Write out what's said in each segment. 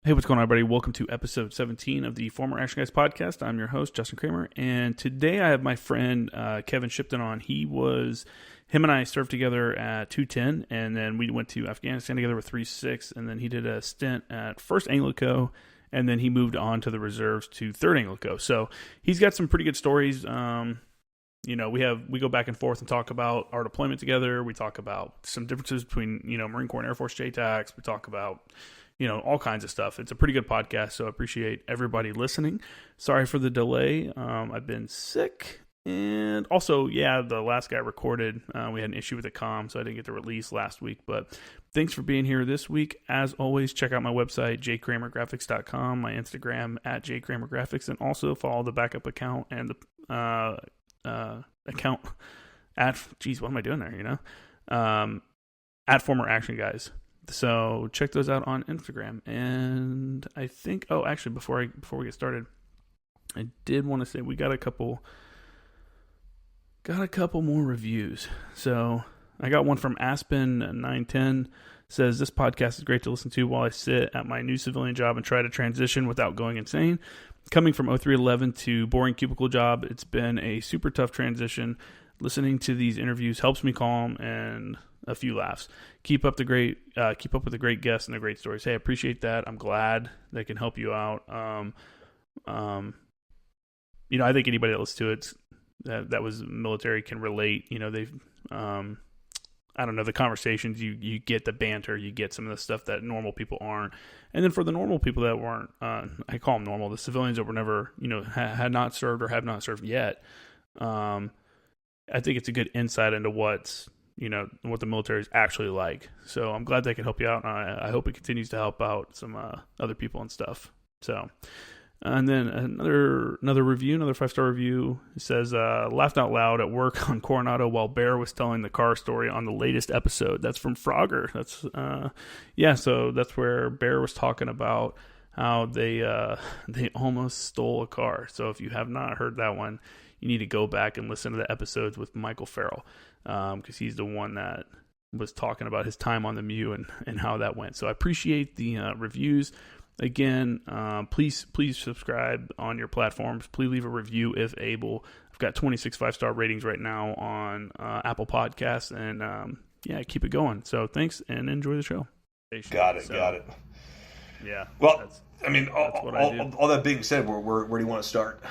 Hey, what's going on, everybody? Welcome to episode 17 of the Former Action Guys podcast. I'm your host, Justin Kramer, and today I have my friend Kevin Shipton on. Him and I served together at 210, and then we went to Afghanistan together with 3-6, and then he did a stint at 1st ANGLICO, and then he moved on to the reserves to 3rd ANGLICO. So he's got some pretty good stories. We go back and forth and talk about our deployment together. We talk about some differences between, Marine Corps and Air Force JTACs. We talk about all kinds of stuff. It's a pretty good podcast, so I appreciate everybody listening. Sorry for the delay. I've been sick. And also, the last guy recorded, we had an issue with the comm, so I didn't get to release last week. But thanks for being here this week. As always, check out my website, jkramergraphics.com, my Instagram, at jkramergraphics, and also follow the backup account and the account at, what am I doing there, at Former Action Guys. So check those out on Instagram. And I think, before we get started, I did want to say we got a couple more reviews. So I got one from Aspen910, says this podcast is great to listen to while I sit at my new civilian job and try to transition without going insane. Coming from 0311 to boring cubicle job, it's been a super tough transition. Listening to these interviews helps me calm and a few laughs. Keep up with the great guests and the great stories. Hey, I appreciate that. I'm glad they can help you out. I think anybody that listens to it that was military can relate. They've, I don't know, the conversations, you get the banter, you get some of the stuff that normal people aren't. And then for the normal people that weren't, I call them normal, the civilians that were never, had not served or have not served yet. I think it's a good insight into what the military is actually like. So I'm glad they can help you out. And I hope it continues to help out some other people and stuff. So, and then another review, another 5-star review. It says, laughed out loud at work on Coronado while Bear was telling the car story on the latest episode. That's from Frogger. So that's where Bear was talking about how they almost stole a car. So if you have not heard that one, you need to go back and listen to the episodes with Michael Farrell, because he's the one that was talking about his time on the MEU and how that went. So I appreciate the reviews. Again, please subscribe on your platforms. Please leave a review if able. I've got 26 5-star ratings right now on Apple Podcasts, and keep it going. So thanks, and enjoy the show. Got it. Yeah. Well, all that being said, where do you want to start?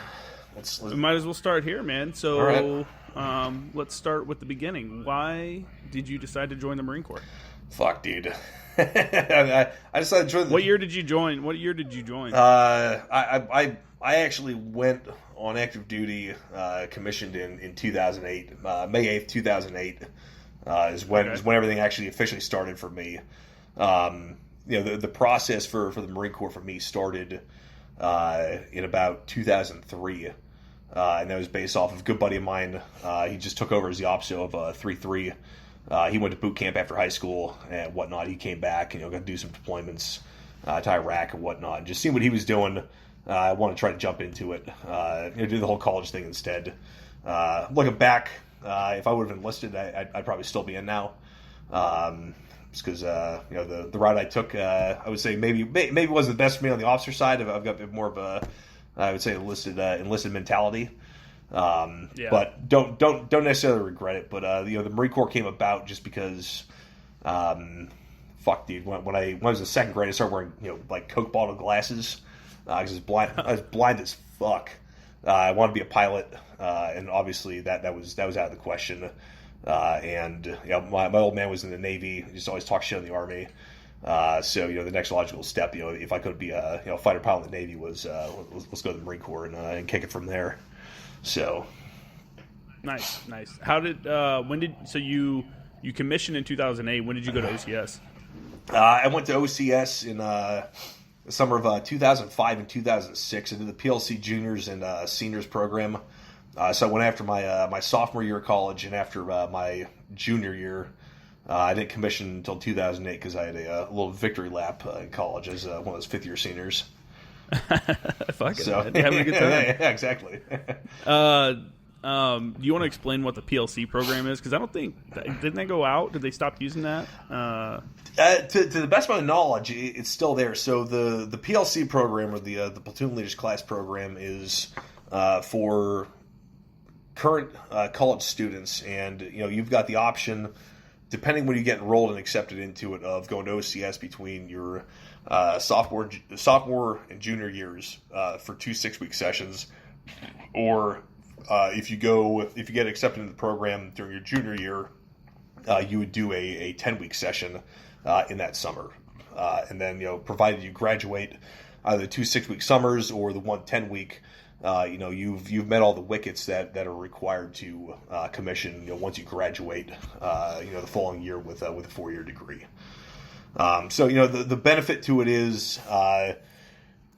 We might as well start here, man. So, right. Let's start with the beginning. Why did you decide to join the Marine Corps? Fuck, dude. I decided to join. What year did you join? I actually went on active duty, commissioned in 2008. May 8th, 2008 is when everything actually officially started for me. The process for the Marine Corps for me started in about 2003. And that was based off of a good buddy of mine. He just took over as the OPSO of 3-3. He went to boot camp after high school and whatnot. He came back and got to do some deployments to Iraq and whatnot. And just seeing what he was doing, I wanted to try to jump into it. Do the whole college thing instead. Looking back, if I would have enlisted, I'd probably still be in now. Just because the route I took, I would say maybe wasn't the best for me on the officer side. I've got a bit more of a, I would say, enlisted mentality. But don't necessarily regret it. But the Marine Corps came about just because, fuck, dude. When I was in second grade, I started wearing like Coke bottle glasses because I was blind as fuck. I wanted to be a pilot, and obviously that was out of the question. My old man was in the Navy. He just always talked shit in the Army. So the next logical step, if I could be a fighter pilot in the Navy, was let's go to the Marine Corps and kick it from there. So nice. How did you commissioned in 2008? When did you go to OCS? I went to OCS in the summer of 2005 and 2006. I did the PLC juniors and seniors program. So I went after my sophomore year of college, and after my junior year, I didn't commission until 2008 because I had a little victory lap in college as one of those fifth-year seniors. Fucking so, having a good time. Yeah, exactly. Do you want to explain what the PLC program is? Because I don't think didn't they go out? Did they stop using that? To the best of my knowledge, it's still there. So the PLC program, or the platoon leaders class program, is for current college students, and you've got the option, depending when you get enrolled and accepted into it, of going to OCS between your sophomore and junior years for 2 6-week sessions, or if you get accepted into the program during your junior year, you would do a 10-week session in that summer, and then provided you graduate either the 2 6-week summers or the 1 10-week. You've met all the wickets that are required to commission. Once you graduate, the following year with a 4-year degree. So the benefit to it is,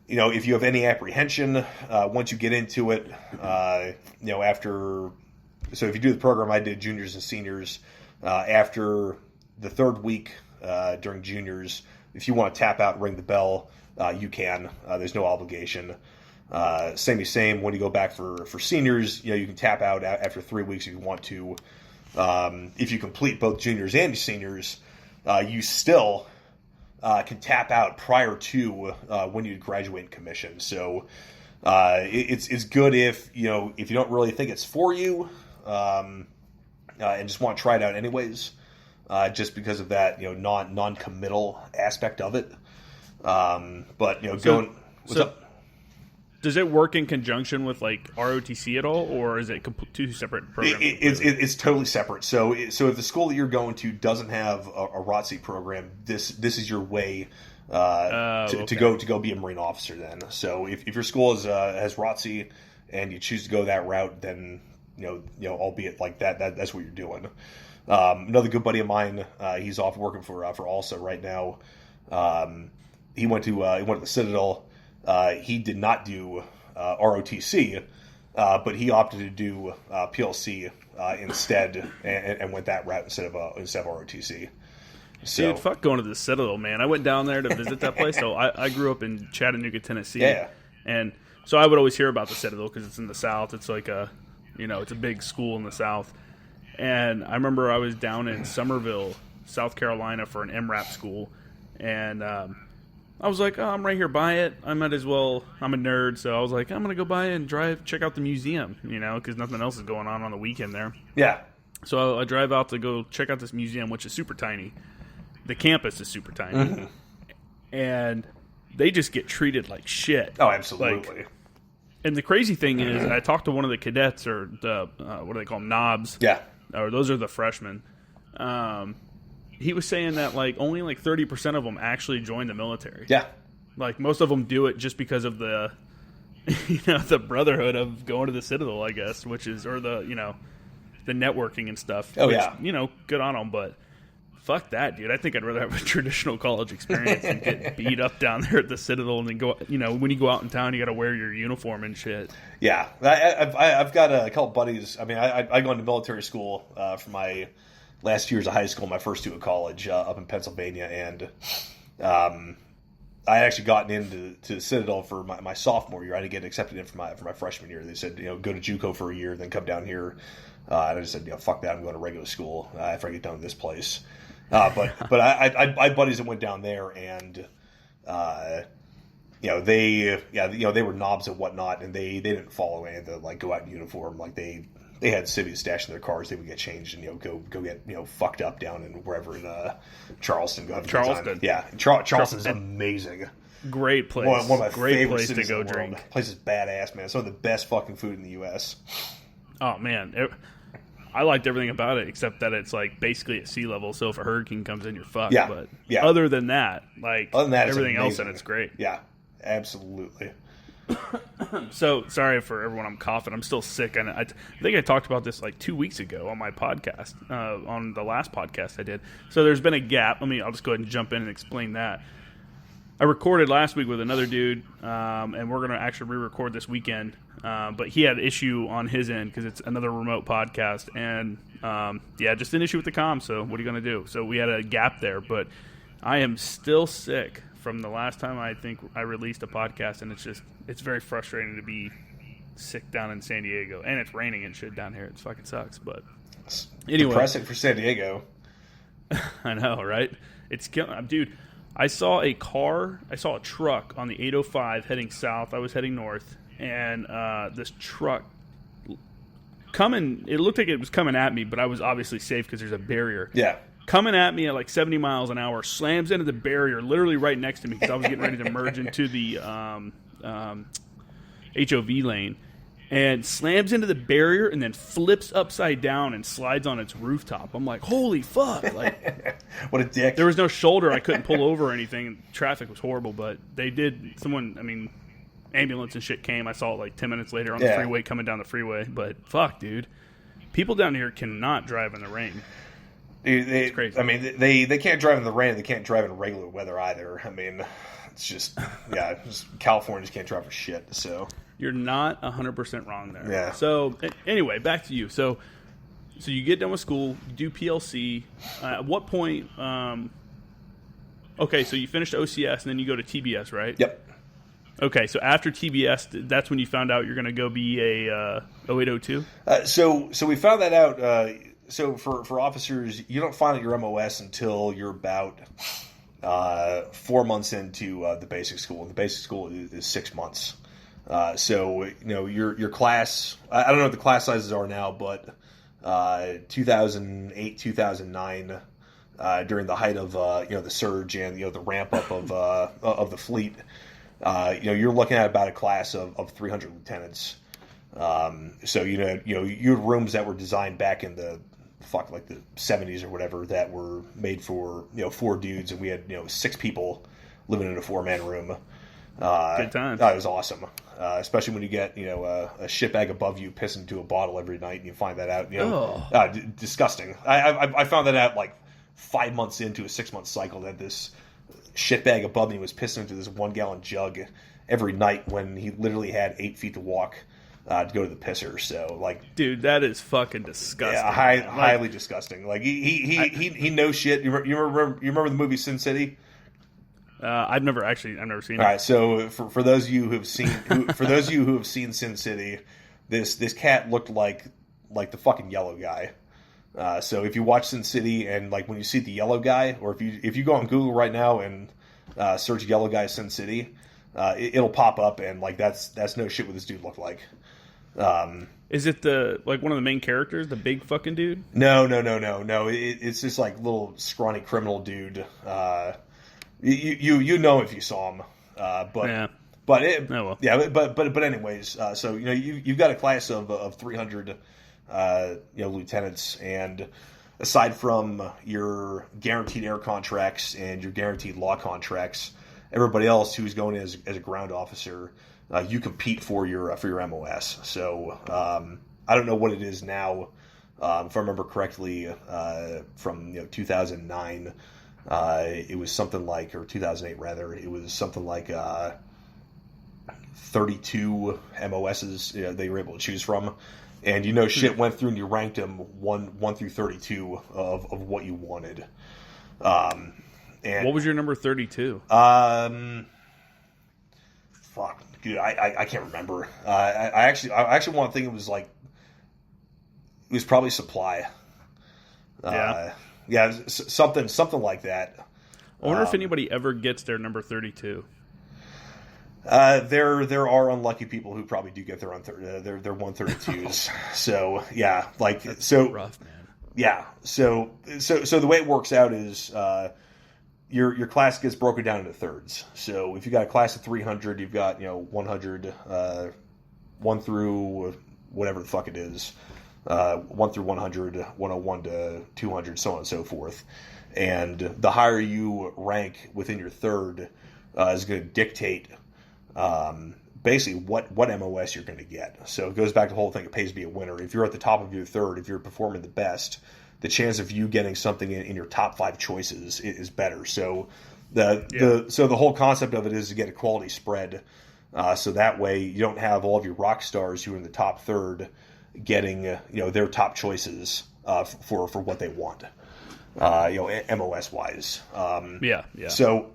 if you have any apprehension, once you get into it, after. So if you do the program I did, juniors and seniors, after the 3rd week during juniors, if you want to tap out and ring the bell, you can. There's no obligation. Same when you go back for seniors, you can tap out after 3 weeks if you want to. If you complete both juniors and seniors, you still can tap out prior to when you graduate and commission. So it's good if you don't really think it's for you, and just want to try it out anyways, just because of that non-committal aspect of it. But going what's up? Does it work in conjunction with like ROTC at all, or is it two separate programs? It's totally separate. So if the school that you're going to doesn't have a ROTC program, this is your way to go be a Marine officer. Then, so if your school has ROTC and you choose to go that route, then albeit like that's what you're doing. Another good buddy of mine, he's off working for ALSA right now. He went to the Citadel. He did not do ROTC, but he opted to do PLC instead, and went that route instead of ROTC. So, dude, fuck going to the Citadel, man. I went down there to visit that place. So I grew up in Chattanooga, Tennessee. Yeah. And so I would always hear about the Citadel because it's in the South. It's like it's a big school in the South. And I remember I was down in Summerville, South Carolina for an MRAP school, and I was like, I'm right here by it. I might as well. I'm a nerd, so I was like, I'm going to go by and check out the museum, because nothing else is going on the weekend there. Yeah. So I drive out to go check out this museum, which is super tiny. The campus is super tiny. Mm-hmm. And they just get treated like shit. Oh, absolutely. And the crazy thing is, I talked to one of the cadets, or the, what do they call them, knobs? Yeah. Or those are the freshmen. He was saying that only 30% of them actually join the military. Yeah. Most of them do it just because of the the brotherhood of going to the Citadel, I guess, which is, or the the networking and stuff. Oh, which, yeah. Good on them, but fuck that, dude. I think I'd rather have a traditional college experience than get beat up down there at the Citadel and then go, when you go out in town, you got to wear your uniform and shit. Yeah. I've got a couple buddies. I mean, I go into military school for my last years of high school, my first 2 at college up in Pennsylvania, and I had actually gotten into Citadel for my sophomore year. I didn't get accepted in for my freshman year. They said, go to JUCO for a year, then come down here. And I just said, fuck that, I'm going to regular school after I get done with this place. But I had buddies that went down there, and they were knobs and whatnot, and they didn't follow any of the go out in uniform. They had civvies stashed in their cars. They would get changed and go get fucked up down in wherever in Charleston. Charleston, yeah, Charleston's amazing. Great place. One of my great favorite place cities to go in the world. drink. Place is badass, man. Some of the best fucking food in the U.S. Oh man, I liked everything about it except that it's basically at sea level. So if a hurricane comes in, you're fucked. Yeah, but yeah. Other than that, everything else in it's great. Yeah, absolutely. So sorry for everyone. I'm coughing. I'm still sick, and I think I talked about this 2 weeks ago on my podcast, on the last podcast I did. So there's been a gap. I'll just go ahead and jump in and explain that. I recorded last week with another dude, and we're gonna actually re-record this weekend. But he had an issue on his end because it's another remote podcast, and just an issue with the comm. So what are you gonna do? So we had a gap there, but I am still sick from the last time I think I released a podcast, and it's very frustrating to be sick down in San Diego, and it's raining and shit down here. It fucking sucks, but anyway, depressing for San Diego. I know, right? It's killing, dude. I saw a truck on the 805 heading south. I was heading north, and this truck coming. It looked like it was coming at me, but I was obviously safe because there's a barrier. Yeah. Coming at me at like 70 miles an hour, slams into the barrier literally right next to me because I was getting ready to merge into the HOV lane, and slams into the barrier and then flips upside down and slides on its rooftop. I'm like, holy fuck. Like, what a dick. There was no shoulder. I couldn't pull over or anything. Traffic was horrible, but they did. Ambulance and shit came. I saw it like 10 minutes later on the freeway coming down the freeway. But fuck, dude. People down here cannot drive in the rain. It's crazy. I mean, they can't drive in the rain. They can't drive in regular weather either. I mean, it's just, California just can't drive for shit. So you're not 100% wrong there. Yeah. So anyway, back to you. So you get done with school, you do PLC. At what point? Okay, so you finished OCS and then you go to TBS, right? Yep. Okay, so after TBS, that's when you found out you're going to go be a 0802? So we found that out. So for officers, you don't find out your MOS until you're about 4 months into the basic school. The basic school is 6 months. So your class. I don't know what the class sizes are now, but 2008, 2009, during the height of the surge and the ramp up of the fleet, you're looking at about a class of 300 lieutenants. So you had rooms that were designed back in the the 70s or whatever that were made for 4 dudes, and we had 6 people living in a 4-man room. Good times. That was awesome, especially when you get a shitbag above you pissing into a bottle every night, and you find that out. Disgusting. I found that out like 5 months into a 6-month cycle that this shitbag above me was pissing into this 1-gallon jug every night when he literally had 8 feet to walk to go to the pisser. So dude, that is fucking disgusting. Yeah, highly disgusting. Like he knows shit. You remember the movie Sin City? I've never seen it. All right, so for those of you who have seen Sin City, this cat looked like the fucking yellow guy. So if you watch Sin City and when you see the yellow guy, or if you go on Google right now and search yellow guy Sin City, it'll pop up, and that's no shit what this dude looked like. Is it the one of the main characters, the big fucking dude? No. It's this little scrawny criminal dude. You know if you saw him, but yeah. But well. Yeah, but anyways, so you've got a class of 300 lieutenants, and aside from your guaranteed air contracts and your guaranteed law contracts, everybody else who's going as a ground officer, you compete for your MOS. So I don't know what it is now. If I remember correctly, from 2009, it was something or 2008 rather, it was something like 32 MOSs they were able to choose from, and shit went through and you ranked them 1 through 32 of what you wanted. And what was your number 32? Fuck, dude, I can't remember. I actually want to think it was probably supply. Yeah, something like that. I wonder if anybody ever gets their number 32. There are unlucky people who probably do get their 132s. So yeah, so rough, man. Yeah, so the way it works out is your class gets broken down into thirds. So if you got a class of 300, you've got 100, 1 through whatever the fuck it is, 1 through 100, 101 to 200, so on and so forth. And the higher you rank within your third is going to dictate basically what MOS you're going to get. So it goes back to the whole thing, it pays to be a winner. If you're at the top of your third, if you're performing the best, the chance of you getting something in your top 5 choices is better. So the whole concept of it is to get a quality spread, so that way you don't have all of your rock stars who are in the top third getting their top choices for what they want, MOS wise. Yeah. So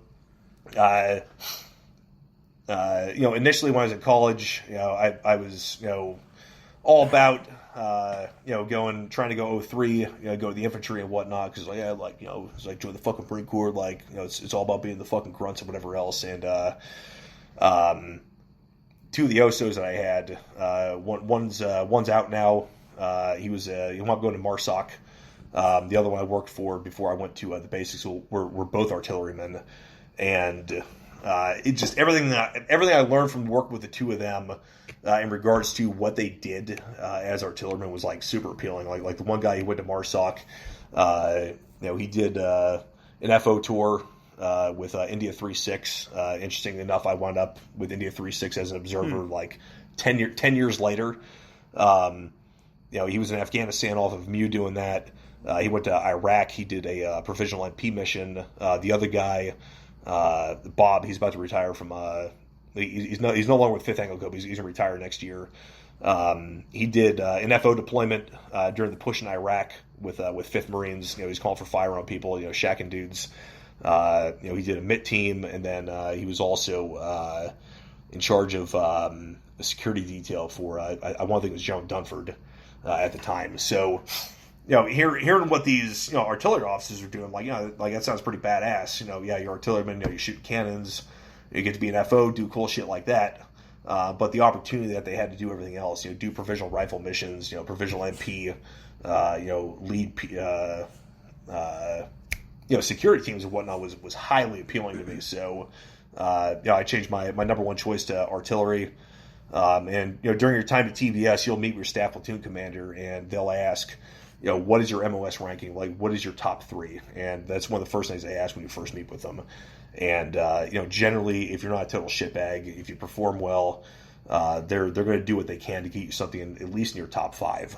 initially when I was in college, I was, all about, trying to go 03, go to the infantry and whatnot, because it's like join the fucking Marine Corps, it's all about being the fucking grunts and whatever else. And two of the OSOs that I had, one's out now. He wound up going to MARSOC. The other one I worked for before I went to the basics were both artillerymen, and it just everything I learned from work with the two of them in regards to what they did as artillerymen was like super appealing. Like the one guy who went to MARSOC, he did an FO tour with India 3-6. Interestingly enough, I wound up with India 3-6 as an observer 10 years later. He was in Afghanistan off of MU doing that. He went to Iraq. He did a provisional NP mission. The other guy, Bob, he's about to retire from. He's no longer with 5th ANGLICO. He's going to retire next year. He did an FO deployment during the push in Iraq with 5th Marines. He's calling for fire on people. Shacking dudes. He did a MIT team, and then he was also in charge of a security detail for. I want to think it was Joan Dunford at the time. So. Hearing what these artillery officers are doing, that sounds pretty badass. You're artilleryman, you shoot cannons, you get to be an FO, do cool shit like that. But the opportunity that they had to do everything else, do provisional rifle missions, provisional MP, lead, security teams and whatnot was highly appealing to me. So, I changed my number one choice to artillery. And during your time at TBS, you'll meet your staff platoon commander, and they'll ask. What is your MOS ranking? What is your top 3? And that's one of the first things they ask when you first meet with them. And, generally, if you're not a total shitbag, if you perform well, they're going to do what they can to get you something at least in your top 5.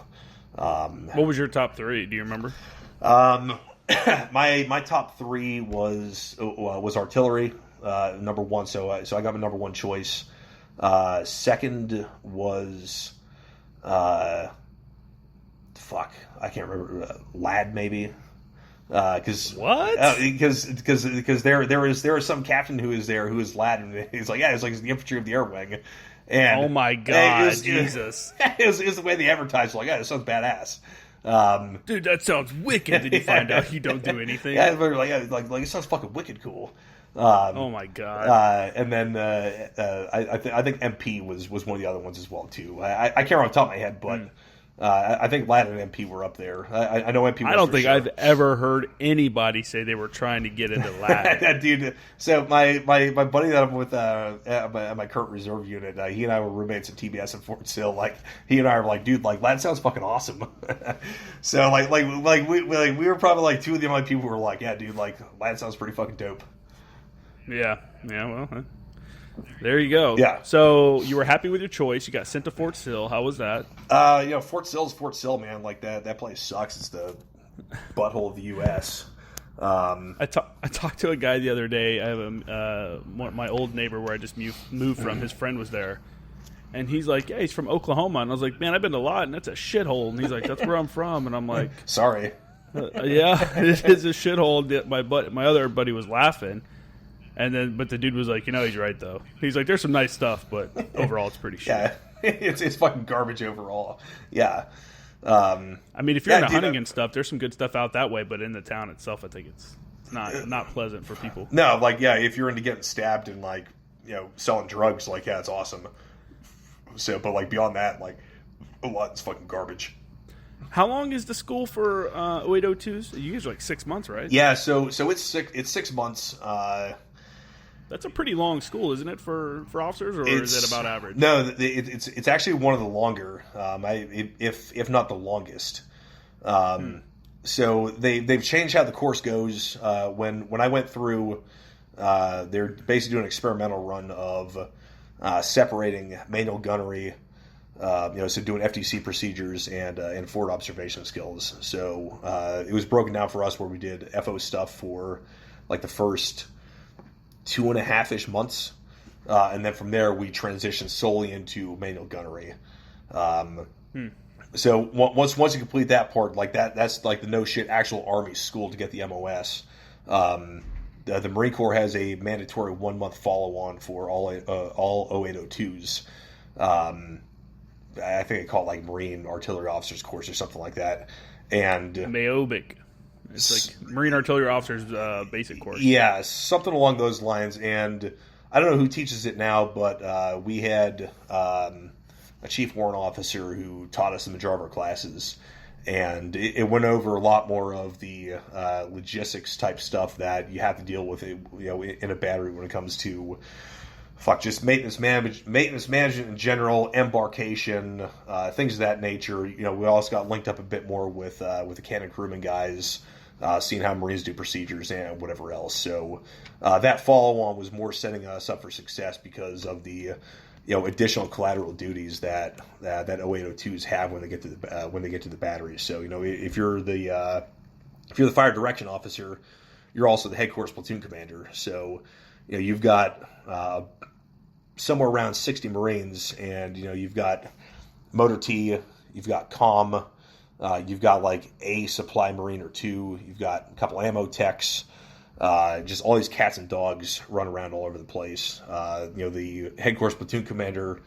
What was your top 3? Do you remember? My top 3 was artillery, number 1. So I got my number 1 choice. Second was... I can't remember. Lad, maybe. Because what? Because there is some captain who is there who is Lad, and he's like, he's the infantry of the air wing. And oh my god, Jesus! It was the way they advertised. This sounds badass. Dude, that sounds wicked. Did you find out you don't do anything? It sounds fucking wicked cool. Oh my god! And then I think MP was one of the other ones as well too. I can't remember off the top of my head, but. I think Lad and MP were up there. I know MP was. I don't think sure. I've ever heard anybody say they were trying to get into Lad. That dude. So my buddy that I'm with at my current reserve unit, he and I were roommates at TBS in Fort Sill. He and I were like, dude, Lad sounds fucking awesome. So we were probably two of the only people who were like, yeah, dude, Lad sounds pretty fucking dope. Yeah. Well. There you go. Yeah. So you were happy with your choice. You got sent to Fort Sill. How was that? Fort Sill's Fort Sill, man. That place sucks. It's the butthole of the U.S. I talked to a guy the other day. I have my old neighbor where I just moved from. His friend was there, and he's like, "Yeah, he's from Oklahoma." And I was like, "Man, I've been to a lot, and that's a shithole." And he's like, "That's where I'm from." And I'm like, "Sorry." Yeah, it is a shithole. My other buddy was laughing. But the dude was like, he's right though. He's like, there's some nice stuff, but overall it's pretty shit. Yeah, it's fucking garbage overall. Yeah. If you're into hunting and stuff, there's some good stuff out that way, but in the town itself, I think it's not pleasant for people. No, if you're into getting stabbed and selling drugs, it's awesome. So, but beyond that, a lot is fucking garbage. How long is the school for 0802s? You guys are 6 months, right? Yeah, so it's 6 months. That's a pretty long school, isn't it, for officers, or is it about average? No, it's actually one of the longer, if not the longest. So they've changed how the course goes. When I went through, they're basically doing an experimental run of separating manual gunnery, so doing FTC procedures and forward observation skills. So it was broken down for us where we did FO stuff for the first 2.5-ish months, and then from there we transitioned solely into manual gunnery. So once you complete that part, that's the no shit actual Army school to get the MOS. the Marine Corps has a mandatory 1 month follow on for all 0802s. I think they call it like Marine Artillery Officers Course or something like that. And Mayobic. It's like Marine Artillery Officers basic course. Yeah, something along those lines. And I don't know who teaches it now, but we had a chief warrant officer who taught us the majority of our classes. And it went over a lot more of the logistics type stuff that you have to deal with, in a battery when it comes to just maintenance management in general, embarkation, things of that nature. We also got linked up a bit more with the cannon crewman guys, seeing how Marines do procedures and whatever else. So that follow on was more setting us up for success because of the additional collateral duties that 0802s have when they get to the battery. So if you're the fire direction officer, you're also the headquarters platoon commander. So you've got somewhere around 60 Marines, and you've got motor T, you've got comm, you've got like a supply Marine or two, you've got a couple ammo techs. Just all these cats and dogs run around all over the place. The headquarters platoon commander,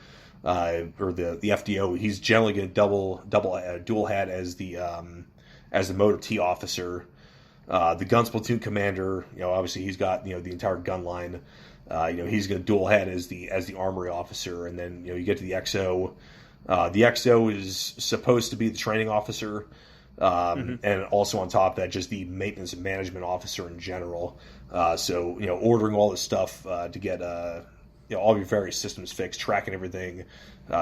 or the FDO, he's generally going to dual hat as the motor T officer. The guns platoon commander, obviously he's got the entire gun line. He's going to dual hat as the armory officer, and then you get to the XO. The XO is supposed to be the training officer. And also on top of that, just the maintenance and management officer in general. So ordering all this stuff to get all of your various systems fixed, tracking everything,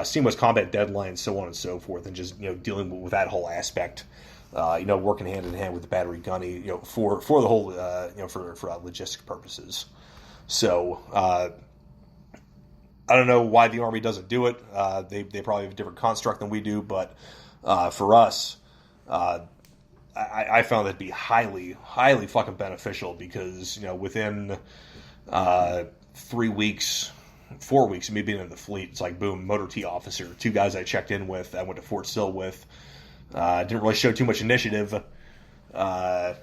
seeing what's combat deadlines, so on and so forth, and just dealing with that whole aspect. Working hand in hand with the battery gunny, for the whole for logistic purposes. So I don't know why the Army doesn't do it. They probably have a different construct than we do, but for us. I found that to be highly, highly fucking beneficial because, within 3 weeks, 4 weeks of me being in the fleet, it's like, boom, motor T officer, 2 guys I checked in with, I went to Fort Sill with, didn't really show too much initiative, they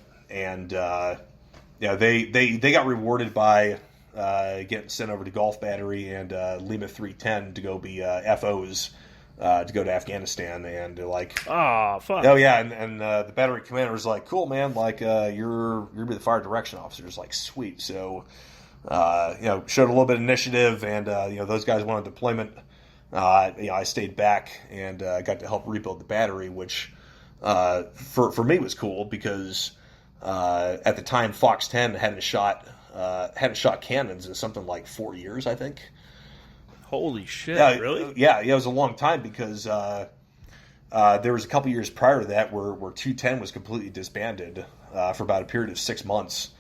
got rewarded by getting sent over to Gulf Battery and Lima 310 to go be FOs. To go to Afghanistan, and they're like, "Oh, fuck!" Oh yeah, and the battery commander was like, "Cool, man. Like, you're the fire direction officer." It's like, sweet. So, showed a little bit of initiative, and those guys went on deployment. I stayed back and got to help rebuild the battery, which for me was cool because at the time Fox 10 hadn't shot cannons in something like 4 years, I think. Holy shit, really? Yeah, it was a long time because there was a couple years prior to that where 210 was completely disbanded for about a period of 6 months.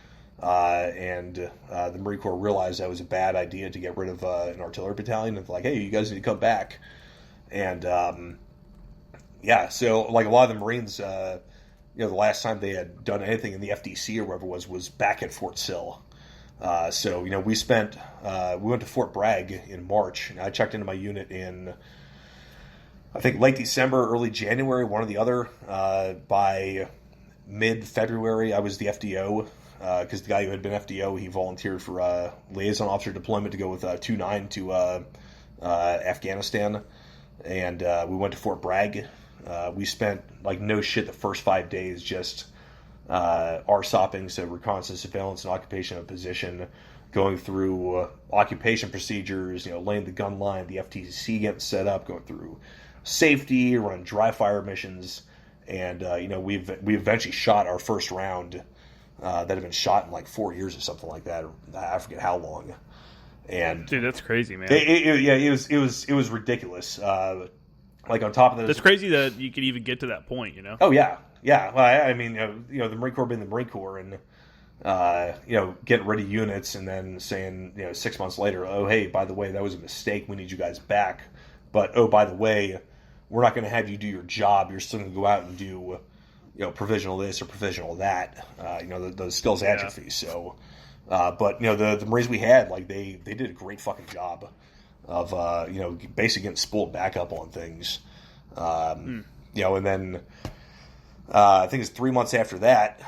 And the Marine Corps realized that was a bad idea to get rid of an artillery battalion. And like, hey, you guys need to come back. And, so like a lot of the Marines, the last time they had done anything in the FDC or whatever was back at Fort Sill. So we went to Fort Bragg in March, and I checked into my unit in, I think, late December, early January, one or the other. By mid-February, I was the FDO, because the guy who had been FDO, he volunteered for liaison officer deployment to go with 2-9 to Afghanistan, and we went to Fort Bragg. We spent, like, no shit the first 5 days just RSOPing, so reconnaissance, surveillance, and occupation of position, going through occupation procedures, laying the gun line, the FTC getting set up, going through safety, running dry fire missions, and we eventually shot our first round that had been shot in like 4 years or something like that. I forget how long. And dude, that's crazy, man. It was ridiculous. Like on top of that, that's crazy that you could even get to that point. Oh yeah. Yeah, well, I mean, the Marine Corps being the Marine Corps, and getting rid of units, and then saying, 6 months later, oh hey, by the way, that was a mistake. We need you guys back. But oh, by the way, we're not going to have you do your job. You're still going to go out and do, provisional this or provisional that. Those skills atrophy. So, but the Marines we had, like they did a great fucking job of basically getting spooled back up on things. And then. I think it's 3 months after that,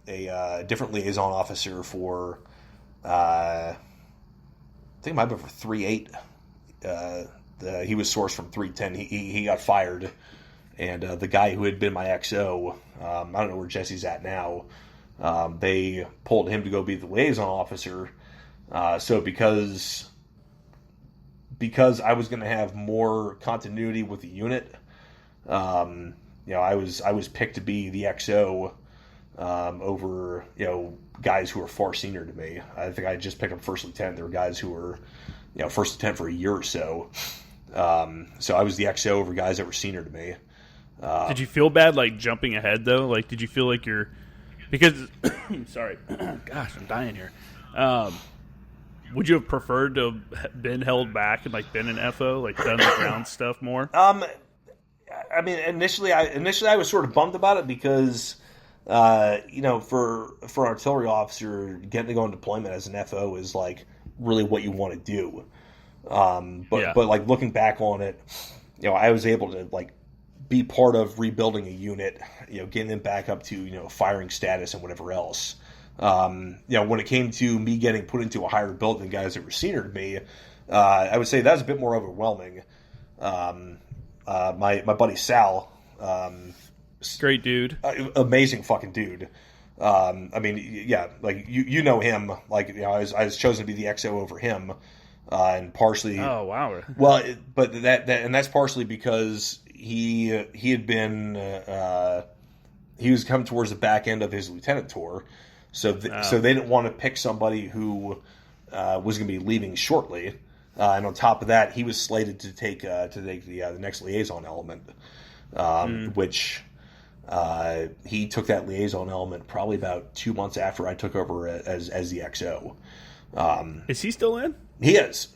a different liaison officer for, I think it might have been for 3-8. He was sourced from 310. He got fired, and the guy who had been my XO, I don't know where Jesse's at now. They pulled him to go be the liaison officer. So because I was going to have more continuity with the unit, I was picked to be the XO over guys who were far senior to me. I think I just picked up first lieutenant. There were guys who were first lieutenant for a year or so. So I was the XO over guys that were senior to me. Did you feel bad like jumping ahead though? Like, did you feel like you're because sorry, gosh, I'm dying here. Would you have preferred to have been held back and like been an FO, like done the ground stuff more? I mean, initially I was sort of bummed about it because, for an artillery officer, getting to go on deployment as an FO is like really what you want to do. But like looking back on it, I was able to like be part of rebuilding a unit, getting them back up to firing status and whatever else. When it came to me getting put into a higher build than guys that were senior to me, I would say that was a bit more overwhelming. My buddy Sal, great dude, amazing fucking dude. I mean, yeah, like you know him. Like I was chosen to be the XO over him, and partially. Oh wow! Well, but that and that's partially because he had been he was coming towards the back end of his lieutenant tour. So they didn't want to pick somebody who was going to be leaving shortly, and on top of that, he was slated to take the next liaison element, which he took that liaison element probably about 2 months after I took over as the XO. Is he still in? He is.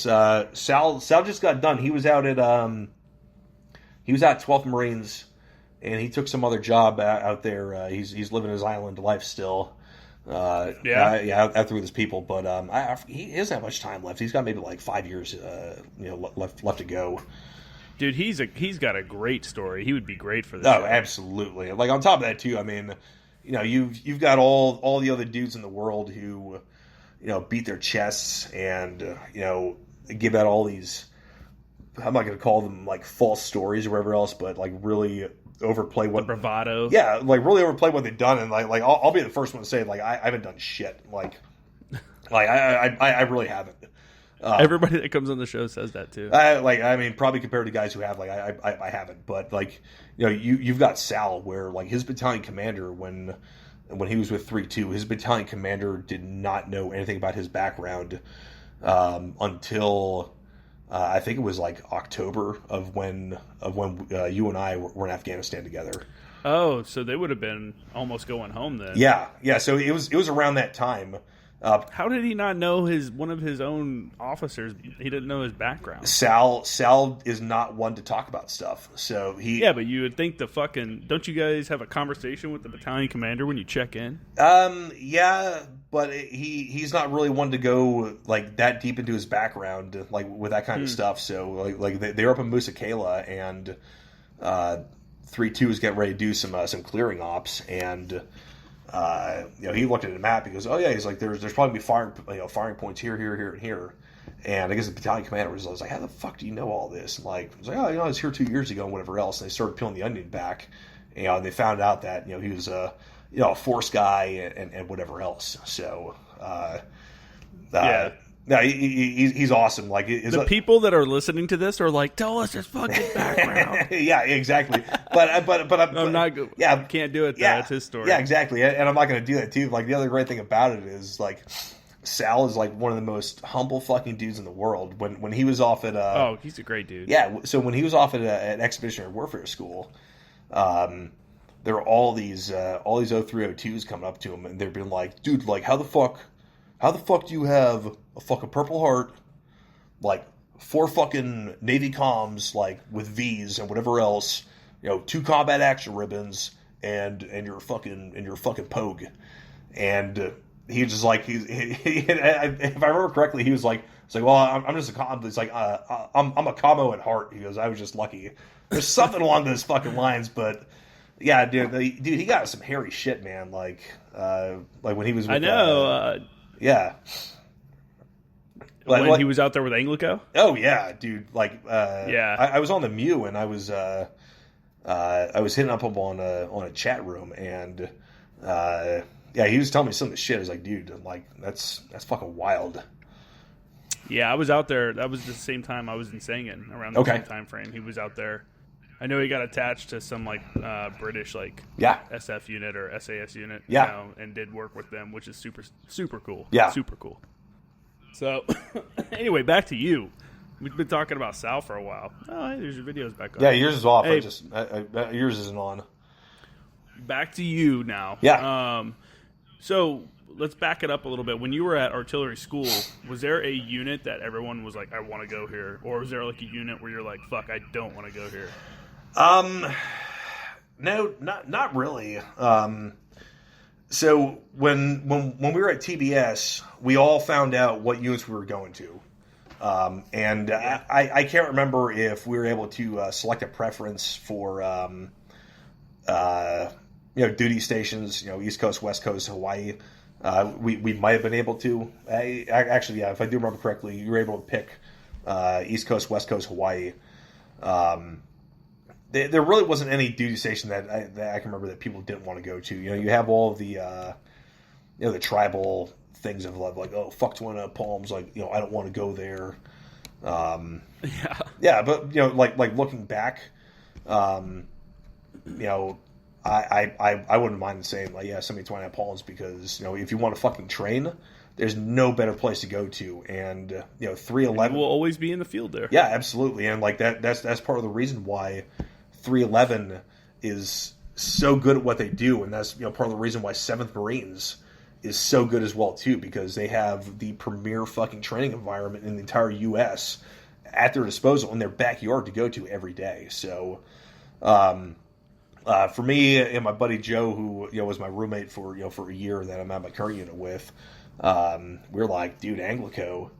Sal just got done. He was out at 12th Marines, and he took some other job out there. He's living his island life still. Out there with his people, but he doesn't have much time left. He's got maybe like 5 years, left to go. Dude, he's got a great story. He would be great for this. Oh, show. Absolutely. Like on top of that too, I mean, you've got all the other dudes in the world who, beat their chests and give out all these. I'm not going to call them like false stories or whatever else, but like really overplay what the bravado. Yeah, like really overplay what they've done, and like I'll be the first one to say like I haven't done shit. Like I really haven't. Everybody that comes on the show says that too. I mean, probably compared to guys who have, like I haven't, but like you've got Sal where like his battalion commander when he was with 3-2, his battalion commander did not know anything about his background until. I think it was like October of when you and I were in Afghanistan together. Oh, so they would have been almost going home then. Yeah. So it was around that time. How did he not know one of his own officers? He didn't know his background. Sal is not one to talk about stuff. So he. Yeah, but you would think don't you guys have a conversation with the battalion commander when you check in? Yeah, but he's not really one to go like that deep into his background, like with that kind of stuff. So like they're up in Musa Kala, and 3-2 is getting ready to do some clearing ops, and. He looked at the map. He goes, "Oh yeah." He's like, "There's probably be firing points here, and here." And I guess the battalion commander was like, "How the fuck do you know all this?" And like, I was like, "Oh, I was here 2 years ago, and whatever else." And they started peeling the onion back. And they found out that he was a force guy and whatever else. So no, he's awesome. Like the people that are listening to this are like, "Tell us his fucking background." Yeah, exactly. But I'm not good. Yeah, can't do it. Though. It's his story. Yeah, exactly. And I'm not going to do that too. Like the other great thing about it is like Sal is like one of the most humble fucking dudes in the world. When he was off at he's a great dude. Yeah. So when he was off at an expeditionary warfare school, there were all these 0302s coming up to him, and they've been like, "Dude, like how the fuck do you have a fucking Purple Heart, like 4 fucking Navy comms, like with V's and whatever else, 2 combat action ribbons, and your fucking pogue," and he just like if I remember correctly, he was like, "It's like, well, I'm just a com." It's like I'm a commo at heart. He goes, "I was just lucky." There's something along those fucking lines, but Yeah, dude, he got some hairy shit, man. Like when he was with, I know. Yeah. When he was out there with Anglico? Oh, yeah, dude. Yeah. I was on the Mew, and I was hitting up him on a chat room, and yeah, he was telling me some of the shit. I was like, dude, that's fucking wild. Yeah, I was out there. That was the same time I was in Sangin, around the same time frame. He was out there. I know he got attached to some British SF unit or SAS unit, and did work with them, which is super super cool. Yeah, super cool. So anyway, back to you. We've been talking about Sal for a while. Oh, hey, there's your videos back on. Yeah, yours is off. Hey, yours isn't on. Back to you now. Yeah. So let's back it up a little bit. When you were at artillery school, was there a unit that everyone was like, I want to go here? Or was there like a unit where you're like, fuck, I don't want to go here? No, not really. So when we were at TBS, we all found out what units we were going to. I can't remember if we were able to select a preference for duty stations, East Coast, West Coast, Hawaii. We might have been able to. Actually, yeah, if I do remember correctly, you were able to pick East Coast, West Coast, Hawaii. There really wasn't any duty station that I can remember that people didn't want to go to. You have all of the the tribal things of like, oh, fuck Twin Palms, like, I don't want to go there. Yeah, but like looking back, I wouldn't mind saying like, yeah, somebody Twin Palms, because if you want to fucking train, there's no better place to go to, and 311 will always be in the field there. Yeah, absolutely, and like that's part of the reason why 311 is so good at what they do, and that's part of the reason why 7th Marines is so good as well too, because they have the premier fucking training environment in the entire U.S. at their disposal in their backyard to go to every day. So, for me and my buddy Joe, who was my roommate for for a year that I'm at my current unit with, we're like, dude, Anglico,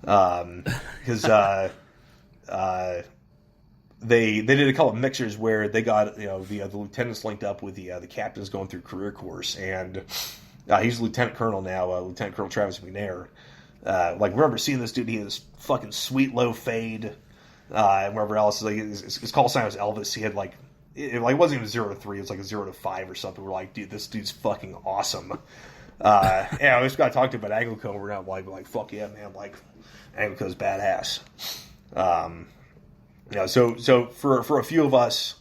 because they did a couple of mixers where they got the lieutenants linked up with the captains going through career course, and he's lieutenant colonel now, Lieutenant Colonel Travis McNair. Remember seeing this dude? He had this fucking sweet low fade, and wherever else. Like his call sign was Elvis. He had it wasn't even 0 to 3. It was like a 0 to 5 or something. We're like, dude, this dude's fucking awesome. I just got to talk to him about Anglico. We're not like, fuck yeah, man. Like, Anglico's badass. So for a few of us,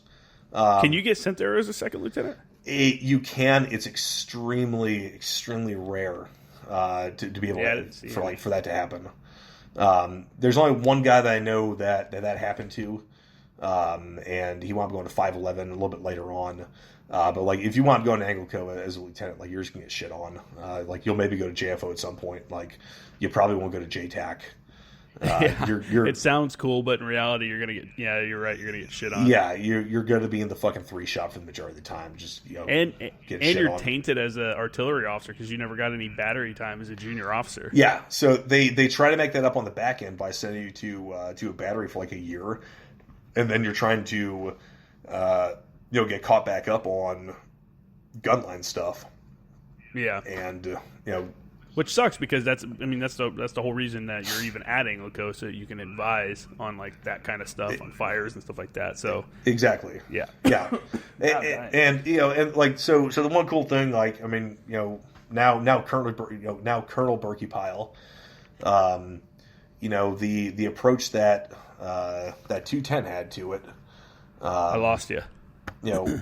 can you get sent there as a second lieutenant? You can. It's extremely, extremely rare to be able for that to happen. There's only one guy that I know that happened to, and he wound up going to 511 a little bit later on. But if you want to go into Anglico as a lieutenant, you're just gonna get shit on. You'll maybe go to JFO at some point. You probably won't go to JTAC. It sounds cool, but in reality, you're gonna get. Yeah, you're right. You're gonna get shit on. Yeah, you're gonna be in the fucking 3 shot for the majority of the time. Just and you're tainted as an artillery officer because you never got any battery time as a junior officer. Yeah, so they try to make that up on the back end by sending you to a battery for a year, and then you're trying to get caught back up on gunline stuff. Yeah, and which sucks because that's the whole reason that you're even at Anglico, so you can advise on that kind of stuff on fires and stuff like that. So exactly, yeah. and so the one cool thing, now Colonel Berkey Pyle, the approach that 210 had to it, I lost you.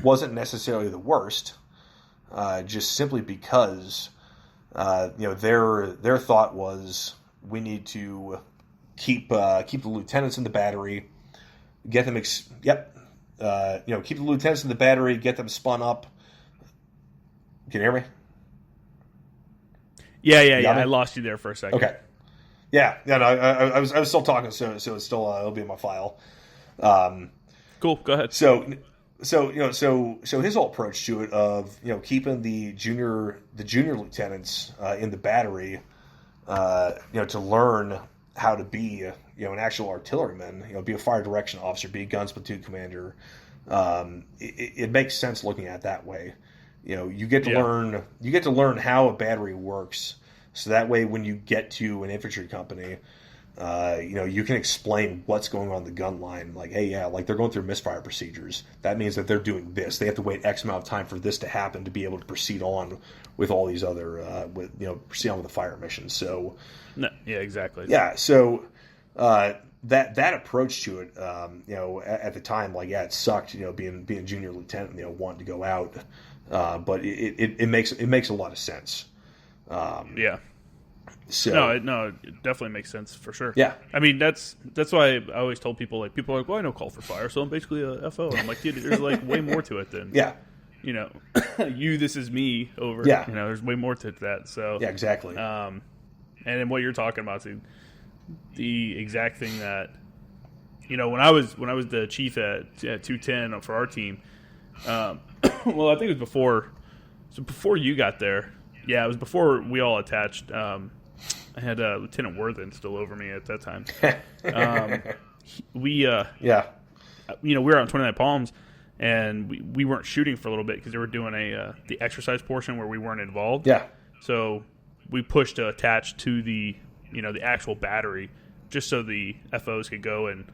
Wasn't necessarily the worst, just simply because. Their thought was we need to keep the lieutenants in the battery, get them keep the lieutenants in the battery, get them spun up. Can you hear me? Yeah. I lost you there for a second. Okay. Yeah. No. I was still talking, so it's still it'll be in my file. Cool. Go ahead. So his whole approach to it of keeping the junior lieutenants in the battery, to learn how to be an actual artilleryman, be a fire direction officer, be a guns platoon commander, it makes sense looking at it that way. You get to learn how a battery works, so that way when you get to an infantry company, you can explain what's going on in the gun line. Like, hey, yeah, like they're going through misfire procedures. That means that they're doing this. They have to wait X amount of time for this to happen to be able to proceed on with all these other, proceed on with the fire missions. So, no, yeah, exactly. Yeah, so that approach to it, at the time, like, yeah, it sucked, being junior lieutenant, wanting to go out, but it makes a lot of sense. Yeah. So it definitely makes sense for sure. Yeah, I mean that's why I always told people, like, people are like, well, I know call for fire, so I'm basically a FO. And I'm like, dude, there's like way more to it than this is me over. Yeah, there's way more to that. So yeah, exactly. And then what you're talking about, the exact thing that when I was the chief at 210 for our team. Well, I think it was before you got there. Yeah, it was before we all attached. I had Lieutenant Worthen still over me at that time. We were on 29 Palms, and we weren't shooting for a little bit because they were doing the exercise portion where we weren't involved. Yeah. So we pushed to attach to the the actual battery, just so the FOs could go and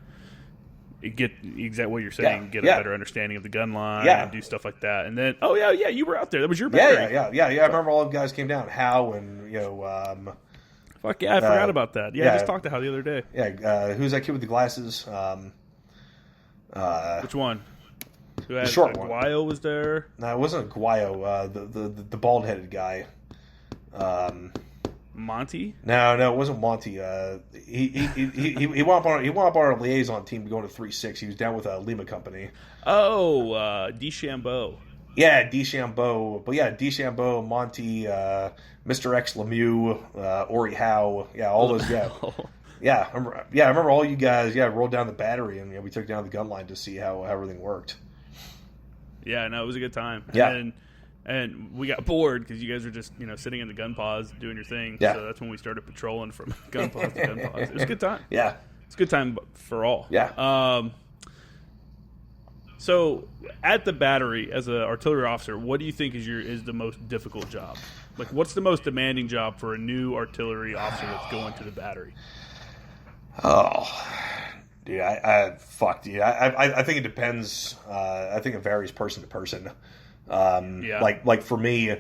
get exactly what you're saying, get a better understanding of the gun line, and do stuff like that. And then, you were out there. That was your battery. Yeah. I remember all the guys came down. How and fuck yeah, I forgot about that. Yeah, I just talked to How the other day. Yeah, who's that kid with the glasses? Which one? Who had, the short one. Guayo was there. No, it wasn't Guayo. The bald headed guy. Monty? No, it wasn't Monty. He went up on our liaison team to go into 3-6. He was down with Lima Company. Oh, DeChambeau. Yeah, DeChambeau. But yeah, DeChambeau, Monty, Mr. X Lemieux, Ori Howe. Yeah, all those. Yeah, yeah. I remember all you guys. Yeah, rolled down the battery and we took down the gun line to see how everything worked. Yeah, no, it was a good time. Yeah. And we got bored because you guys were just, sitting in the gun pause doing your thing. Yeah. So that's when we started patrolling from gun pause to gun pause. It was a good time. Yeah. It's a good time for all. Yeah. So at the battery, as an artillery officer, what do you think is the most difficult job? Like, what's the most demanding job for a new artillery officer that's going to the battery? Oh, dude, I think it depends. I think it varies person to person. Like for me,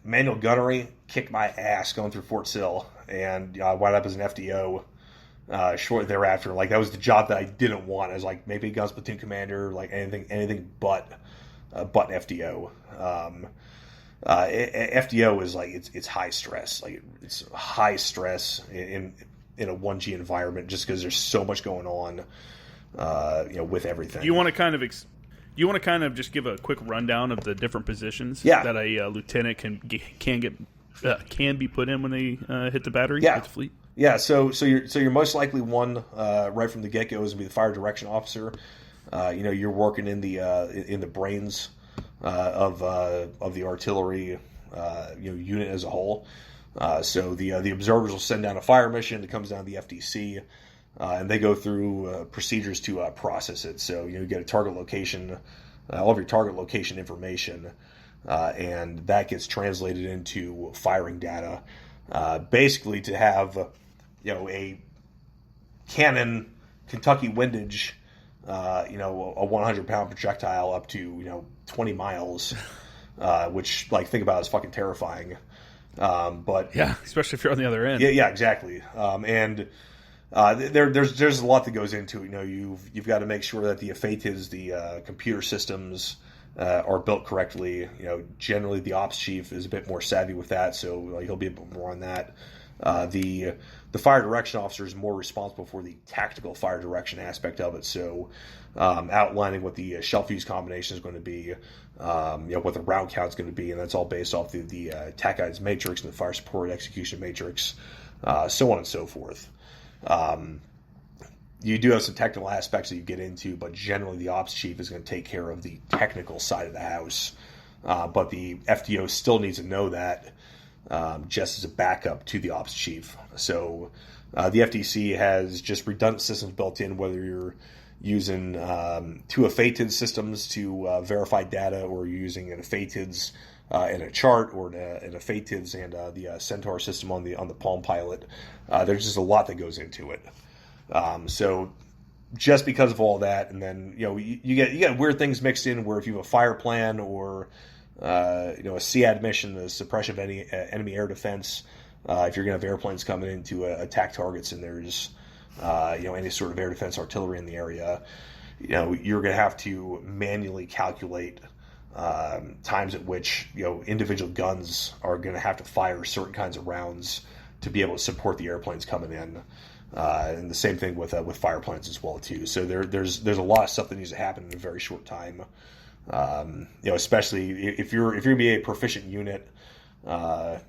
manual gunnery kicked my ass going through Fort Sill, and I wound up as an FDO shortly thereafter. Like, that was the job that I didn't want. I was like, maybe guns platoon commander, like anything but FDO. FDO is like it's high stress. Like, it's high stress in a 1G environment just because there's so much going on. With everything. You want to kind of just give a quick rundown of the different positions that a lieutenant can be put in when they hit the battery with the fleet? Yeah, so you're most likely one right from the get go is to be the fire direction officer. You're working in the brains of the artillery unit as a whole. So the observers will send down a fire mission that comes down to the FDC. And they go through procedures to process it. So you get a target location, all of your target location information, and that gets translated into firing data. Basically, to have a cannon Kentucky windage, a 100-pound projectile up to 20 miles, which, like, think about it, is fucking terrifying. But yeah, especially if you're on the other end. Yeah, exactly. And there's a lot that goes into it. You've got to make sure that the FATIS, the computer systems, are built correctly. Generally the ops chief is a bit more savvy with that, so he'll be a bit more on that. The fire direction officer is more responsible for the tactical fire direction aspect of it. So outlining what the shell fuse combination is going to be, what the round count is going to be, and that's all based off the TAC guidance matrix and the fire support execution matrix, so on and so forth. You do have some technical aspects that you get into, but generally the ops chief is going to take care of the technical side of the house. But the FDO still needs to know that, just as a backup to the ops chief. So the FDC has just redundant systems built in, whether you're using two AFATIDS systems to verify data, or you're using an AFATIDS in a chart, or an AFATIDS and the Centaur system on the Palm Pilot. There's just a lot that goes into it. So just because of all that, and then you get weird things mixed in where if you have a fire plan or a SEAD mission, the suppression of any enemy air defense, if you're going to have airplanes coming in to attack targets, and there's any sort of air defense artillery in the area, you're going to have to manually calculate times at which individual guns are going to have to fire certain kinds of rounds to be able to support the airplanes coming in, and the same thing with fire planes as well too. So there's a lot of stuff that needs to happen in a very short time. Especially if you're going to be a proficient unit, you're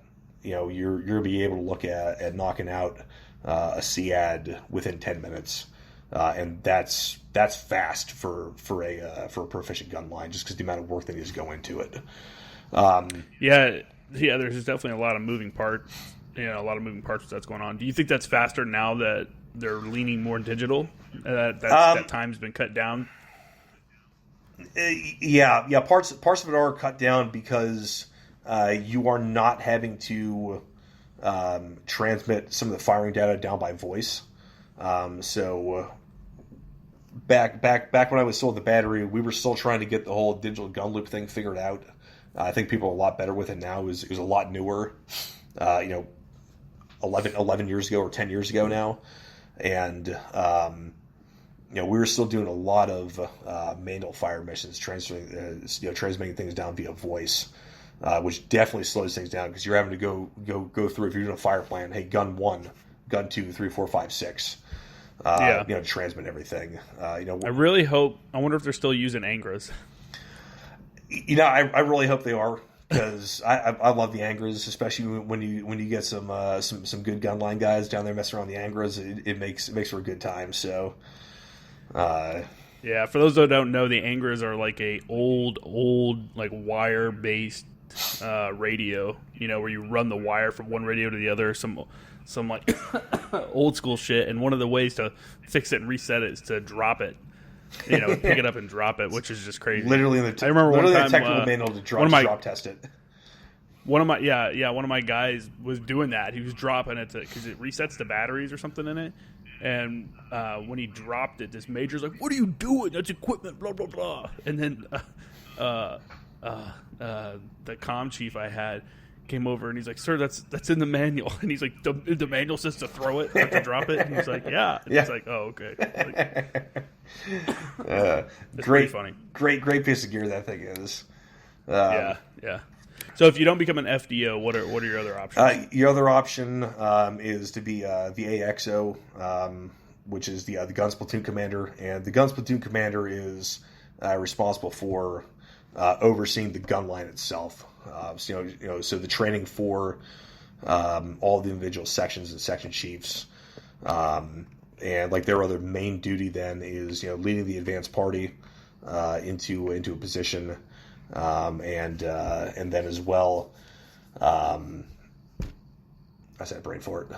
going to be able to look at knocking out a SEAD within 10 minutes. And that's fast for a proficient gun line, just because the amount of work that needs to go into it. There's definitely a lot of moving parts. A lot of moving parts that's going on. Do you think that's faster now that they're leaning more digital? That time's been cut down. Parts of it are cut down because you are not having to transmit some of the firing data down by voice. So back when I was still at the battery, we were still trying to get the whole digital gun loop thing figured out. I think people are a lot better with it now. It was a lot newer, 11 years ago or 10 years ago now. And, we were still doing a lot of manual fire missions, transmitting things down via voice, which definitely slows things down, because you're having to go through, if you're doing a fire plan, hey, gun 1, gun 2, 3, 4, 5, 6. To transmit everything. I wonder if they're still using Angras. I really hope they are, because I love the Angras, especially when you get some good gunline guys down there messing around the Angras. It makes for a good time. So, for those that don't know, the Angras are like a old like wire based radio. Where you run the wire from one radio to the other. Some like old school shit, and one of the ways to fix it and reset it is to drop it. Pick it up and drop it, which is just crazy. Literally, I remember one time, the technical manual to drop test it. One of my guys was doing that. He was dropping it because it resets the batteries or something in it. And when he dropped it, this major's like, "What are you doing? That's equipment, blah blah blah." And then the comm chief I had came over and he's like, "Sir, that's in the manual." And he's like, the manual says to throw it, not to drop it. And he's like, "Yeah." And he's like, "Oh, okay." Great, funny. Great piece of gear that thing is. Yeah. So if you don't become an FDO, what are your other options? Your other option is to be the AXO, which is the Guns Platoon Commander, and the Guns Platoon Commander is responsible for overseeing the gun line itself. So the training for all the individual sections and section chiefs, and like their other main duty then is leading the advance party into a position, and then as well, I said brain for it.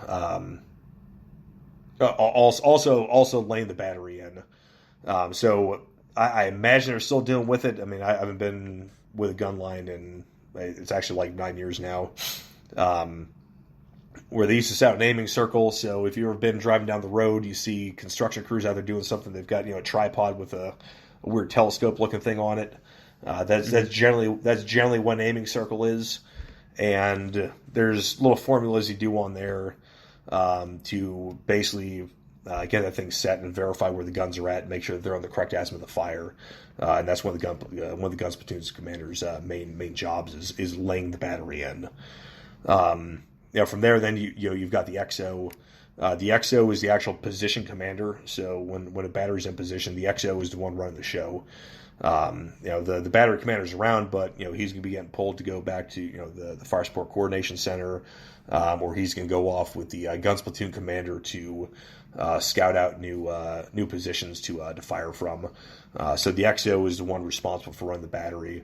Also laying the battery in. So I imagine they're still dealing with it. I mean, I haven't been with a gun line in, it's actually like 9 years now, where they used to set out an aiming circle. So if you've ever been driving down the road, you see construction crews out there doing something. They've got a tripod with a weird telescope looking thing on it. That's generally what an aiming circle is, and there's little formulas you do on there to basically get that thing set and verify where the guns are at and make sure that they're on the correct azimuth of fire. And that's one of the guns platoon's commander's main jobs is laying the battery in. From there, then you've got the XO. The XO is the actual position commander. So when a battery's in position, the XO is the one running the show. The battery commander's around, but he's going to be getting pulled to go back to the Fire Support Coordination Center, or he's going to go off with the Guns Platoon Commander to scout out new positions to fire from. So the XO is the one responsible for running the battery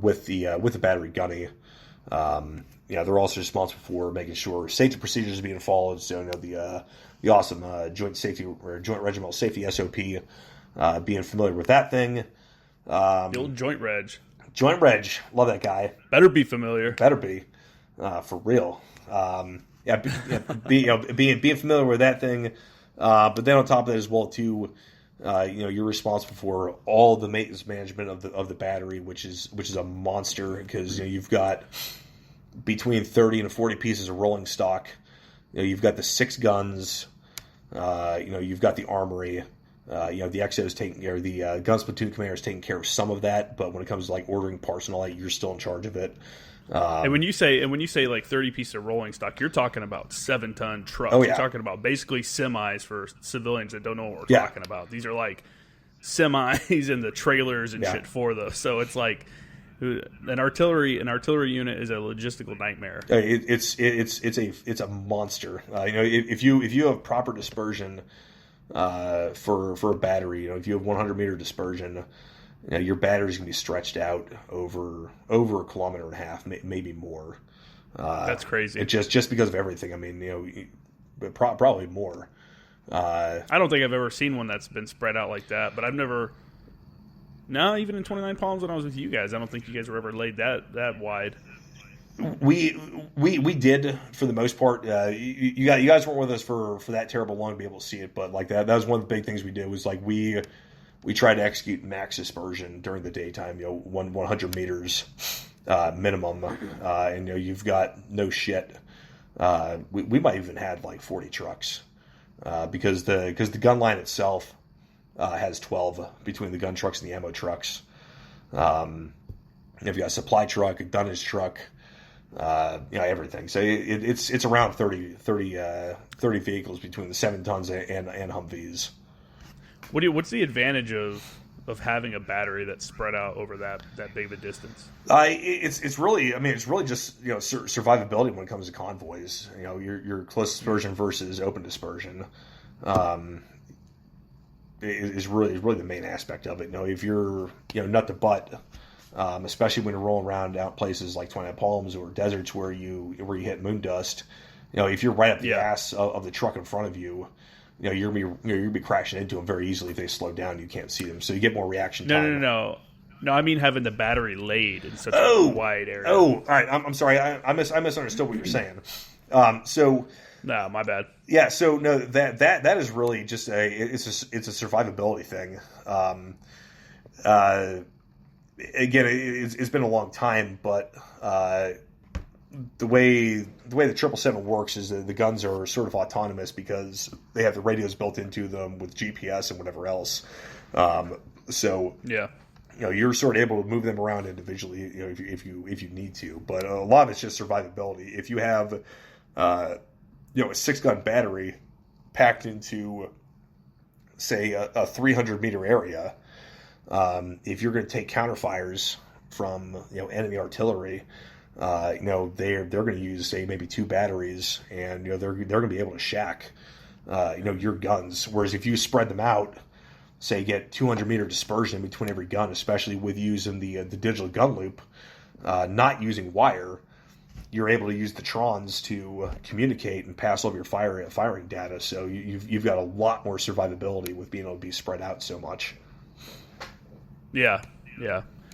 with the battery gunny. They're also responsible for making sure safety procedures are being followed. So the awesome Joint Regimental Safety SOP being familiar with that thing. The old Joint Reg. Joint Reg, love that guy. Better be familiar. Better be, for real. Being familiar with that thing, but then on top of that as well too, you're responsible for all the maintenance management of the battery, which is a monster because you've got between 30 and 40 pieces of rolling stock. You've got the 6 guns. You've got the armory. The XO's taking, or the guns platoon commander is taking care of some of that, but when it comes to like ordering parts and all that, you're still in charge of it. And when you say like 30 pieces of rolling stock, you're talking about 7-ton trucks. Oh, yeah. You're talking about basically semis for civilians that don't know what we're talking about. These are like semis and the trailers and shit for those. So it's like an artillery unit is a logistical nightmare. It's a monster. If you have proper dispersion for a battery, if you have 100-meter dispersion, your batteries can be stretched out over a kilometer and a half, maybe more. That's crazy. It just because of everything. I mean, probably more. I don't think I've ever seen one that's been spread out like that, but I've never. No, even in 29 Palms when I was with you guys, I don't think you guys were ever laid that wide. We did for the most part. You guys weren't with us for that terrible long to be able to see it, but like that was one of the big things we did was like we tried to execute max dispersion during the daytime. 100 meters minimum, and you've got no shit. We might even had like 40 trucks because the gun line itself has 12 between the gun trucks and the ammo trucks. You've got a supply truck, a dunnage truck. Everything. So it's around 30 vehicles between the 7 tons and Humvees. What's the advantage of having a battery that's spread out over that big of a distance? It's really just survivability when it comes to convoys. Your close dispersion versus open dispersion is really the main aspect of it. If you're nut to butt. Especially when you're rolling around out places like 29 Palms or deserts where you hit moon dust, if you're right up the ass of the truck in front of you, you're gonna be crashing into them very easily if they slow down. You can't see them, so you get more reaction time. No. I mean having the battery laid in such a wide area. Oh, all right. I'm sorry. I misunderstood what you're saying. No, my bad. Yeah. So no, that is really just it's a survivability thing. Again, it's been a long time, but the way the 777 works is that the guns are sort of autonomous because they have the radios built into them with GPS and whatever else. You're sort of able to move them around individually, if you need to. But a lot of it's just survivability. If you have a 6-gun battery packed into, say, a 300-meter area. If you're going to take counterfires from enemy artillery, they're going to use, say, maybe 2 batteries, and they're going to be able to shack your guns. Whereas if you spread them out, say get 200-meter dispersion between every gun, especially with using the digital gun loop, not using wire, you're able to use the trons to communicate and pass over your firing data. So you've got a lot more survivability with being able to be spread out so much. Yeah.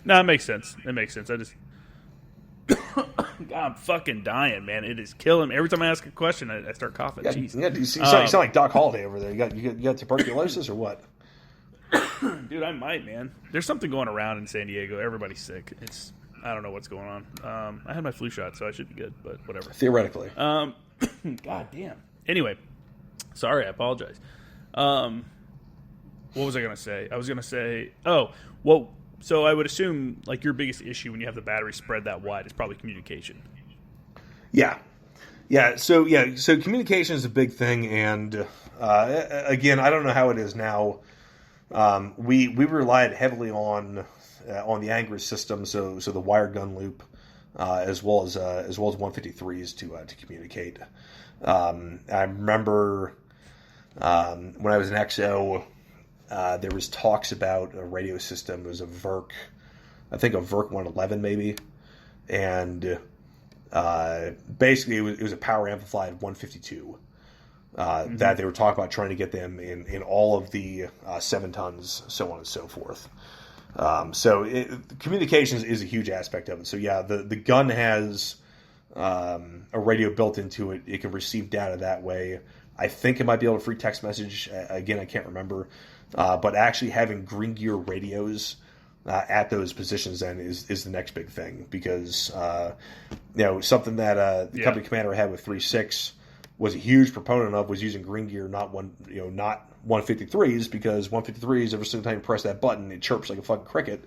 No, it makes sense. I just... God, I'm fucking dying, man. It is killing me. Every time I ask a question, I start coughing. Jeez. You sound like Doc Holliday over there. You got tuberculosis or what? Dude, I might, man. There's something going around in San Diego. Everybody's sick. I don't know what's going on. I had my flu shot, so I should be good, but whatever. Theoretically. God damn. Anyway, sorry, I apologize. What was I going to say? I was going to say, so I would assume like your biggest issue when you have the battery spread that wide is probably communication. Yeah. So communication is a big thing, and again, I don't know how it is now. We relied heavily on the ANGLICO system, so the wired gun loop, as well as 153s to communicate. I remember when I was in XO. There was talks about a radio system. It was a VERC 111 maybe, and basically it was a power amplified 152. that they were talking about trying to get them in all of the 7 tons, so on and so forth. So communications is a huge aspect of it. So yeah, the gun has a radio built into it. It can receive data that way. I think it might be able to free text message. Again, I can't remember. But actually having green gear radios at those positions then is the next big thing, because something that the company commander had with 3.6 was a huge proponent of was using green gear, not 153s, because 153s, every single time you press that button, it chirps like a fucking cricket.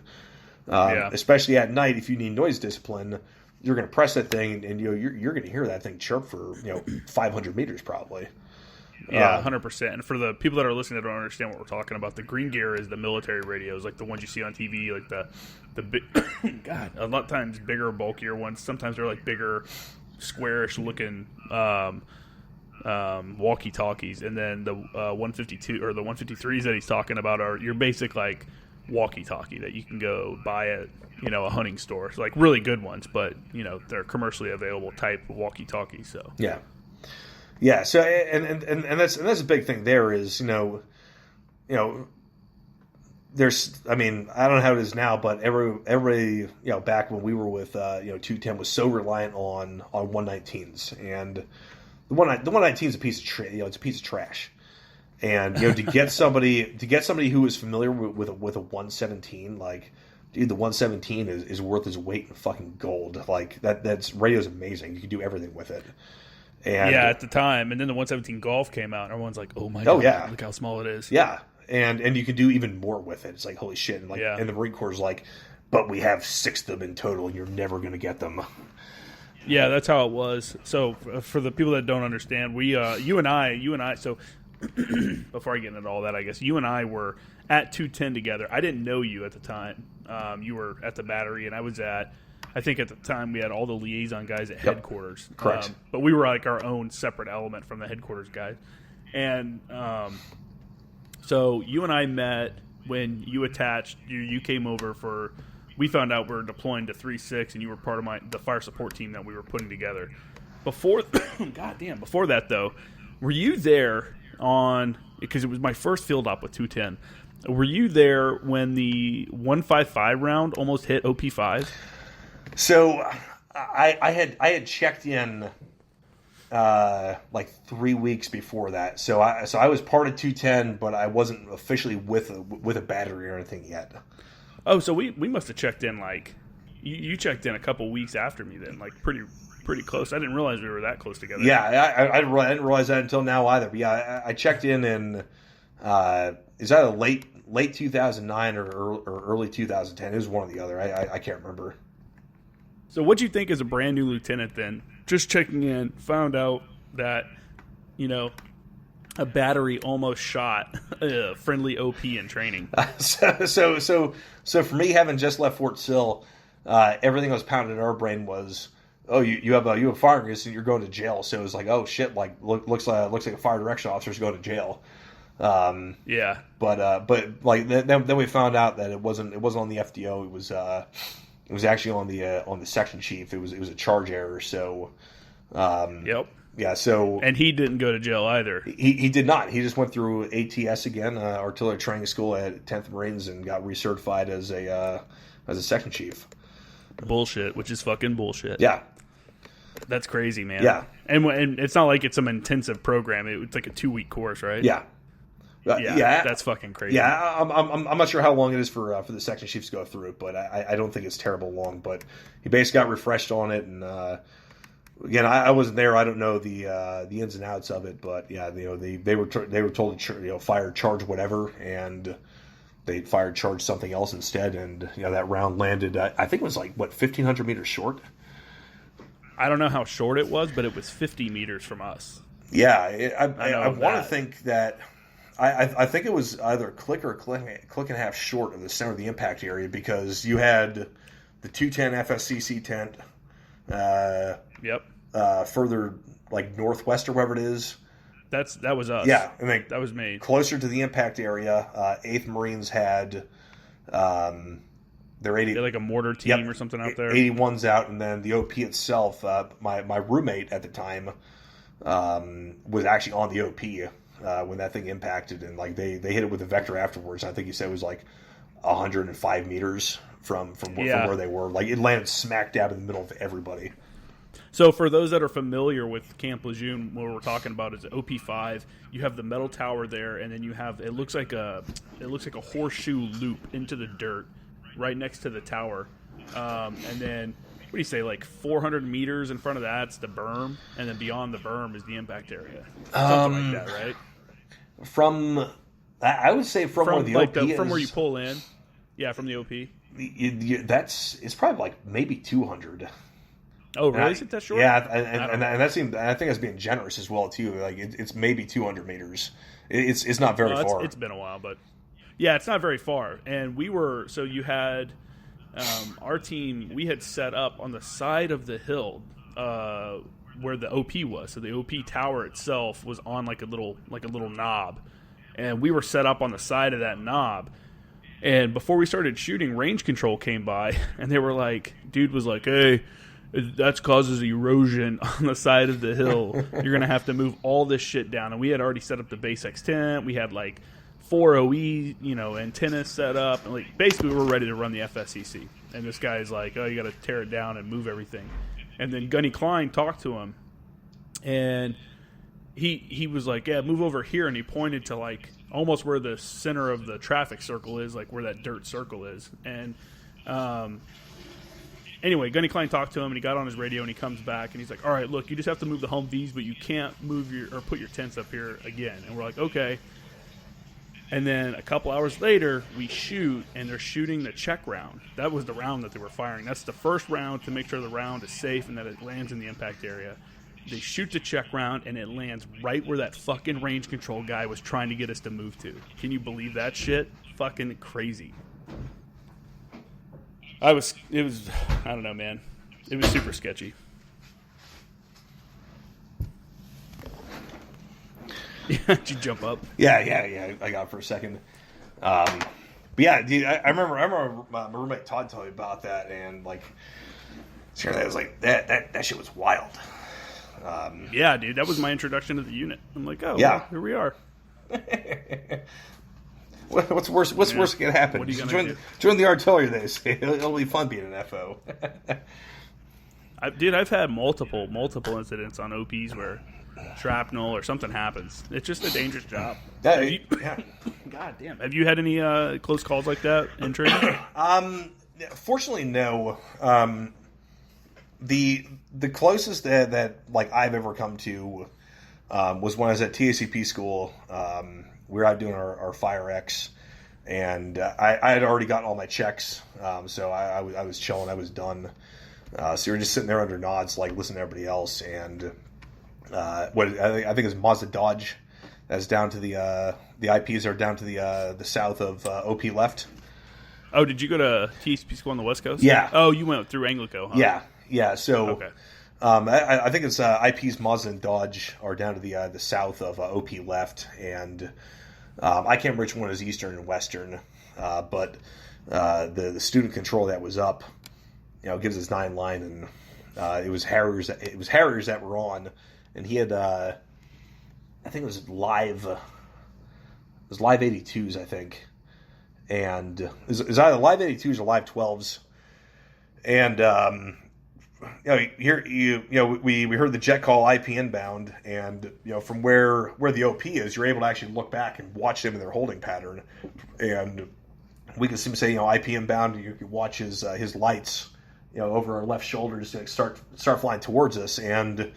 Especially at night, if you need noise discipline, you're going to press that thing, and you're going to hear that thing chirp for 500 meters probably. Yeah, 100%. And for the people that are listening that don't understand what we're talking about, the green gear is the military radios, like the ones you see on TV, like the big, God, a lot of times bigger, bulkier ones. Sometimes they're like bigger, squarish looking walkie-talkies. And then the 152 or the 153s that he's talking about are your basic like walkie-talkie that you can go buy at a hunting store. So like really good ones, but they're commercially available type walkie-talkies. So yeah, so and that's a big thing. There is there's, I mean, I don't know how it is now, but everybody back when we were with 210 was so reliant on 119s, and the 119 is a piece of it's a piece of trash. And to get somebody who is familiar with a 117, like, dude, the 117 is worth its weight in fucking gold. Like that's radio's amazing. You can do everything with it. And at the time, and then the 117 Golf came out, and everyone's like, "Oh my god, look how small it is!" Yeah, and you can do even more with it. It's like, holy shit! And and the Marine Corps is like, but we have 6 of them in total, and you're never going to get them. Yeah, that's how it was. So for the people that don't understand, we, you and I. So before I get into all that, I guess you and I were at 210 together. I didn't know you at the time. You were at the battery, and I was at. I think at the time we had all the liaison guys at headquarters. Correct. But we were like our own separate element from the headquarters guys. And so you and I met when you attached, you came over for, we found out we were deploying to 3.6, and you were part of the fire support team that we were putting together. Before that though, were you there because it was my first field op with 210, were you there when the 155 round almost hit OP5? So I had checked in like 3 weeks before that. So I was part of 210, but I wasn't officially with a battery or anything yet. Oh, so we must have checked in like you checked in a couple weeks after me then, like pretty close. I didn't realize we were that close together. Yeah, I didn't realize that until now either. But yeah, I checked in is that a late 2009 or early 2010? It was one or the other. I can't remember. So what'd you think as a brand new lieutenant then? Just checking in, found out that, a battery almost shot a friendly OP in training. So for me, having just left Fort Sill, everything that was pounded in our brain was, oh, you have a firing risk and you're going to jail. So it was like, oh shit, like looks like a fire direction officer's going to jail. Yeah. But like then we found out that it wasn't on the FDO. It was actually on the section chief. It was a charge error. So, yep. Yeah. So, and he didn't go to jail either. He did not. He just went through ATS again, artillery training school at 10th Marines, and got recertified as a section chief. Bullshit, which is fucking bullshit. Yeah. That's crazy, man. Yeah. And it's not like it's some intensive program. It's like a 2-week course, right? Yeah. Yeah, that's fucking crazy. Yeah, I'm not sure how long it is for the section chiefs to go through it, but I don't think it's terrible long. But he basically got refreshed on it, and again, I wasn't there. I don't know the ins and outs of it, but yeah, they were told to fire charge whatever, and they fired charge something else instead, and that round landed. I think it was like 1,500 meters short. I don't know how short it was, but it was 50 meters from us. Yeah, I want to think that. I think it was either a click and a half short of the center of the impact area, because you had the 210 FSCC tent further like northwest or wherever it is. That was us. Yeah, I mean, that was me. Closer to the impact area, 8th Marines had their 80. They're like a mortar team or something out there. 81's out, and then the OP itself. My roommate at the time. was actually on the OP when that thing impacted, and like they hit it with a vector afterwards. I think he said it was like 105 meters from where they were. Like it landed smack dab in the middle of everybody. So for those that are familiar with Camp Lejeune, what we're talking about is OP5. You have the metal tower there, and then you have it looks like a horseshoe loop into the dirt right next to the tower, and then what do you say, like 400 meters in front of that's the berm, and then beyond the berm is the impact area, something like that, right? I would say from where the like OP is, from where you pull in, from the OP. It's probably like maybe 200. Oh, really? Is it that short? Yeah, and that seemed. I think that's being generous as well too. Like it's maybe 200 meters. It's not very far. It's been a while, but yeah, it's not very far. And you had our team. We had set up on the side of the hill where the OP was. So the OP tower itself was on like a little knob, and we were set up on the side of that knob. And before we started shooting, range control came by, and they were like, dude was like, hey, that causes erosion on the side of the hill. You're going to have to move all this shit down. And we had already set up the base X tent. We had like 4 OE, antennas set up. And like basically we were ready to run the FSCC. And this guy's like, oh, you got to tear it down and move everything. And then Gunny Klein talked to him. And he was like, yeah, move over here. And he pointed to like almost where the center of the traffic circle is, like where that dirt circle is. And anyway, Gunny Klein talked to him, and he got on his radio, and he comes back, and he's like, all right, look, you just have to move the Humvees, but you can't move put your tents up here again. And we're like, okay. And then a couple hours later, we shoot, and they're shooting the check round. That was the round that they were firing. That's the first round to make sure the round is safe and that it lands in the impact area. They shoot the check round, and it lands right where that fucking range control guy was trying to get us to move to. Can you believe that shit? Fucking crazy. I don't know, man. It was super sketchy. Did you jump up? Yeah. I got it for a second. But yeah, dude, I remember my roommate Todd told me about that, and like, seriously, I was like, that shit was wild. Yeah, dude, that was my introduction to the unit. I'm like, oh, yeah, well, here we are. What's worse? What's worse going to happen? What are you gonna do? Join the artillery. They say it'll be fun being an FO. I've had multiple incidents on OPs where shrapnel or something happens. It's just a dangerous job. God damn. Have you had any close calls like that in training? Fortunately, no. The closest that like I've ever come to was when I was at TACP school. We were out doing our Fire X, and I had already gotten all my checks, so I was chilling. I was done. So we were just sitting there under nods, like listening to everybody else. And I think it's Mazda Dodge that's down to the IPs are down to the south of OP left. Oh, did you go to TACP school on the West Coast? Yeah. Oh, you went through ANGLICO, huh? Yeah. So. Okay. I think it's IP's Mazda and Dodge are down to the south of OP left, and I can't remember which one is eastern and western, but the student control that was up, gives us 9 line, and it was Harriers that were on, and he had I think it was live 82s, I think, and it was either live 82s or live 12s, and we heard the jet call IP inbound, and from where the OP is, you're able to actually look back and watch them in their holding pattern, and we can see him say IP inbound. You can watch his lights over our left shoulder just start flying towards us, and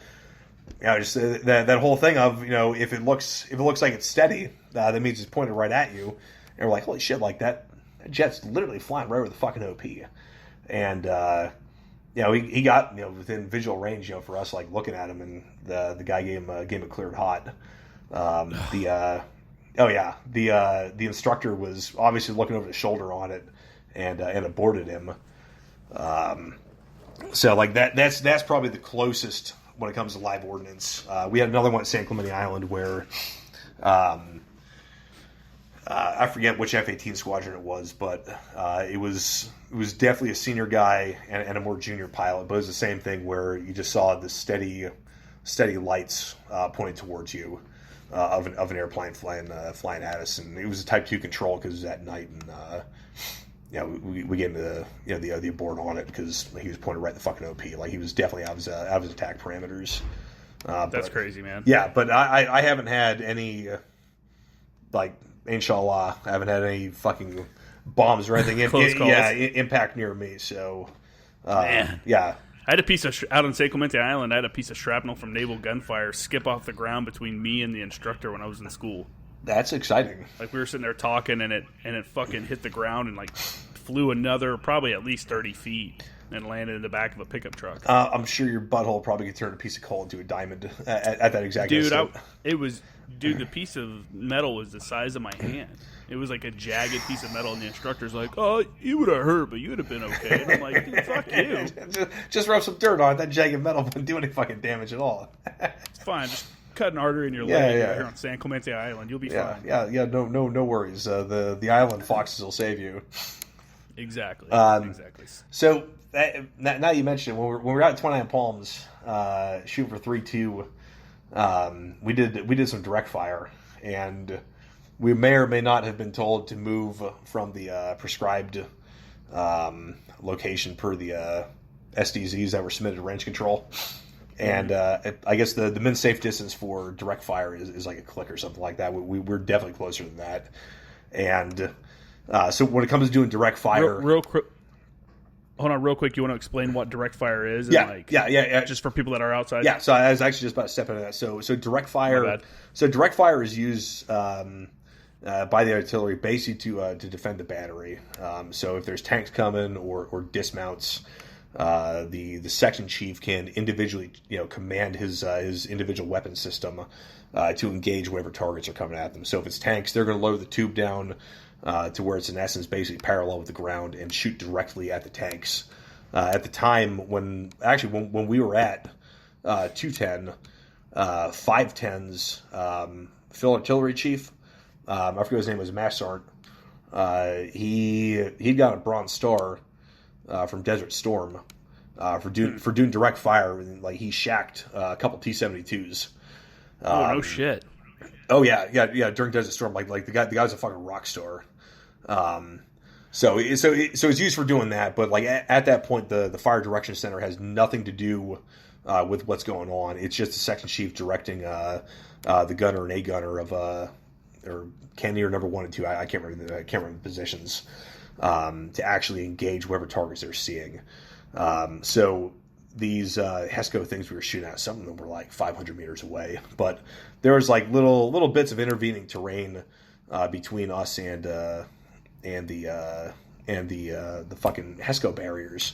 just that whole thing of if it looks like it's steady, that means it's pointed right at you, and we're like, holy shit, like that jet's literally flying right over the fucking OP, and he got within visual range for us, like looking at him, and the guy gave him a cleared hot. The instructor was obviously looking over his shoulder on it, and aborted him. So like that's probably the closest when it comes to live ordnance. We had another one at San Clemente Island where I forget which F-18 squadron it was, but it was definitely a senior guy and a more junior pilot. But it was the same thing where you just saw this steady steady lights pointed towards you of an airplane flying at us, and it was a Type 2 control because it was at night, and we gave him the abort on it because he was pointed right at the fucking OP. Like, he was definitely out of his attack parameters. That's crazy, man. Yeah, but I haven't had any, like, inshallah, I haven't had any fucking bombs or anything impact near me. So, man, yeah. I had a piece of out on San Clemente Island. I had a piece of shrapnel from naval gunfire skip off the ground between me and the instructor when I was in school. That's exciting. Like, we were sitting there talking, and it fucking hit the ground and like flew another probably at least 30 feet and landed in the back of a pickup truck. I'm sure your butthole probably could turn a piece of coal into a diamond at that exact instant. The piece of metal was the size of my hand. It was like a jagged piece of metal, and the instructor's like, "Oh, you would have hurt, but you would have been okay." And I'm like, "Dude, fuck you." Just rub some dirt on it. That jagged metal wouldn't do any fucking damage at all. It's fine. Just cut an artery in your leg right here on San Clemente Island. You'll be fine. Yeah. No worries. The island foxes will save you. Exactly. Exactly. So now you mentioned it, when we were out at 29 Palms shooting for 3-2, we did some direct fire, and we may or may not have been told to move from the prescribed location per the SDZs that were submitted to range control. And I guess the min safe distance for direct fire is like a click or something like that. We're definitely closer than that. And so when it comes to doing direct fire... Hold on, real quick. You want to explain what direct fire is? Yeah. Just for people that are outside. Yeah. So I was actually just about to step into that. So direct fire. So direct fire is used by the artillery basically to defend the battery. So if there's tanks coming or dismounts, the section chief can individually command his individual weapon system to engage whatever targets are coming at them. So if it's tanks, they're going to lower the tube down to where it's in essence basically parallel with the ground and shoot directly at the tanks. At the time when we were at 210, 510's field artillery chief, I forget his name, was Master Sergeant. He'd got a Bronze Star from Desert Storm for doing direct fire. Like, he shacked a couple T-72s. No shit. Oh yeah. During Desert Storm, like the guy's a fucking rock star. So it's used for doing that, but like at that point, the Fire Direction Center has nothing to do with what's going on. It's just the section chief directing the gunner and a gunner of or Cannoneer number 1 and 2. I can't remember the positions to actually engage whatever targets they're seeing. So these HESCO things we were shooting at, some of them were like 500 meters away, but there was like little bits of intervening terrain between us and the fucking HESCO barriers.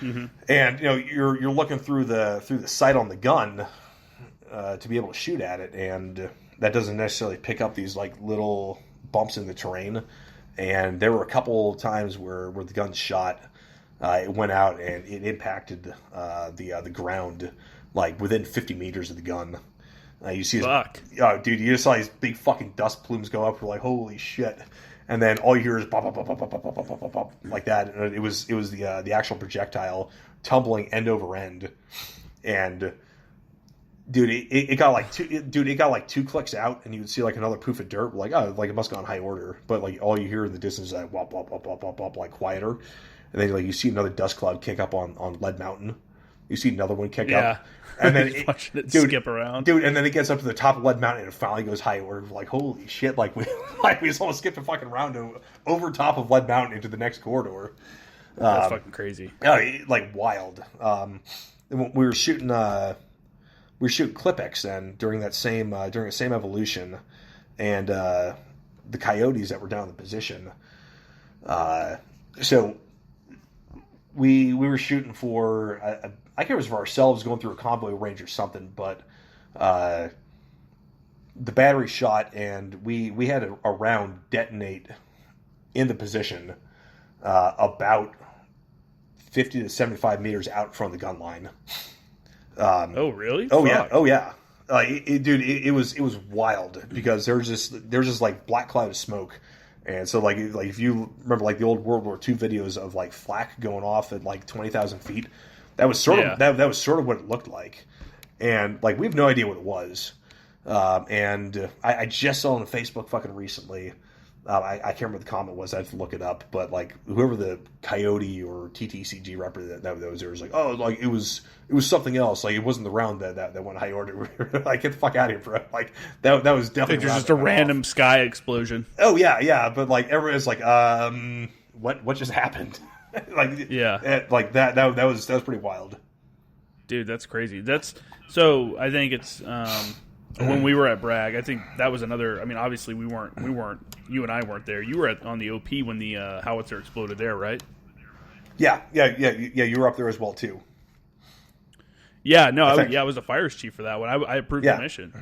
Mm-hmm. And you're looking through the sight on the gun to be able to shoot at it, and that doesn't necessarily pick up these like little bumps in the terrain. And there were a couple times where the gun shot. It went out and it impacted the ground like within 50 meters of the gun. You see, dude, you just saw these big fucking dust plumes go up. You're like, holy shit! And then all you hear is bop, bop, bop, bop, bop, bop, bop, bop, bop, like that. And it was the actual projectile tumbling end over end, and dude, it got like two clicks out, and you would see like another poof of dirt. Like, oh, like it must go on high order. But like all you hear in the distance is like wop, wop, wop, wop, wop, wop, like quieter. And then like you see another dust cloud kick up on Lead Mountain. You see another one kick up, and then it skip around, dude. And then it gets up to the top of Lead Mountain, and it finally goes high order. Like, holy shit! Like we just almost skipped a fucking round over top of Lead Mountain into the next corridor. That's fucking crazy. Like wild. We were shooting Clipex then during the same evolution, and the coyotes that were down in the position. So we were shooting for I can't remember if it was for ourselves going through a convoy range or something, but the battery shot and we had a round detonate in the position about 50 to 75 meters out in front of the gun line. Oh really? Oh Fuck. Yeah. Dude, it was wild because there's just like black cloud of smoke. And so, like if you remember, like the old World War II videos of like flak going off at like 20,000 feet, that was sort of that was sort of what it looked like. and like we have no idea what it was. And I just saw on Facebook fucking recently. I can't remember what the comment was. I have to look it up. But like whoever the Coyote or TTCG representative that was there was like, oh, like it was something else. Like it wasn't the round that went high order. Like get the fuck out of here, bro. Like that was definitely there's just a random sky explosion. Oh yeah. But like everyone's like, what just happened? Like like that was pretty wild. Dude, that's crazy. So I think it's when we were at Bragg, I think that was another. I mean, obviously we weren't. You and I weren't there. You were on the OP when the howitzer exploded there, right? Yeah. You were up there as well too. Yeah, no, I was the fires chief for that one. I approved the mission.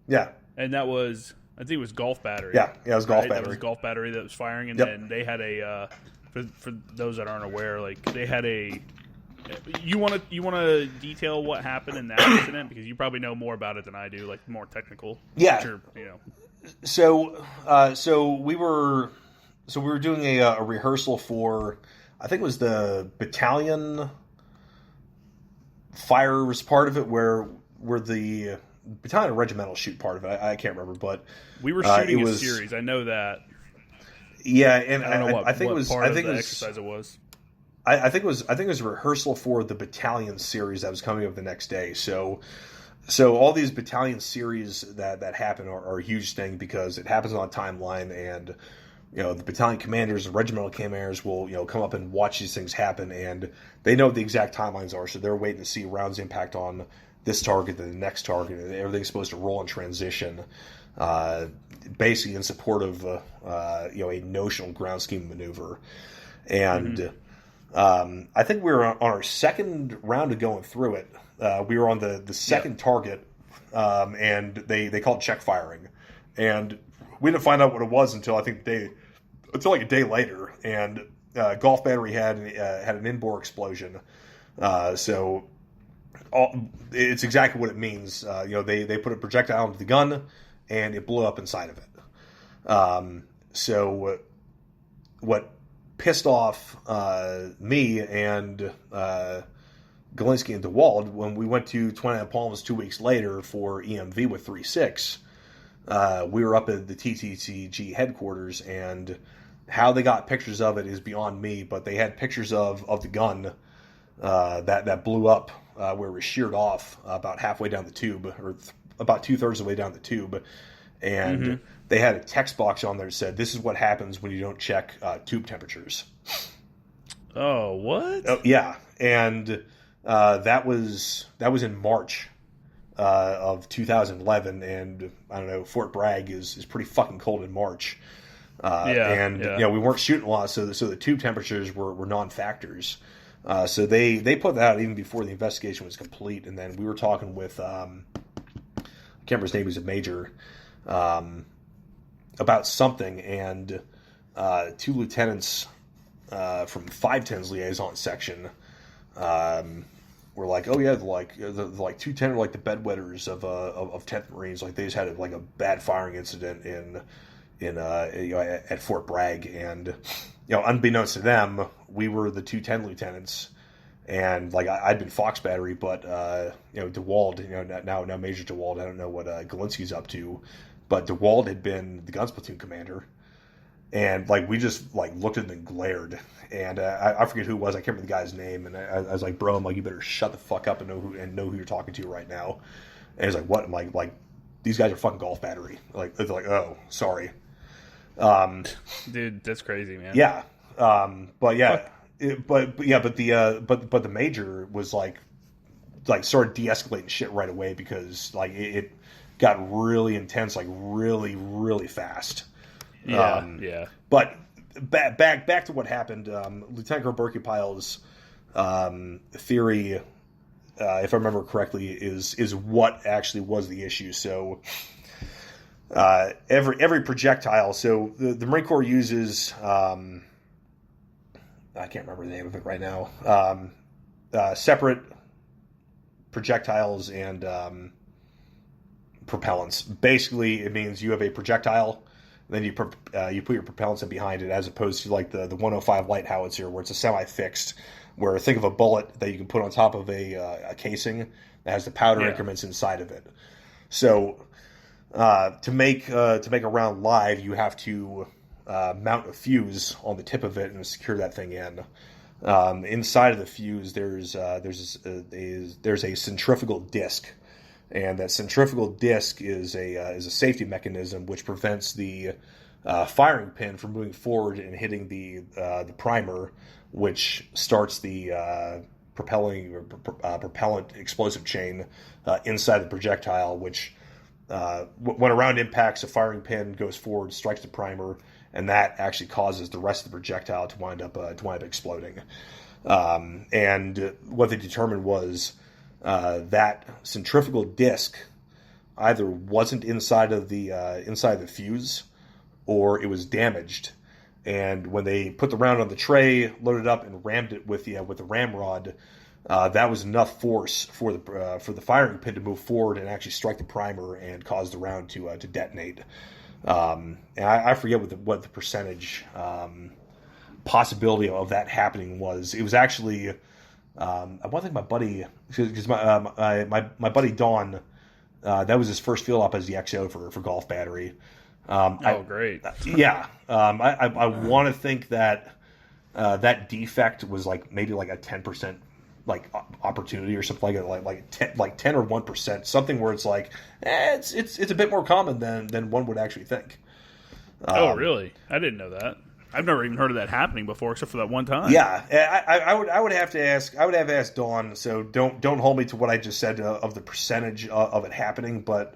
Yeah, and that was, I think it was Golf Battery. Yeah, it was Golf Battery. That was Golf Battery that was firing, and then they had a. For those that aren't aware, like they had a. You want to detail what happened in that incident, because you probably know more about it than I do, like more technical. Yeah. Sure, you know. So we were doing a rehearsal for, I think it was the Battalion fire was part of it, where the Battalion and Regimental shoot part of it. I can't remember, but we were shooting a series. I know that. Yeah, and I don't know what think it was. Part I think of the it was, exercise it was. I think it was a rehearsal for the Battalion series that was coming up the next day. So all these Battalion series that happen are a huge thing, because it happens on a timeline, and the Battalion commanders and Regimental commanders will come up and watch these things happen, and they know what the exact timelines are. So they're waiting to see rounds impact on this target and the next target, and everything's supposed to roll in transition. Basically in support of a notional ground scheme maneuver, and I think we were on our second round of going through it. We were on the second target, and they called check firing, and we didn't find out what it was until like a day later. And Golf Battery had an inbore explosion, so it's exactly what it means. They put a projectile into the gun, and it blew up inside of it. So what pissed off me and Galinsky and DeWald when we went to 29 Palms 2 weeks later for EMV with 3-6, we were up at the TTCG headquarters, and how they got pictures of it is beyond me, but they had pictures of the gun that blew up where it was sheared off about halfway down the tube, or about 2/3 of the way down the tube, and they had a text box on there that said, "This is what happens when you don't check tube temperatures." Oh, what? Oh, yeah, and that was in March of 2011, and I don't know, Fort Bragg is pretty fucking cold in March. We weren't shooting a lot, so the tube temperatures were non-factors. So they put that out even before the investigation was complete, and then we were talking with I can't remember his name, he was a major, about something, and two lieutenants from 510's liaison section were like, oh yeah, the 210 are like the bedwetters of 10th Marines. Like they just had like a bad firing incident at Fort Bragg, and unbeknownst to them, we were the 210 lieutenants, and like I'd been Fox Battery, but DeWald, now Major DeWald, I don't know what Galinsky's up to, but DeWald had been the guns platoon commander, and like we just like looked at them and glared, and I forget who it was, I can't remember the guy's name, and I was like, bro, I'm like, you better shut the fuck up and know who you're talking to right now. And he's like, what? I'm like these guys are fucking Golf Battery. Like they're like, oh, sorry. Dude, that's crazy, man. Yeah. But the major was like started de-escalating shit right away, because like it got really intense, like really, really fast. Yeah. But back to what happened. Lieutenant Colonel Berkey-Pyle's theory, if I remember correctly, is what actually was the issue. So every projectile. So the Marine Corps uses I can't remember the name of it right now. Separate projectiles and propellants. Basically, it means you have a projectile, then you put your propellants in behind it, as opposed to like the 105 light howitzer, where it's a semi-fixed where think of a bullet that you can put on top of a casing that has the powder increments inside of it. So to make a round live, you have to mount a fuse on the tip of it and secure that thing in. Inside of the fuse, there's a centrifugal disc, and that centrifugal disc is a safety mechanism which prevents the firing pin from moving forward and hitting the primer, which starts the propellant explosive chain inside the projectile, which when a round impacts, a firing pin goes forward, strikes the primer, and that actually causes the rest of the projectile to wind up exploding. And what they determined was that centrifugal disc either wasn't inside the fuse, or it was damaged. And when they put the round on the tray, loaded up, and rammed it with the ramrod, that was enough force for the firing pin to move forward and actually strike the primer and cause the round to detonate. And I forget what the percentage possibility of that happening was. It was actually I want to think my buddy, because my buddy Don, that was his first field op as the XO for Golf Battery. Great. Yeah. I want to think that that defect was maybe a 10% opportunity or something like 10 or 1%, something where it's it's a bit more common than one would actually think. Oh, really? I didn't know that. I've never even heard of that happening before, except for that one time. Yeah, I would have to ask. I would have asked Dawn. So don't hold me to what I just said of the percentage of it happening. But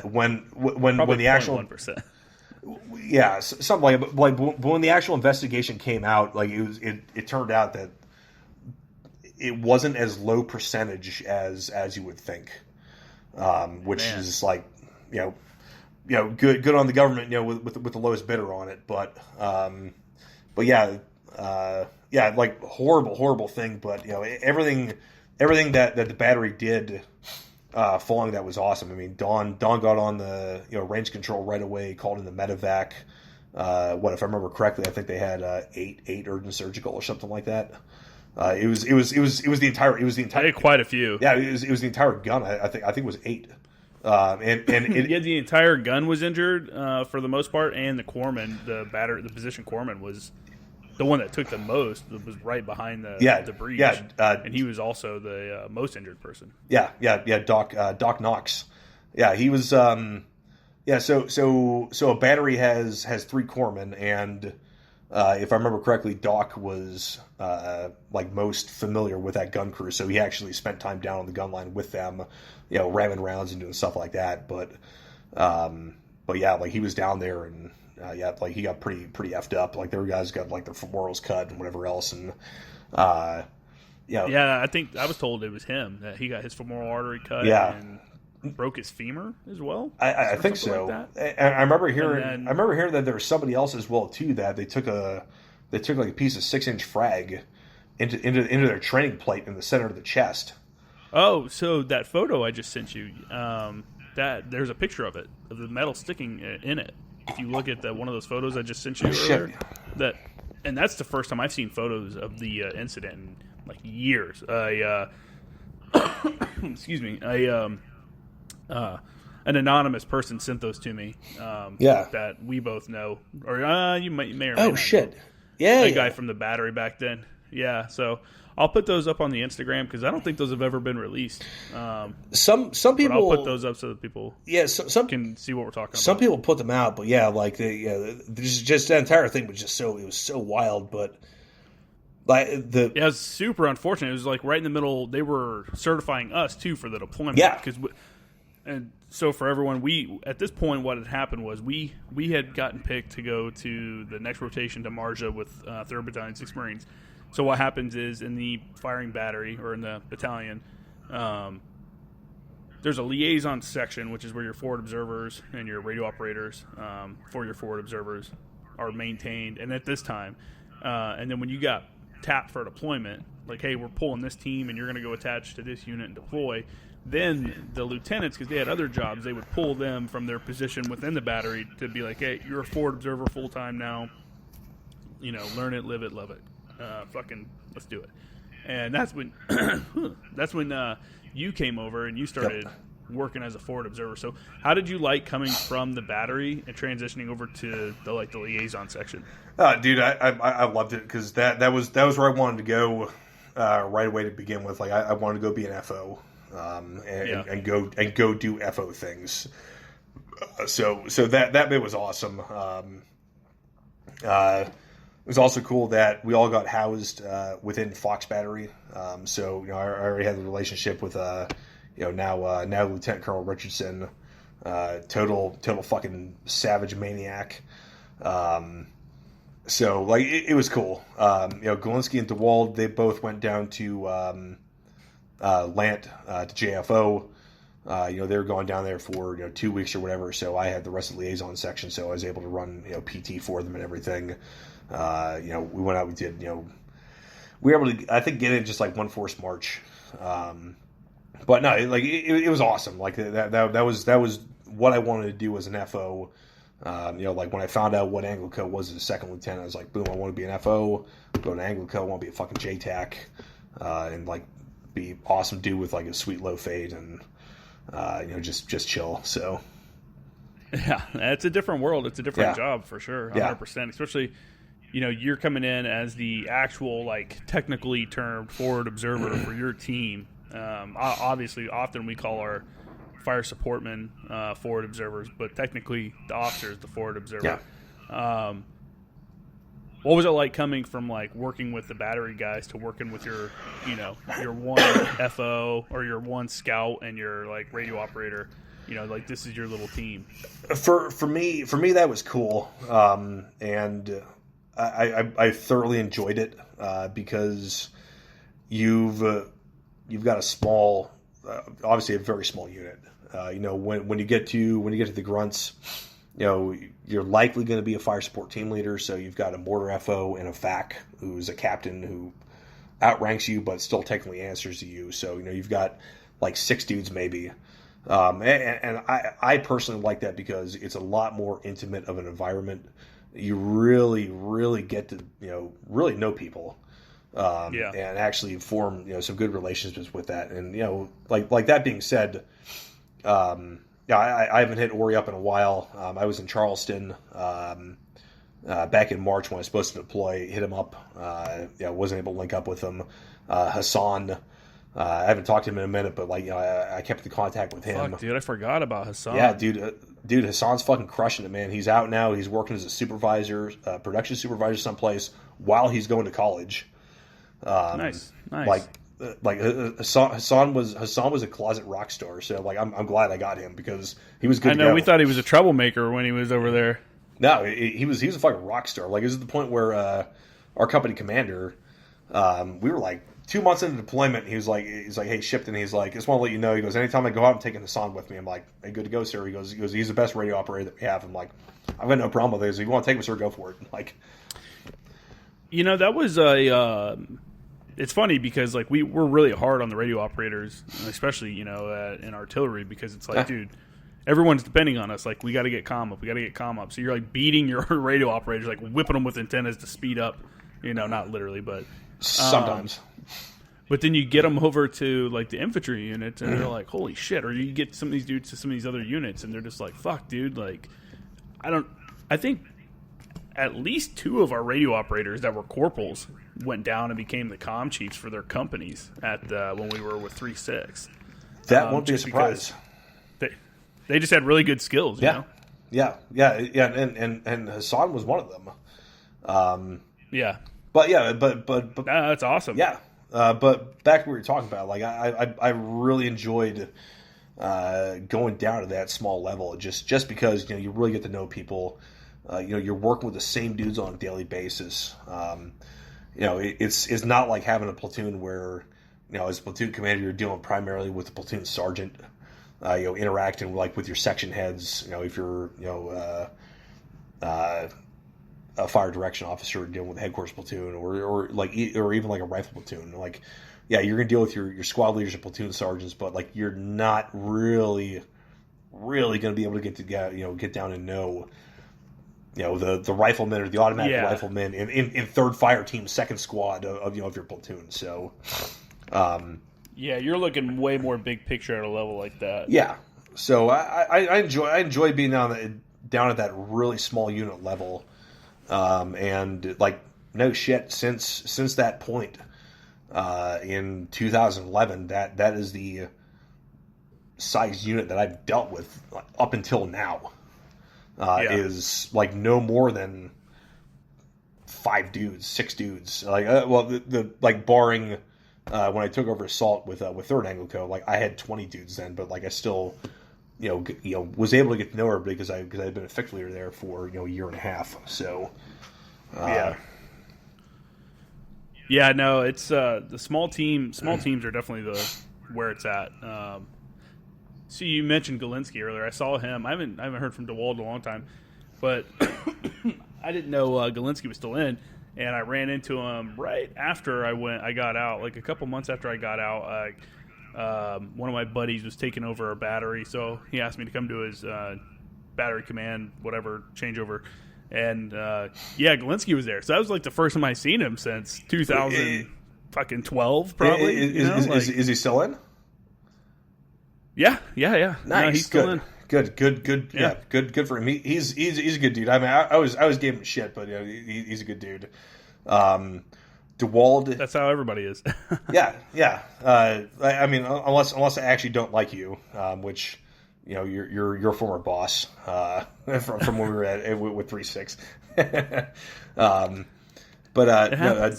when the actual 1%, yeah, something like but when the actual investigation came out, it turned out that it wasn't as low percentage as you would think, which is good on the government, with the lowest bidder on it, but yeah, horrible thing, but everything that the battery did following that was awesome. I mean, Don got on the range control right away, called in the medevac. If I remember correctly, I think they had 8 urgent surgical or something like that. It was the entire. I had quite a few. Yeah, it was the entire gun. I think it was 8. The entire gun was injured for the most part, and the corpsman, the position corpsman, was the one that took the most. That was right behind the breach. Yeah, and he was also the most injured person. Yeah. Doc Knox. Yeah, he was. So a battery has 3 corpsmen, and if I remember correctly, Doc was most familiar with that gun crew, so he actually spent time down on the gun line with them, ramming rounds and doing stuff like that. But yeah, he was down there, and he got pretty effed up. There were guys got their femorals cut and whatever else, and I think I was told it was him that he got his femoral artery cut. Yeah. And broke his femur as well. I think so. And I remember hearing that there was somebody else as well too, that they took a piece of 6-inch frag into their training plate in the center of the chest. Oh, so that photo I just sent you, that there's a picture of it, of the metal sticking in it. If you look at one of those photos I just sent you earlier, and that's the first time I've seen photos of the incident in years. Excuse me. An anonymous person sent those to me. That we both know, or you may or may not shit! Know. Yeah, a guy from the battery back then. Yeah, so I'll put those up on the Instagram because I don't think those have ever been released. Some people, I'll put those up so that people some can see what we're talking about. Some people put them out, but just that entire thing was just it was so wild, but. It was super unfortunate. It was right in the middle. They were certifying us too for the deployment. Yeah. And so for everyone, at this point, what had happened was we had gotten picked to go to the next rotation to Marja with 3rd Battalion, 6th Marines. So what happens is in the firing battery or in the battalion, there's a liaison section, which is where your forward observers and your radio operators for your forward observers are maintained. And at this time, and then when you got tapped for deployment, hey, we're pulling this team and you're going to go attach to this unit and deploy. Then the lieutenants, because they had other jobs, they would pull them from their position within the battery to be hey, you're a forward observer full-time now. Learn it, live it, love it. fucking let's do it. And that's when you came over and you started working as a forward observer. So how did you like coming from the battery and transitioning over to the liaison section? Dude, I loved it because that was where I wanted to go right away to begin with. Like I wanted to go be an FO and go do FO things. So that bit was awesome. It was also cool that we all got housed within Fox Battery. So I already had the relationship with now Lieutenant Colonel Richardson, total fucking savage maniac. So like it was cool. Galinsky and DeWald, they both went down to Lant to JFO. They were going down there for 2 weeks or whatever. So I had the rest of the liaison section, so I was able to run PT for them and everything. We went out, we did we were able to, I think, get in just like one force march. But no, it was awesome. Like that was what I wanted to do as an FO. Like when I found out what ANGLICO was as a second lieutenant, I was like, boom, I want to be an FO, go to ANGLICO, I want to be a fucking JTAC, and like be awesome dude with like a sweet low fade and just chill. So yeah, it's a different world. It's a different job for sure. 100%. Especially, you're coming in as the actual like technically termed forward observer for your team. Obviously, often we call our fire supportmen forward observers, but technically the officer is the forward observer. Yeah. What was it like coming from like working with the battery guys to working with your one FO or your one scout and your like radio operator? Like this is your little team. For me that was cool, and I thoroughly enjoyed it because you've got a small, obviously a very small unit. When you get to the grunts, you're likely going to be a fire support team leader. So you've got a mortar FO and a FAC who's a captain who outranks you, but still technically answers to you. So you've got like 6 dudes maybe. And I personally like that because it's a lot more intimate of an environment. You really, really get to really know people. And actually form some good relationships with that. And like that being said, I haven't hit Ori up in a while. I was in Charleston back in March when I was supposed to deploy. Hit him up. Wasn't able to link up with him. Hassan, I haven't talked to him in a minute, but I kept the contact with him. Fuck, dude, I forgot about Hassan. Yeah, dude, Hassan's fucking crushing it, man. He's out now. He's working as a supervisor, production supervisor someplace while he's going to college. Nice. Hassan was a closet rock star, so I'm glad I got him because he was good. I know we thought he was a troublemaker when he was over there. No, he was a fucking rock star. Like it was at the point where our company commander, we were like 2 months into deployment. He's like, hey Shipton, he's like, just want to let you know. He goes, anytime I go out, I'm taking Hassan with me. I'm like, hey, good to go, sir. He goes, he's the best radio operator that we have. I'm like, I've got no problem with it. If you want to take him, sir, go for it. Like, that was it's funny because like we're really hard on the radio operators, especially in artillery, because it's like, dude, everyone's depending on us. Like we got to get comm up. So you're like beating your radio operators, like whipping them with antennas to speed up. Not literally, but sometimes. But then you get them over to like the infantry units, and they're like, holy shit! Or you get some of these dudes to some of these other units, and they're just like, fuck, dude. Like, I think at least 2 of our radio operators that were corporals went down and became the comm chiefs for their companies at when we were with 3-6. That won't be a surprise. They just had really good skills. Yeah, and Hassan was one of them. But that's awesome. Yeah, but back to what we were talking about. Like I really enjoyed going down to that small level, just because you really get to know people. You're working with the same dudes on a daily basis. It's not like having a platoon where, as a platoon commander, you're dealing primarily with the platoon sergeant, interacting like with your section heads. If you're, a fire direction officer dealing with a headquarters platoon or even like a rifle platoon, you're going to deal with your squad leaders and platoon sergeants, but like, you're not really going to be able to get down and know the riflemen or the automatic riflemen in third fire team, second squad of your platoon. So, you're looking way more big picture at a level like that. Yeah. So I enjoy being down at that really small unit level, and like no shit since that point in 2011 that is the size unit that I've dealt with up until now. Is like no more than 5 dudes, 6 dudes. Like, the barring when I took over assault with Third ANGLICO, like I had 20 dudes then, but like I still, was able to get to know everybody because I had been a fixed leader there for a year and a half. So, no, it's the small teams are definitely where it's at. So you mentioned Galinsky earlier. I saw him. I haven't heard from DeWald in a long time, but I didn't know Galinsky was still in, and I ran into him right after I got out, like a couple months after I got out. One of my buddies was taking over a battery, so he asked me to come to his battery command, whatever, changeover. And Galinsky was there. So that was like the first time I seen him since 2012, probably. Is he still in? Yeah. Nice. No, he's still in. Good. Yeah, good for him. He's a good dude. I mean, I was gave him shit, but he's a good dude. DeWald. That's how everybody is. yeah. I mean, unless I actually don't like you, which your former boss from when we were at with 3-6.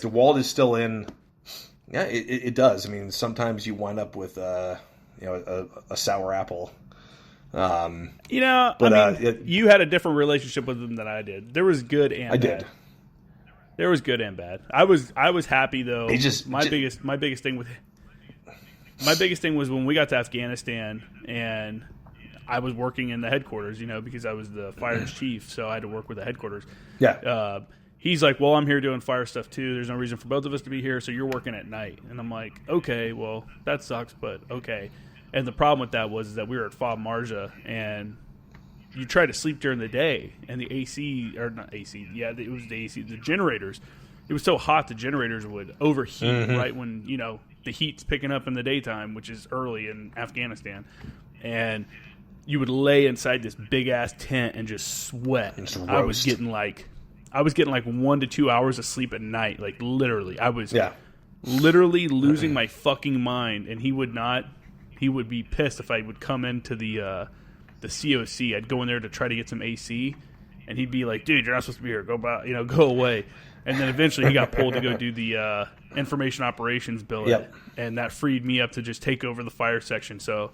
DeWald is still in. Yeah, it does. I mean, sometimes you wind up with a sour apple. You had a different relationship with him than I did. There was good and bad. Did. There was good and bad. I was happy though. My biggest thing was when we got to Afghanistan and I was working in the headquarters, because I was the fire chief, so I had to work with the headquarters. Yeah. He's like, well, I'm here doing fire stuff too. There's no reason for both of us to be here, so you're working at night. And I'm like, okay, well, that sucks, but okay. And the problem with that was that we were at FOB Marja, and you try to sleep during the day, and the AC, or not AC, it was the AC, the generators. It was so hot the generators would overheat right when, the heat's picking up in the daytime, which is early in Afghanistan. And you would lay inside this big-ass tent and just sweat. I was getting like 1 to 2 hours of sleep at night, like literally. I was literally losing my fucking mind, and he would be pissed if I would come into the COC. I'd go in there to try to get some AC, and he'd be like, dude, you're not supposed to be here. Go away. And then eventually he got pulled to go do the information operations billet, and that freed me up to just take over the fire section. So,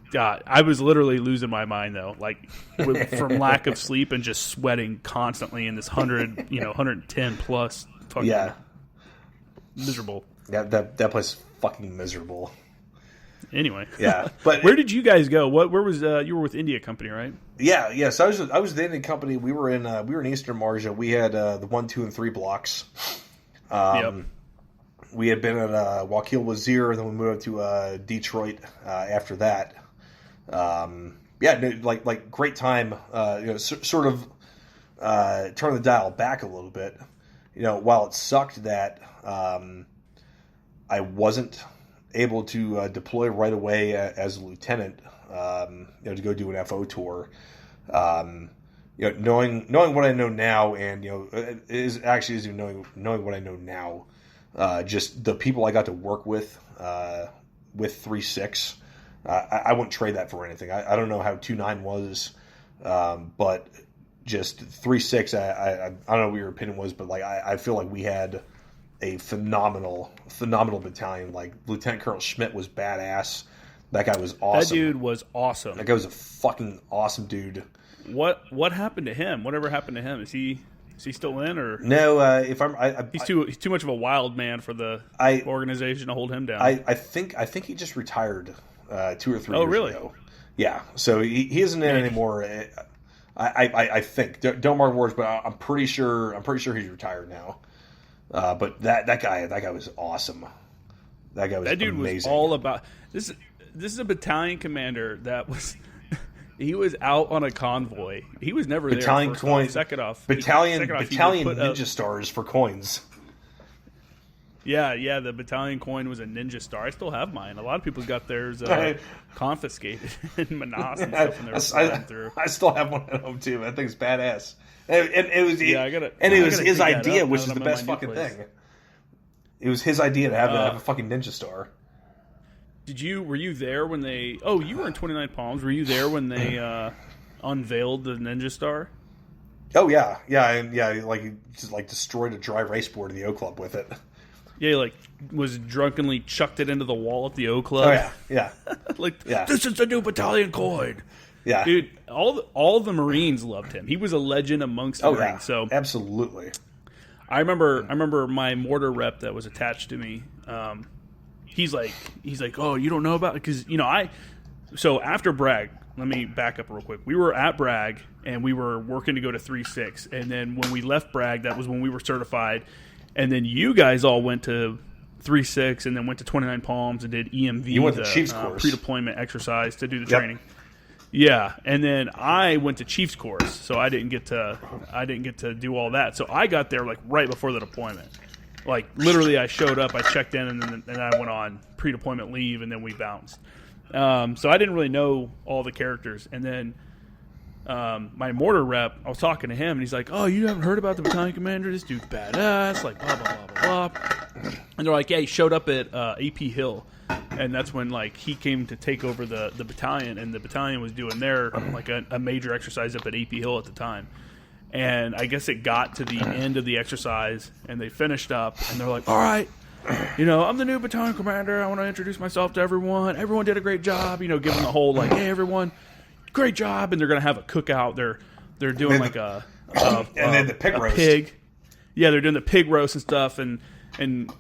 God, I was literally losing my mind, though, like from lack of sleep and just sweating constantly in this 110 plus fucking miserable. Yeah, that place is fucking miserable. Anyway, but where did you guys go? Where was you were with India Company, right? Yeah. So I was with the Indian Company. We were in Eastern Marja. We had the 1, 2, and 3 blocks. We had been at Wakil Wazir, then we moved to Detroit after that. Like great time. Sort of turn the dial back a little bit. While it sucked that I wasn't able to deploy right away as a lieutenant, to go do an FO tour. Knowing what I know now, and knowing what I know now, just the people I got to work with 3-6, I wouldn't trade that for anything. I don't know how 2-9 was, but just 3-6. I don't know what your opinion was, but like I feel like we had a phenomenal battalion. Like Lieutenant Colonel Schmidt was badass. That guy was awesome. That dude was awesome. That guy was a fucking awesome dude. What happened to him? Whatever happened to him? Is he still in, or no? He's too much of a wild man for the organization to hold him down. I think he just retired 2 or 3 years really? ago. Yeah, so he isn't in anymore. I think. Don't mark words, but I'm pretty sure he's retired now. But that guy was awesome. That guy was amazing. Was all about this. This is a battalion commander that was He was out on a convoy. He was never Battalion there. coins. Battalion ninja stars for coins. Yeah, the battalion coin was a ninja star. I still have mine. A lot of people's got theirs confiscated in Manas and stuff when they were flying through. I still have one at home too. I think it's badass. And it was his idea, which is the best fucking thing. It was his idea to have a fucking ninja star. Were you there when they? Oh, you were in 29 Palms. Were you there when they unveiled the ninja star? Oh yeah. Like he just destroyed a dry race board in the O Club with it. Yeah, he was drunkenly chucked it into the wall at the O Club. Oh yeah. This is the new battalion coin. Yeah, dude. All the Marines loved him. He was a legend amongst the Marines. So absolutely. I remember my mortar rep that was attached to me. He's like, oh, you don't know about it? Because, so after Bragg, let me back up real quick. We were at Bragg, and we were working to go to 3-6. And then when we left Bragg, that was when we were certified. And then you guys all went to 3-6 and then went to 29 Palms and did EMV, you went to Chiefs course. Pre-deployment exercise to do the training. Yeah, and then I went to Chiefs course, so I didn't get to do all that. So I got there right before the deployment. Literally, I showed up, I checked in, and I went on pre-deployment leave, and then we bounced. So I didn't really know all the characters. And then my mortar rep, I was talking to him, and he's like, "Oh, you haven't heard about the battalion commander? This dude's badass." Blah blah blah blah blah. And they're like, "Yeah, he showed up at AP Hill." And that's when he came to take over the battalion, and the battalion was doing their a major exercise up at AP Hill at the time. And I guess it got to the end of the exercise, and they finished up, and they're like, "All right, I'm the new battalion commander. I want to introduce myself to everyone. Everyone did a great job." Give them the whole "Hey, everyone, great job!" And they're gonna have a cookout. They're doing and then the pig roast. Pig. Yeah, they're doing the pig roast and stuff, and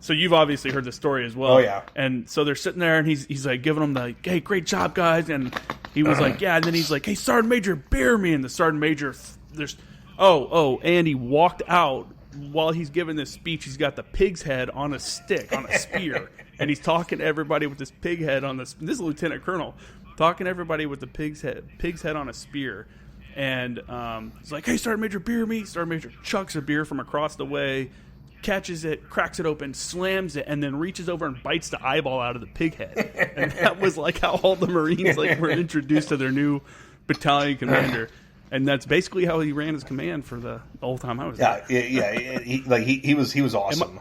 so you've obviously heard the story as well. Oh, yeah. And so they're sitting there, and he's giving them "Hey, great job, guys." And he was yeah. And then he's like, "Hey, Sergeant Major, beer me." And the Sergeant Major, and he walked out while he's giving this speech. He's got the pig's head on a stick, on a spear. And he's talking to everybody with this pig head on this. This is Lieutenant Colonel talking to everybody with the pig's head on a spear. And he's like, "Hey, Sergeant Major, beer me." Sergeant Major chucks a beer from across the way, catches it, cracks it open, slams it, and then reaches over and bites the eyeball out of the pig head. And that was how all the Marines were introduced to their new battalion commander. And that's basically how he ran his command for the whole time I was there. Yeah. He was awesome.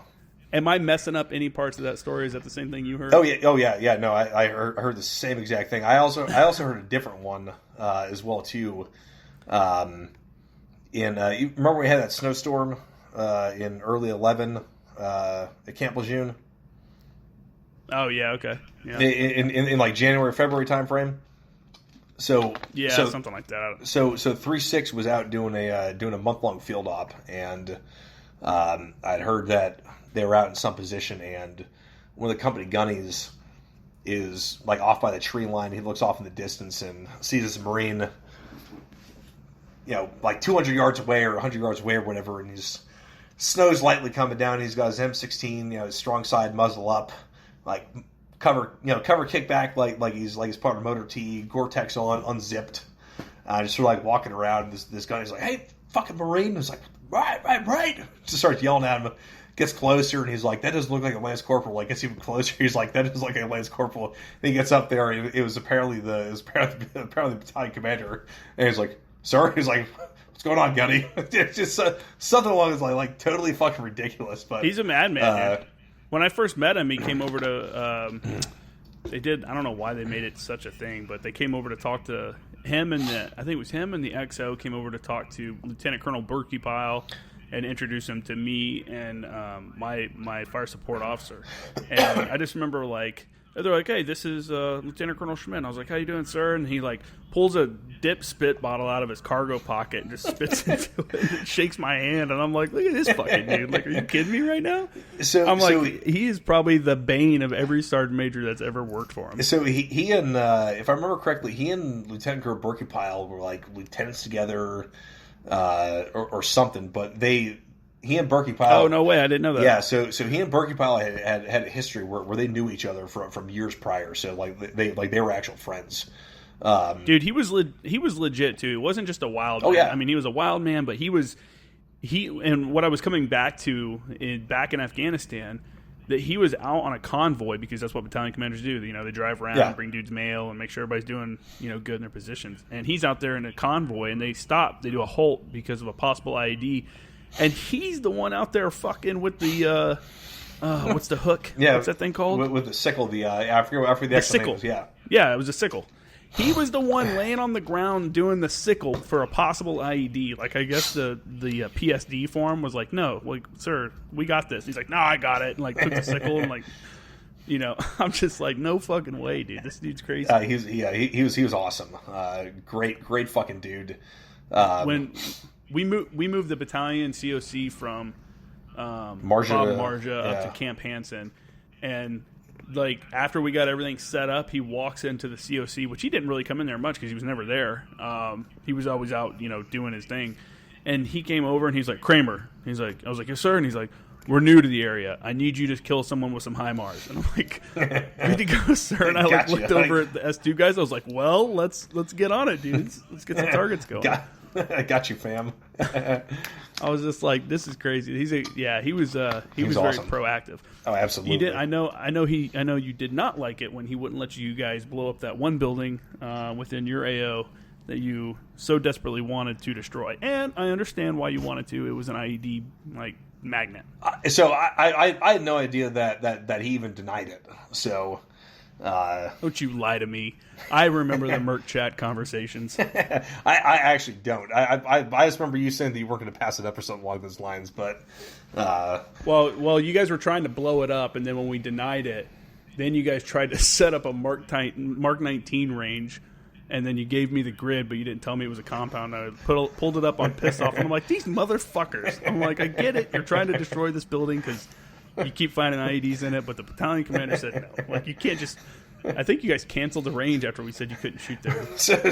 Am I messing up any parts of that story? Is that the same thing you heard? Oh yeah. No, I heard the same exact thing. I also heard a different one as well too. You remember we had that snowstorm in early 11 at Camp Lejeune? Oh yeah, okay. Yeah. In January, February timeframe. So something like that. So 3-6 was out doing a month-long field op, and I'd heard that they were out in some position, and one of the company gunnies is off by the tree line. He looks off in the distance and sees this Marine, 200 yards away or 100 yards away or whatever, and snow's lightly coming down. He's got his M16, his strong side muzzle up, cover kickback like he's part of motor T, Gore-Tex on, unzipped, just sort of walking around. This guy is like, "Hey, fucking Marine!" He's like, right. Just starts yelling at him. Gets closer, and he's like, "That doesn't look like a Lance Corporal." Gets even closer. He's like, "That is like a Lance Corporal." And he gets up there. It was apparently the battalion commander, and he's like, "Sir," he's like, "What's going on, Gunny?" It's just something along those lines, totally fucking ridiculous. But he's a madman. Man. When I first met him, he came over to. They did. I don't know why they made it such a thing, but they came over to talk to him, and I think it was him and the XO came over to talk to Lieutenant Colonel Berkey Pyle and introduce him to me and my fire support officer. And I just remember they're like, "Hey, this is Lieutenant Colonel Schmidt." I was like, "How you doing, sir?" And he pulls a dip spit bottle out of his cargo pocket and just spits into it and shakes my hand. And I'm like, "Look at this fucking dude. Are you kidding me right now?" He is probably the bane of every sergeant major that's ever worked for him. So he and, if I remember correctly, he and Lieutenant Colonel Berkey Pyle were lieutenants together or something, but he and Berkey Pyle. Oh, no way! I didn't know that. Yeah, so he and Berkey Pyle had a history where they knew each other from years prior. So they were actual friends. Dude, he was legit too. He wasn't just a wild man. Yeah. I mean, he was a wild man, but and what I was coming back to back in Afghanistan, that he was out on a convoy, because that's what battalion commanders do. You know, they drive around, bring dudes mail, and make sure everybody's doing, you know, good in their positions. And he's out there in a convoy, and they stop. They do a halt because of a possible IED, and he's the one out there fucking with the what's the hook? Yeah, what's that thing called? With the sickle. After the sickle. Yeah, it was a sickle. He was the one laying on the ground doing the sickle for a possible IED. Like, I guess the PSD form was like, no, like, sir, we got this. He's like, no, I got it. And, like, took the sickle and, like, you know, I'm just like, no fucking way, dude. This dude's crazy. He was awesome. Great fucking dude. When we moved the battalion COC from Marja up to Camp Hansen, and like after we got everything set up, he walks into the COC, which he didn't really come in there much because he was never there. He was always out, you know, doing his thing. And he came over and he's like, Kramer. He's like, I was like, yes, sir. And he's like, we're new to the area. I need you to kill someone with some HIMARS. And I'm like, good to go, sir. And I like looked over at the S2 guys. I was like, well, let's get on it, dude. Let's get some targets going. I got you, fam. I was just like, this is crazy. He was awesome. very proactive. Oh, absolutely. You did. I know you did not like it when he wouldn't let you guys blow up that one building within your AO that you so desperately wanted to destroy. And I understand why you wanted to. It was an IED like magnet. So I had no idea that he even denied it. So. Don't you lie to me. I remember the Merc chat conversations. I actually don't. I just remember you saying that you weren't going to pass it up or something along those lines. But well, you guys were trying to blow it up, and then when we denied it, then you guys tried to set up a Mark 19 range, and then you gave me the grid, but you didn't tell me it was a compound. I pulled it up on Pissed Off, and I'm like, these motherfuckers. I'm like, I get it. You're trying to destroy this building because you keep finding IEDs in it, but the battalion commander said no. Like, you can't just. I think you guys canceled the range after we said you couldn't shoot there. So I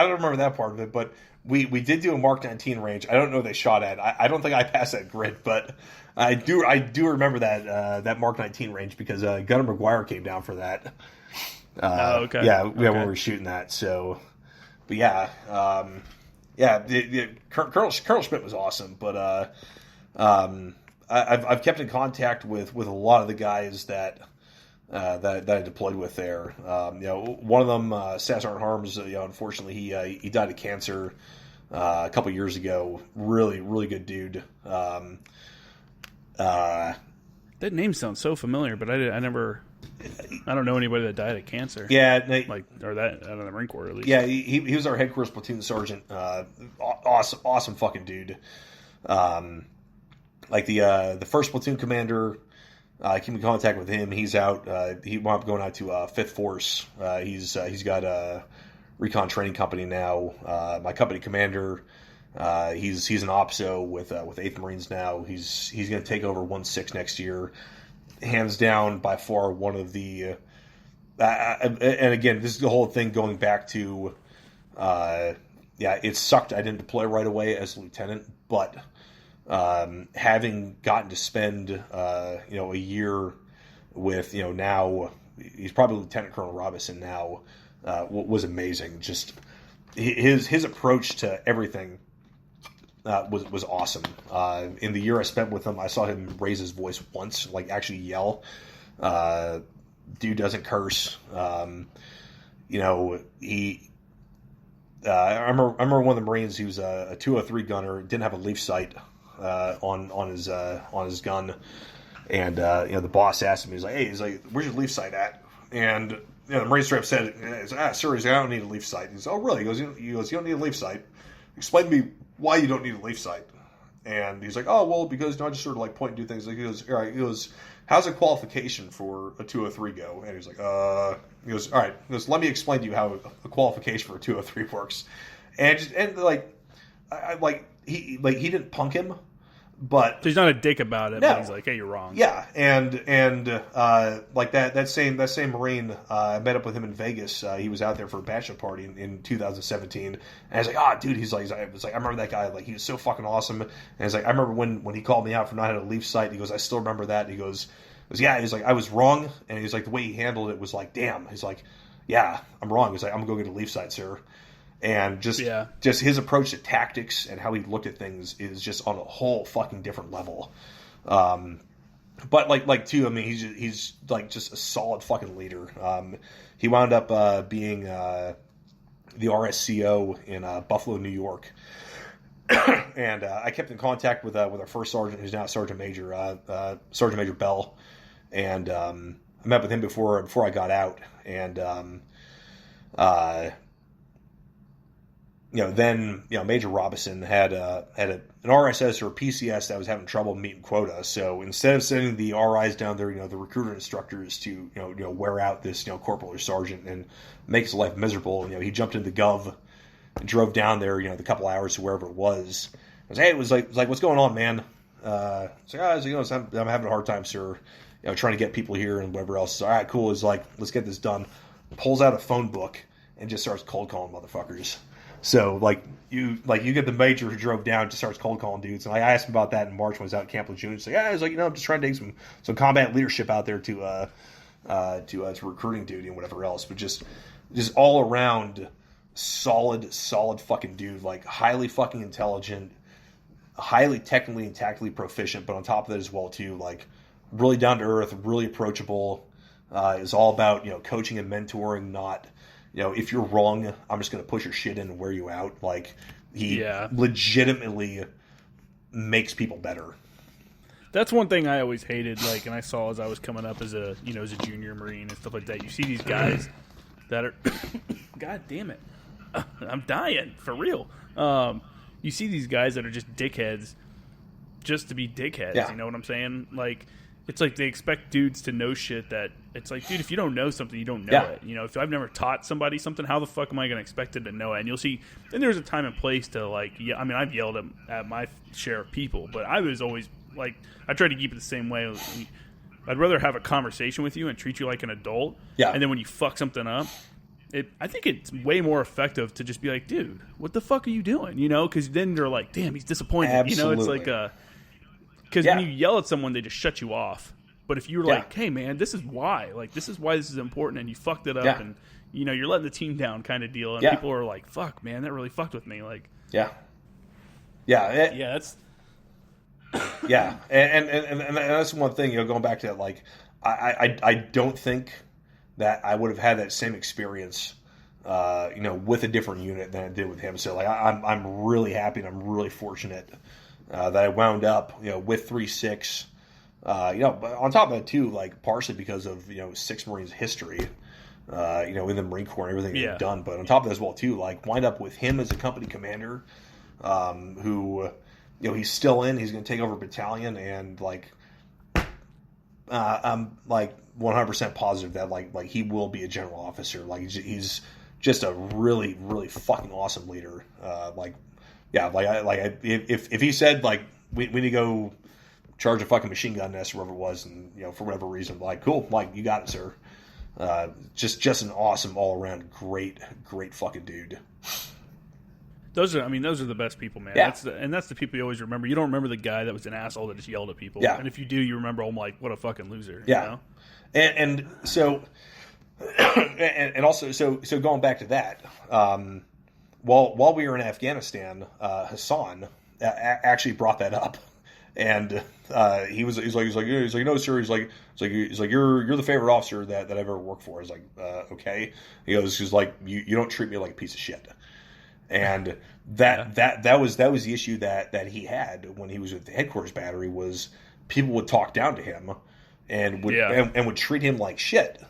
don't remember that part of it, but we did do a Mark 19 range. I don't know what they shot at. I don't think I passed that grid, but I do remember that Mark 19 range because Gunnar McGuire came down for that. Okay. Yeah, when we were shooting that. So, but yeah, Colonel Schmidt was awesome, but I've kept in contact with a lot of the guys that I deployed with there. One of them, Sergeant Harms. Unfortunately, he died of cancer a couple years ago. Really, really good dude. That name sounds so familiar, but I don't know anybody that died of cancer. Yeah, or that out of the Marine Corps at least. Yeah, he was our headquarters platoon sergeant. Awesome fucking dude. Like the first platoon commander, I came in contact with him. He's out. He wound up going out to 5th Force. He's got a recon training company now. My company commander, he's an OPSO with 8th Marines now. He's going to take over 1-6 next year. Hands down, by far one of the. And again, this is the whole thing going back to. It sucked. I didn't deploy right away as a lieutenant, but. Having gotten to spend a year with now he's probably Lieutenant Colonel Robinson now was amazing. Just his approach to everything was awesome. In the year I spent with him, I saw him raise his voice once, like actually yell. Dude doesn't curse. He. I remember one of the Marines. He was a 203 gunner. Didn't have a leaf sight. On his gun, and the boss asked him, he's like, where's your leaf sight at? And the Marine straight up said, sir, I don't need a leaf sight. He goes, oh really? He goes, you don't need a leaf sight. Explain to me why you don't need a leaf sight. And he's like, oh well, because I just sort of like point and do things. Like he goes, all right. He goes, how's a qualification for a 203 go? And he's like, he goes, all right. He goes, let me explain to you how a qualification for a 203 works. And he didn't punk him, but so he's not a dick about it. No. But he's like, hey, you're wrong. Yeah, and like that same Marine, I met up with him in Vegas. He was out there for a bachelor party in 2017, and I was like, dude, I remember that guy. Like, he was so fucking awesome. And he's like, I remember when he called me out for not having a leaf sight. He goes, I still remember that. And he goes, yeah. He's like, I was wrong, and he's like, the way he handled it was like, damn. He's like. yeah, I'm wrong. He's like, I'm gonna go get a leaf side, sir. And just his approach to tactics and how he looked at things is just on a whole fucking different level. But like too, I mean, he's like just a solid fucking leader. He wound up being the RSCO in Buffalo, New York, and I kept in contact with our first sergeant, who's now Sergeant Major, Sergeant Major Bell, and I met with him before I got out, and then Major Robinson had an RSS or a PCS that was having trouble meeting quota. So instead of sending the RIs down there, the recruiter instructors to wear out this corporal or sergeant and make his life miserable, he jumped into the Gov and drove down there, the couple hours to wherever it was. I was, hey, it was like what's going on, man? It's like, I'm having a hard time, sir. Trying to get people here and whatever else. So, all right, cool. It's like, let's get this done. Pulls out a phone book and just starts cold calling motherfuckers. So you get the major who drove down, just starts cold calling dudes. And I asked him about that in March when I was out at Camp Lejeune. So yeah, I was like, I'm just trying to take some combat leadership out there to recruiting duty and whatever else. But just all around solid fucking dude, like highly fucking intelligent, highly technically and tactically proficient, but on top of that as well too, like really down to earth, really approachable. Is all about coaching and mentoring, not if you're wrong, I'm just going to push your shit in and wear you out. Like, he legitimately makes people better. That's one thing I always hated, and I saw as I was coming up as a junior Marine and stuff like that. You see these guys that are, God damn it, I'm dying, for real. You see these guys that are just dickheads just to be dickheads, you know what I'm saying? Like, it's like they expect dudes to know shit that it's like, dude, if you don't know something, you don't know it. If I've never taught somebody something, how the fuck am I going to expect them to know it? And you'll see, then there's a time and place to I've yelled at my share of people, but I was always like, I tried to keep it the same way. I'd rather have a conversation with you and treat you like an adult. Yeah. And then when you fuck something up, I think it's way more effective to just be like, dude, what the fuck are you doing? Because then they're like, damn, he's disappointed. Absolutely. It's like because when you yell at someone, they just shut you off. But if you're like, hey, man, this is why. This is important, and you fucked it up, and, you're letting the team down kind of deal. And people are like, fuck, man, that really fucked with me. That's... Yeah, and that's one thing, going back to that, I don't think that I would have had that same experience, with a different unit than I did with him. So, I'm really happy and I'm really fortunate that I wound up, with 3-6. But on top of that too, partially because of 6 Marines history, in the Marine Corps and everything they've done. But on top of that as well too, wind up with him as a company commander, who, he's still in. He's going to take over Battalion, and I'm 100% positive that he will be a general officer. He's just a really, really fucking awesome leader. If he said we need to go charge a fucking machine gun nest or whatever it was, and for whatever reason, cool, you got it, sir. Just an awesome all around great fucking dude. Those are the best people, man. Yeah. That's the people you always remember. You don't remember the guy that was an asshole that just yelled at people. Yeah. And if you do, you remember him what a fucking loser. Yeah. And so and also so going back to that, while we were in Afghanistan, Hassan actually brought that up, and he's like no sir, he's like you're the favorite officer that I've ever worked for. I was like, okay. He goes, you don't treat me like a piece of shit. And that was the issue that he had when he was with the headquarters battery, was people would talk down to him and would treat him like shit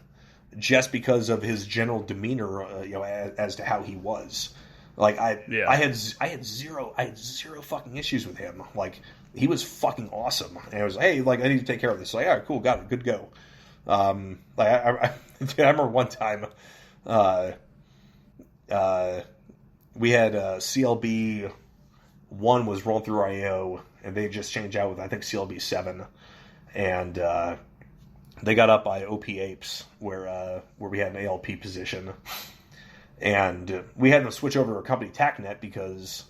just because of his general demeanor, as to how he was. I had zero fucking issues with him. He was fucking awesome, and I was like, hey, I need to take care of this. All right, cool, got it, good to go. I remember one time, we had CLB 1 was rolling through IO, and they just changed out with, I think, CLB 7, and they got up by OP Apes, where we had an ALP position, and we had them switch over to our company TACnet because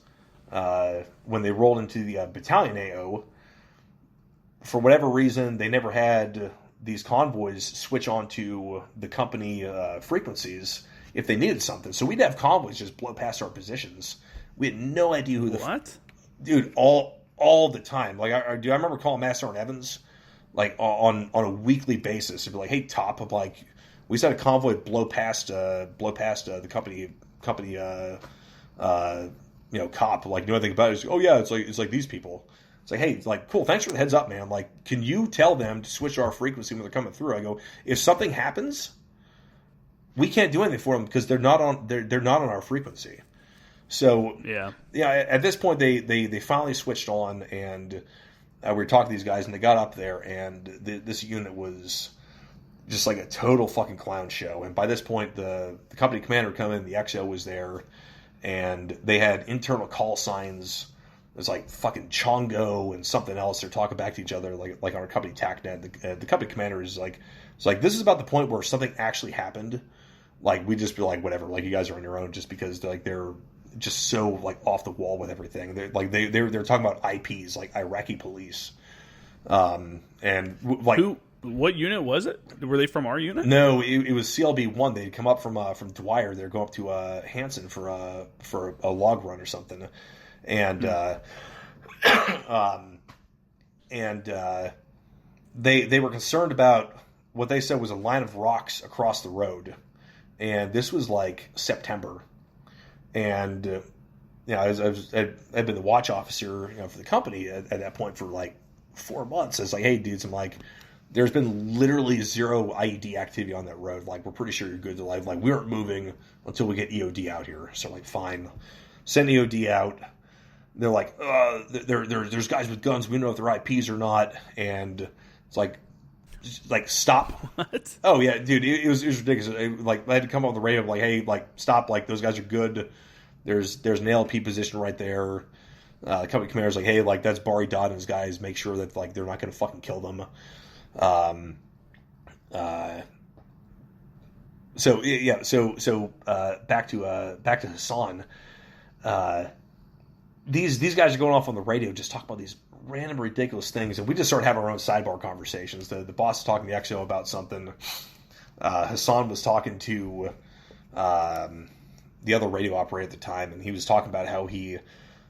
when they rolled into the battalion AO, for whatever reason, they never had these convoys switch onto the company frequencies if they needed something. So we'd have convoys just blow past our positions. We had no idea who the what, dude, all the time. Like I remember calling Master and Evans like on a weekly basis. It'd be like, hey, Top, of like we said a convoy blow past the company cop. Like, know anything about it? Like, oh yeah, it's like these people. It's like, hey, it's like, cool, thanks for the heads up, man. Like, can you tell them to switch our frequency when they're coming through? I go, if something happens, we can't do anything for them because they're not on our frequency. So yeah, at this point they finally switched on, and we were talking to these guys, and they got up there, and this unit was just like a total fucking clown show. And by this point, the company commander would come in, the XO was there, and they had internal call signs. It was like fucking Chongo and something else. They're talking back to each other like on our company TACnet. The company commander is like, it's like, this is about the point where something actually happened. Like, we'd just be like, whatever, like, you guys are on your own, just because they're just so like off the wall with everything. They're talking about IPs, like Iraqi police. And like, what unit was it? Were they from our unit? No, it was CLB-1. They'd come up from Dwyer. They're going up to Hanson for a log run or something. And they were concerned about what they said was a line of rocks across the road, and this was like September, and I've been the watch officer for the company at that point for like 4 months. It's like, hey dudes, I'm like, there's been literally zero IED activity on that road. Like, we're pretty sure you're good to life. Like, we aren't moving until we get EOD out here. So like, fine, send EOD out. They're like, there's guys with guns. We don't know if they're IPs or not. And it's like stop. What? Oh yeah, dude, it was ridiculous. Like, I had to come on the radio, like, hey, like, stop. Like, those guys are good. There's an LP position right there. The company commander's like, hey, like, that's Bari Dodd and his guys. Make sure that like they're not going to fucking kill them. So back to Hassan. These guys are going off on the radio, just talking about these random ridiculous things, and we just started having our own sidebar conversations. The boss was talking to the XO about something. Hassan was talking to the other radio operator at the time, and he was talking about how he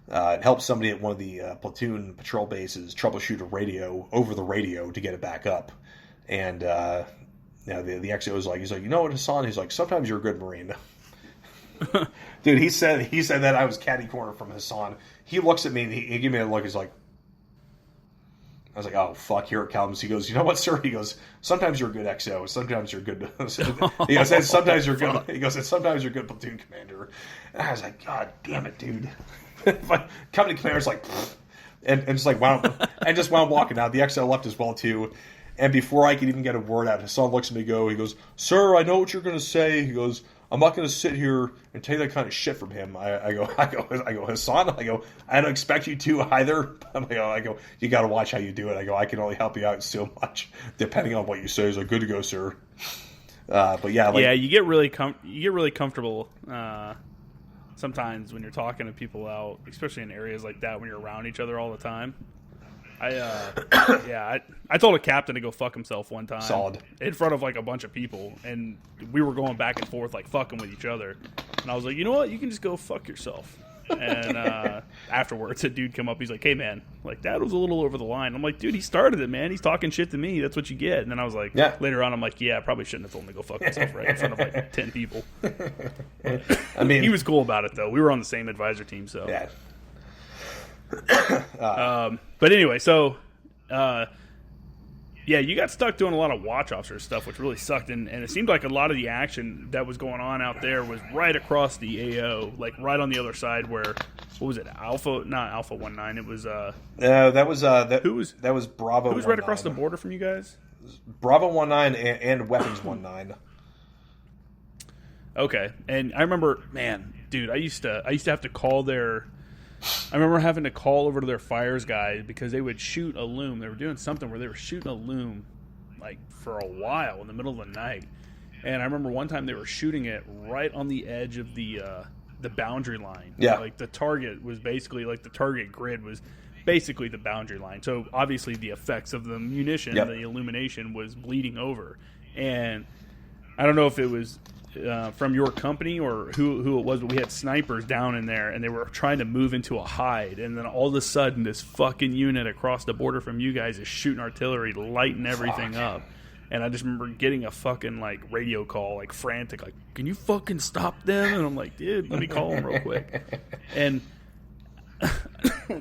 helped somebody at one of the platoon patrol bases troubleshoot a radio over the radio to get it back up. And the XO was like, he's like, you know what, Hassan? He's like, sometimes you're a good Marine. Dude, he said that I was catty corner from Hassan. He looks at me and he gave me a look. He's like, I was like, oh fuck, here it comes. He goes, you know what, sir? He goes, sometimes you're a good XO. Sometimes you're good. He goes, and sometimes you're good. He goes, and sometimes you're a good platoon commander. And I was like, God damn it, dude. Company commander's like, and just like wound walking out. The XO left as well too. And before I could even get a word out, Hassan looks at me, he goes, sir, I know what you're going to say. He goes, I'm not going to sit here and take that kind of shit from him. I go, Hassan, I don't expect you to either. I go, you got to watch how you do it. I can only help you out so much, depending on what you say. He's like, good to go, sir. But yeah, like, yeah, you get really comfortable sometimes when you're talking to people out, especially in areas like that when you're around each other all the time. I told a captain to go fuck himself one time. Solid. In front of like a bunch of people, and we were going back and forth like fucking with each other. And I was like, you know what? You can just go fuck yourself. And afterwards, a dude come up. He's like, hey man, like that was a little over the line. I'm like, dude, he started it, man. He's talking shit to me. That's what you get. And then I was like, yeah. Later on, I'm like, yeah, I probably shouldn't have told him to go fuck himself right in front of like 10 people. I mean, he was cool about it though. We were on the same advisor team, so yeah. But anyway, so you got stuck doing a lot of watch officer stuff, which really sucked, and it seemed like a lot of the action that was going on out there was right across the AO, like right on the other side where, what was it, not Alpha 19, it was that was Bravo. Who was right across the border from you guys? Bravo 19 and Weapons 19. Okay, and I remember, man, dude, I used to have to call I remember having to call over to their fires guy because they would shoot a loom. They were doing something where they were shooting a loom like for a while in the middle of the night. And I remember one time they were shooting it right on the edge of the boundary line. Yeah. Like the target was basically like the target grid was basically the boundary line. So obviously the effects of the munition, the illumination was bleeding over. And I don't know if it was from your company or who it was, but we had snipers down in there, and they were trying to move into a hide. And then all of a sudden, this fucking unit across the border from you guys is shooting artillery, lighting everything up. And I just remember getting a fucking, like, radio call, like, frantic, like, can you fucking stop them? And I'm like, dude, let me call them real quick. And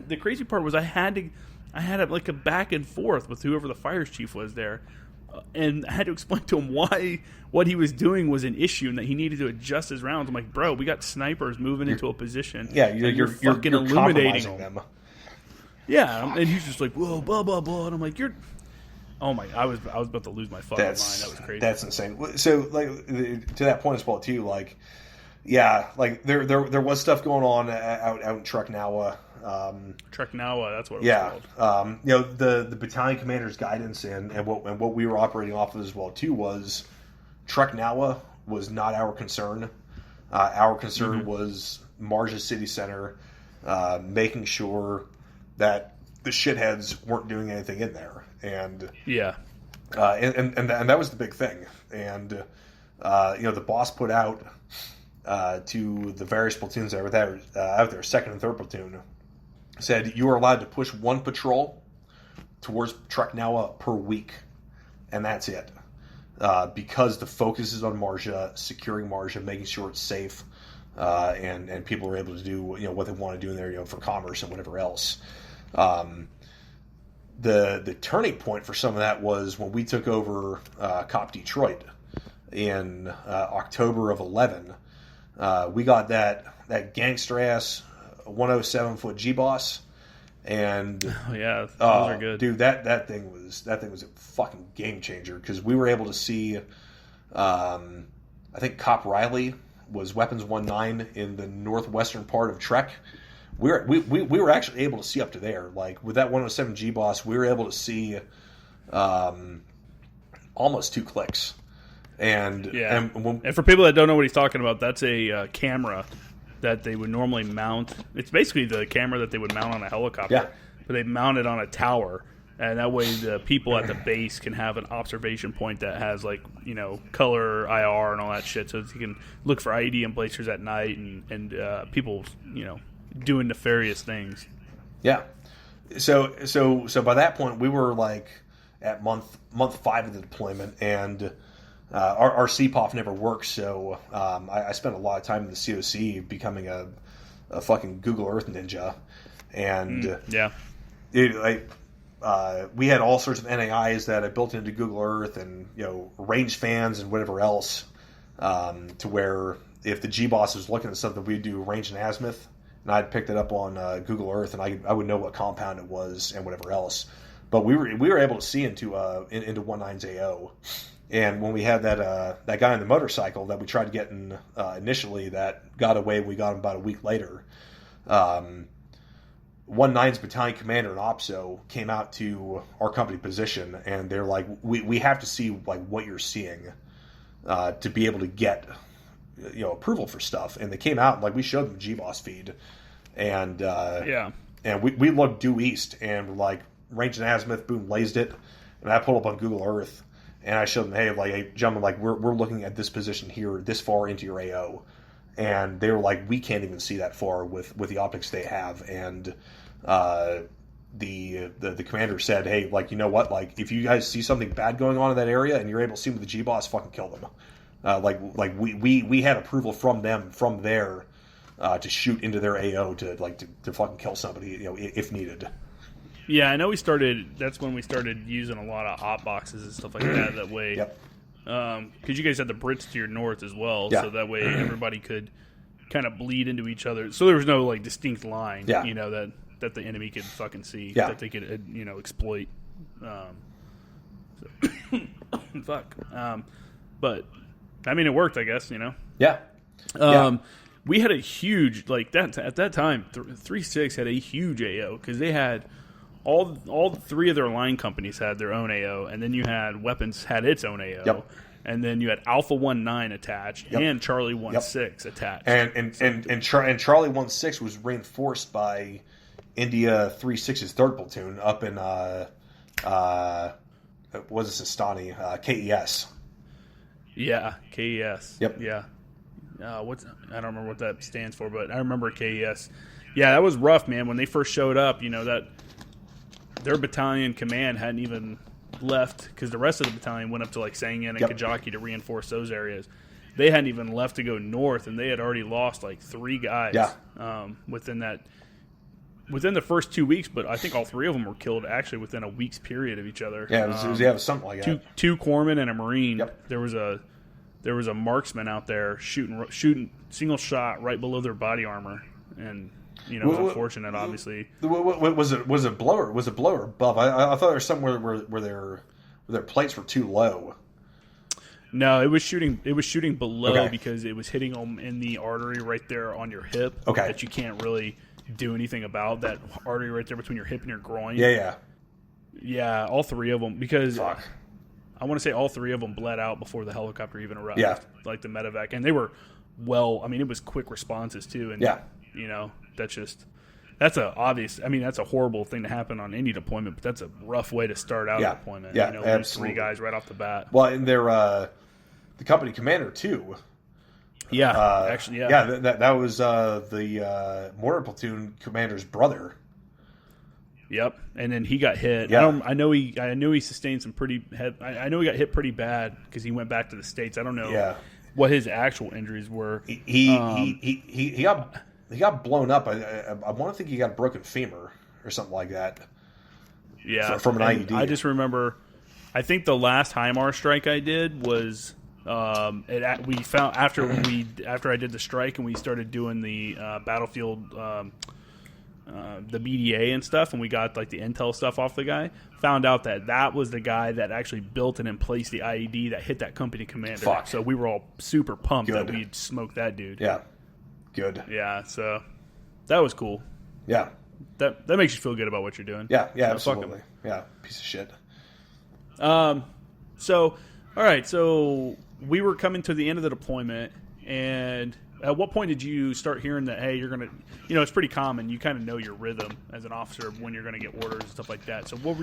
the crazy part was I had like a back and forth with whoever the fires chief was there. And I had to explain to him why what he was doing was an issue and that he needed to adjust his rounds. I'm like, bro, we got snipers moving into a position. Yeah, you're fucking illuminating them. Yeah, and he's just like, whoa, blah, blah, blah. And I'm like, oh my, I was about to lose my fucking mind. That was crazy. That's insane. So, like, to that point as well, too, like, yeah, like, there was stuff going on out in Treknawa. Treknawa, that's what it was called. You know, the battalion commander's guidance and what we were operating off of as well too was Treknawa was not our concern. Our concern was Marja city center, making sure that the shitheads weren't doing anything in there, and and that was the big thing. And you know, the boss put out to the various platoons that were out there, second and third platoon, said you are allowed to push one patrol towards Treknawa per week, and that's it. Because the focus is on Marja, securing Marja, making sure it's safe, and people are able to do, you know, what they want to do in there, you know, for commerce and whatever else. The turning point for some of that was when we took over Cop Detroit in October of 11. We got that gangster ass 107-foot G-Boss, and those are good, dude. That thing was a fucking game changer, because we were able to see. I think Cop Riley was Weapons 19 in the northwestern part of Trek. We were actually able to see up to there. Like with that 107 G-Boss, we were able to see almost 2 clicks. And for people that don't know what he's talking about, that's a camera that they would normally mount. It's basically the camera that they would mount on a helicopter, but they mount it on a tower, and that way the people at the base can have an observation point that has, like, you know, color IR and all that shit, so that you can look for IED emplacers at night and people, you know, doing nefarious things. Yeah. So by that point we were like at month 5 of the deployment, and our CPOF never worked, so I spent a lot of time in the COC becoming a fucking Google Earth ninja, and we had all sorts of NAIs that I built into Google Earth, and, you know, range fans and whatever else, to where if the G-Boss was looking at something, we'd do range and azimuth, and I'd picked it up on Google Earth, and I would know what compound it was and whatever else. But we were able to see into 19's AO. And when we had that guy on the motorcycle that we tried to get in initially, that got away, we got him about a week later. 19's battalion commander and OPSO came out to our company position, and they're like, we have to see, like, what you're seeing to be able to get, you know, approval for stuff. And they came out, and, like, we showed them the G-Boss feed, and and we looked due east, and we're like, range and azimuth, boom, blazed it, and I pulled up on Google Earth. And I showed them, hey, gentlemen, like, we're looking at this position here, this far into your AO, and they were like, we can't even see that far with the optics they have. And the commander said, hey, like, you know what, like, if you guys see something bad going on in that area and you're able to see with the G-Boss, fucking kill them. Like we had approval from them from there to shoot into their AO to fucking kill somebody, you know, if needed. Yeah, I know that's when we started using a lot of op boxes and stuff like that. That way, because you guys had the Brits to your north as well, so that way everybody could kind of bleed into each other. So there was no, like, distinct line, you know, that the enemy could fucking see, that they could, you know, exploit. Fuck. But, I mean, it worked, I guess, you know? Yeah. We had a huge, like, at that time, 3-6 had a huge AO, because they had all 3 of their line companies had their own AO, and then you had Weapons had its own AO, and then you had Alpha 19 attached and Charlie 16 attached. And Charlie 16 was reinforced by India 3/6's 3rd Platoon up in was it Sistani, KES. Yeah, KES. Yep. Yeah. I don't remember what that stands for, but I remember KES. Yeah, that was rough, man. When they first showed up, that their battalion command hadn't even left because the rest of the battalion went up to like Sangin and Kajaki to reinforce those areas. They hadn't even left to go north, and they had already lost like 3 guys within the first 2 weeks. But I think all 3 of them were killed actually within a week's period of each other. Yeah, it was something like that. Two corpsmen and a Marine. Yep. There was a marksman out there shooting single shot right below their body armor, and it was unfortunate. Obviously, was it below or above? I thought there was somewhere where their plates were too low. No, it was shooting below because it was hitting them in the artery right there on your hip. Okay, that you can't really do anything about, that artery right there between your hip and your groin. Yeah. All 3 of them, because I want to say all 3 of them bled out before the helicopter even arrived. Yeah, like the medevac, and they were it was quick responses too, and that's a horrible thing to happen on any deployment, but that's a rough way to start out a deployment. Yeah, absolutely. 3 guys right off the bat. Well, and they're the company commander too. Yeah, that was the mortar platoon commander's brother. Yep, and then he got hit. Yeah. I know he sustained some pretty. I know he got hit pretty bad because he went back to the States. I don't know what his actual injuries were. He got blown up. I want to think he got a broken femur or something like that. Yeah, from an IED. I just remember. I think the last HIMARS strike I did was. We found after I did the strike and we started doing the battlefield, the BDA and stuff, and we got like the intel stuff off the guy. Found out that was the guy that actually built and in place the IED that hit that company commander. Fuck. So we were all super pumped Good. that we'd smoked that dude. Yeah, good. Yeah, so that was cool. Yeah, that makes you feel good about what you're doing. Yeah, absolutely. Yeah, piece of shit. So, all right, so we were coming to the end of the deployment, and at what point did you start hearing that, hey, you're going to, it's pretty common, you kind of know your rhythm as an officer when you're going to get orders and stuff like that. So what were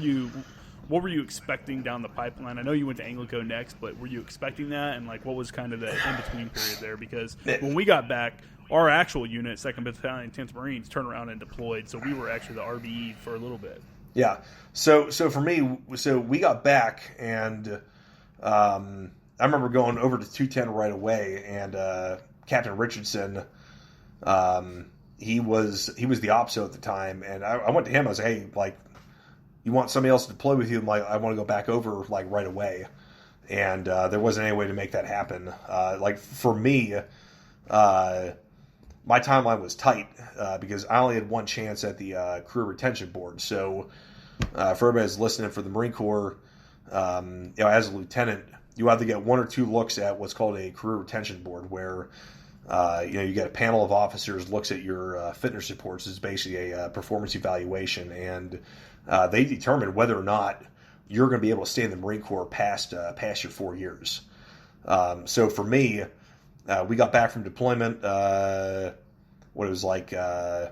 you expecting down the pipeline? I know you went to ANGLICO next, but were you expecting that? And, what was kind of the in-between period there? Because when we got back, our actual unit, 2nd Battalion, 10th Marines, turned around and deployed, so we were actually the RBE for a little bit. Yeah. So for me, we got back, and I remember going over to 210 right away, and Captain Richardson, he was the OPSO at the time, and I went to him. I was like, hey, you want somebody else to deploy with you? I'm like, I want to go back over right away, and there wasn't any way to make that happen. For me, my timeline was tight because I only had one chance at the career retention board. So for everybody that's listening, for the Marine Corps, as a lieutenant, you either get 1 or 2 looks at what's called a career retention board, where you get a panel of officers looks at your fitness reports. It's basically a performance evaluation, and they determine whether or not you're going to be able to stay in the Marine Corps past your 4 years. So for me, we got back from deployment. What it was the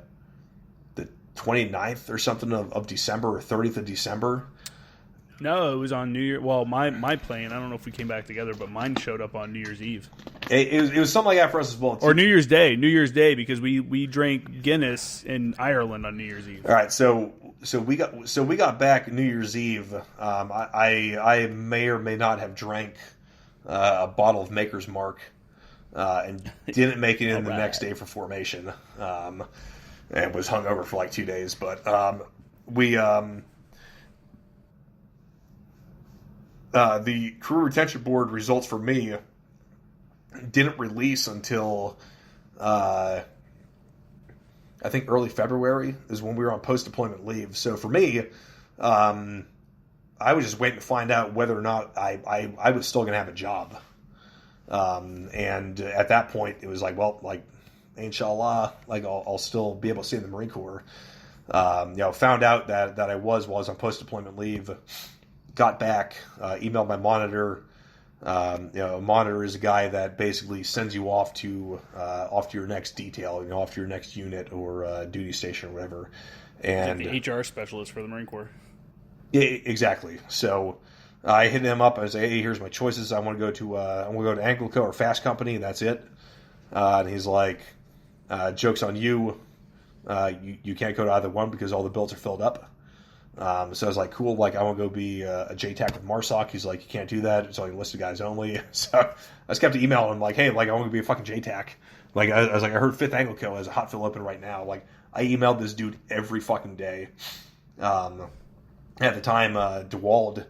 29th or something of December, or 30th of December. No, it was on New Year. Well, my plane, I don't know if we came back together, but mine showed up on New Year's Eve. It was something like that for us as well. Or New Year's Day, because we drank Guinness in Ireland on New Year's Eve. All right, so we got back New Year's Eve. I may or may not have drank a bottle of Maker's Mark, and didn't make it in the next day for formation, and was hungover for 2 days. But the career retention board results for me didn't release until I think early February is when we were on post-deployment leave. So for me, I was just waiting to find out whether or not I was still going to have a job. And at that point, it was inshallah, I'll still be able to stay in the Marine Corps. Found out that I was while I was on post-deployment leave. Got back, emailed my monitor. A monitor is a guy that basically sends you off to your next detail, off to your next unit or duty station or whatever. And like the HR specialist for the Marine Corps. Yeah, exactly. So I hit him up. I was like, "Hey, here's my choices. I want to go to ANGLICO or Fast Company. That's it." And he's like, "Joke's on you. You can't go to either one because all the bills are filled up." So I was like, "Cool. Like, I want to go be a JTAC with Marsoc." He's like, "You can't do that. It's only listed guys only." So I just kept emailing him like, "Hey, like, I want to be a fucking JTAC." Like, I was like, "I heard 5th ANGLICO has a hot fill open right now." Like, I emailed this dude every fucking day. At the time, DeWald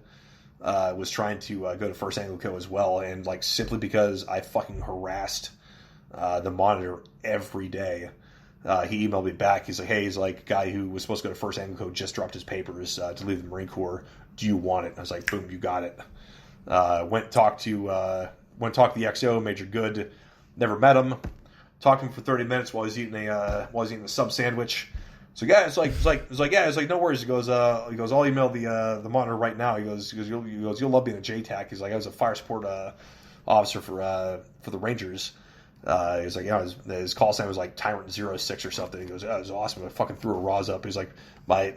was trying to go to 1st ANGLICO as well, and like simply because I fucking harassed the monitor every day, he emailed me back. He's like, "Hey, he's like, guy who was supposed to go to 1st ANGLICO just dropped his papers to leave the Marine Corps. Do you want it?" And I was like, "Boom, you got it." Went talk to the XO, Major Good. Never met him. Talked to him for 30 minutes while he's eating a sub sandwich. So yeah, it's like no worries. He goes, I'll email the monitor right now. He goes, you'll love being a JTAC. He's like, I was a fire support officer for the Rangers. He's like, yeah, his call sign was like Tyrant 06 or something. He goes, yeah, it was awesome. I fucking threw a Roz up. He's like, my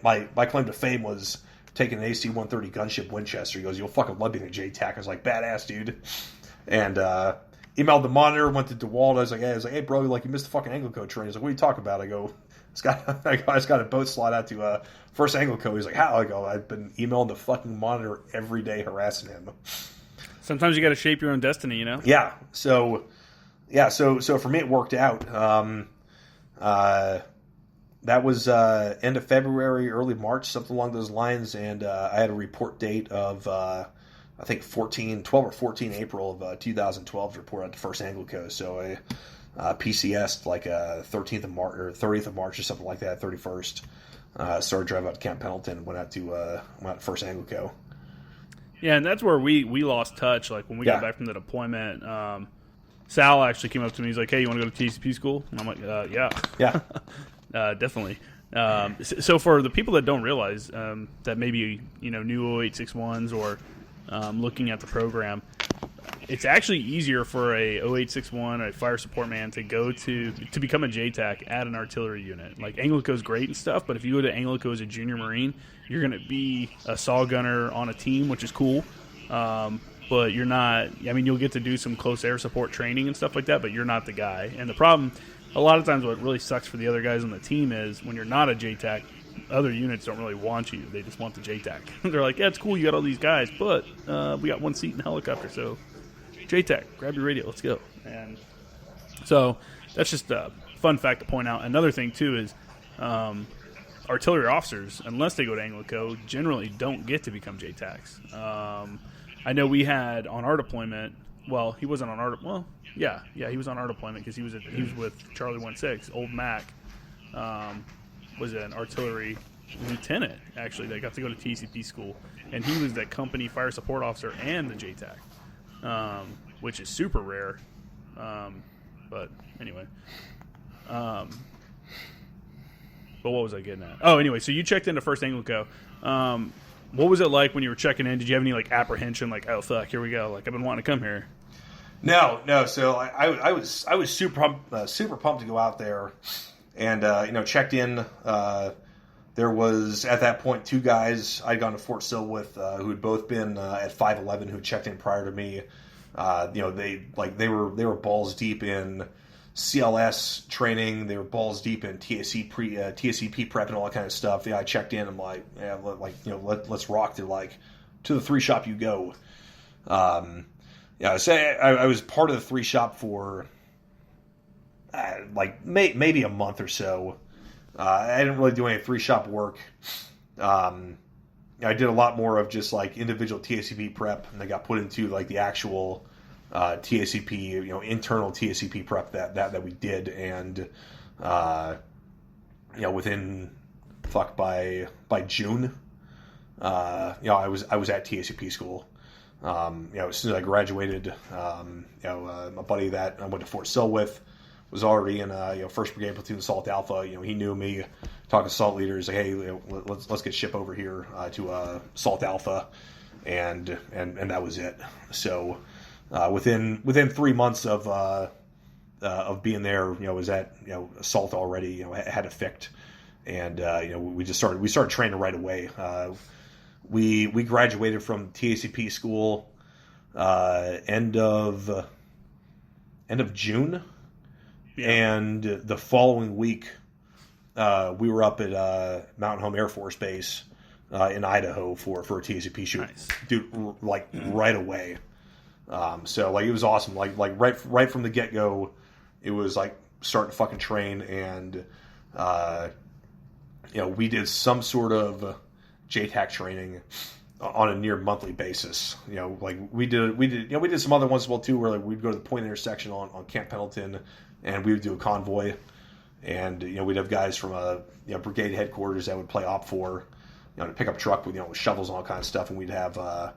claim to fame was taking an AC-130 gunship Winchester. He goes, you'll fucking love being a JTAC. I was like, badass, dude. And emailed the monitor, went to DeWalt. I was like, hey, bro, like, you missed the fucking ANGLICO train. He's like, what are you talking about? I go, I just got a boat slot out to 1st ANGLICO. He's like, how? I go, I've been emailing the fucking monitor every day, harassing him. Sometimes you got to shape your own destiny, you know? Yeah. So for me, it worked out. That was end of February, early March, something along those lines. And I had a report date of, I think 12 or 14 April of 2012 to report out to 1st ANGLICO. So I PCS'd like 13th of March or 30th of March or something like that, 31st. Started driving out to Camp Pendleton and went out to 1st ANGLICO. Yeah, and that's where we lost touch. Like when we got back from the deployment, Sal actually came up to me. He's like, "Hey, you want to go to TCP school?" And I'm like, "Yeah, definitely." So for the people that don't realize that maybe new 0861s or looking at the program, it's actually easier for a 0861, a fire support man, to go to become a JTAC at an artillery unit. Like, ANGLICO's great and stuff, but if you go to ANGLICO as a junior Marine, you're going to be a saw gunner on a team, which is cool. But you're not, I mean, you'll get to do some close air support training and stuff like that, but you're not the guy. And the problem, a lot of times what really sucks for the other guys on the team is when you're not a JTAC, other units don't really want you. They just want the JTAC. They're like, yeah, it's cool, you got all these guys, but we got one seat in the helicopter, so JTAC, grab your radio, let's go. And so that's just a fun fact to point out. Another thing, too, is artillery officers, unless they go to ANGLICO, generally don't get to become JTACs. I know we had on our deployment, well, he wasn't on our, well, yeah, he was on our deployment because he was with Charlie 16. Old Mac was an artillery lieutenant, actually, that got to go to TCP school. And he was the company fire support officer and the JTAC. Which is super rare. But anyway. But what was I getting at? Oh, anyway, so you checked into 1st ANGLICO. What was it like when you were checking in? Did you have any like apprehension, like, oh fuck, here we go, like I've been wanting to come here? No. So I was super pumped to go out there, and checked in. There was at that point 2 guys I'd gone to Fort Sill with who had both been at 511 who had checked in prior to me. They were balls deep in CLS training. They were balls deep in TSCP prep and all that kind of stuff. Yeah, I checked in. I'm like, yeah, let's rock. They're like, to the 3 shop you go. So I was part of the 3 shop for maybe a month or so. I didn't really do any 3 shop work. I did a lot more of just like individual TSCP prep, and they got put into like the actual TSCP, internal TSCP prep that we did, and within by June, I was at TSCP school. As soon as I graduated, my buddy that I went to Fort Sill with was already in 1st Brigade Platoon Assault Alpha. He knew me. Talking to assault leaders, like, hey, let's get ship over here to Assault Alpha, and that was it. So within 3 months of being there, was at Assault already. Had a FICT. and we started training right away. We graduated from TACP school end of June, and the following week we were up at Mountain Home Air Force Base in Idaho for a TACP shoot. Nice. Dude, like right away. So like it was awesome. Like right from the get go, it was like starting to fucking train, and we did some sort of JTAC training on a near monthly basis. Like we did some other ones as well too, where like we'd go to the point intersection on Camp Pendleton, and we would do a convoy, and we'd have guys from brigade headquarters that would play OP4, to pick up a truck with with shovels and all kinds of stuff, and we'd have a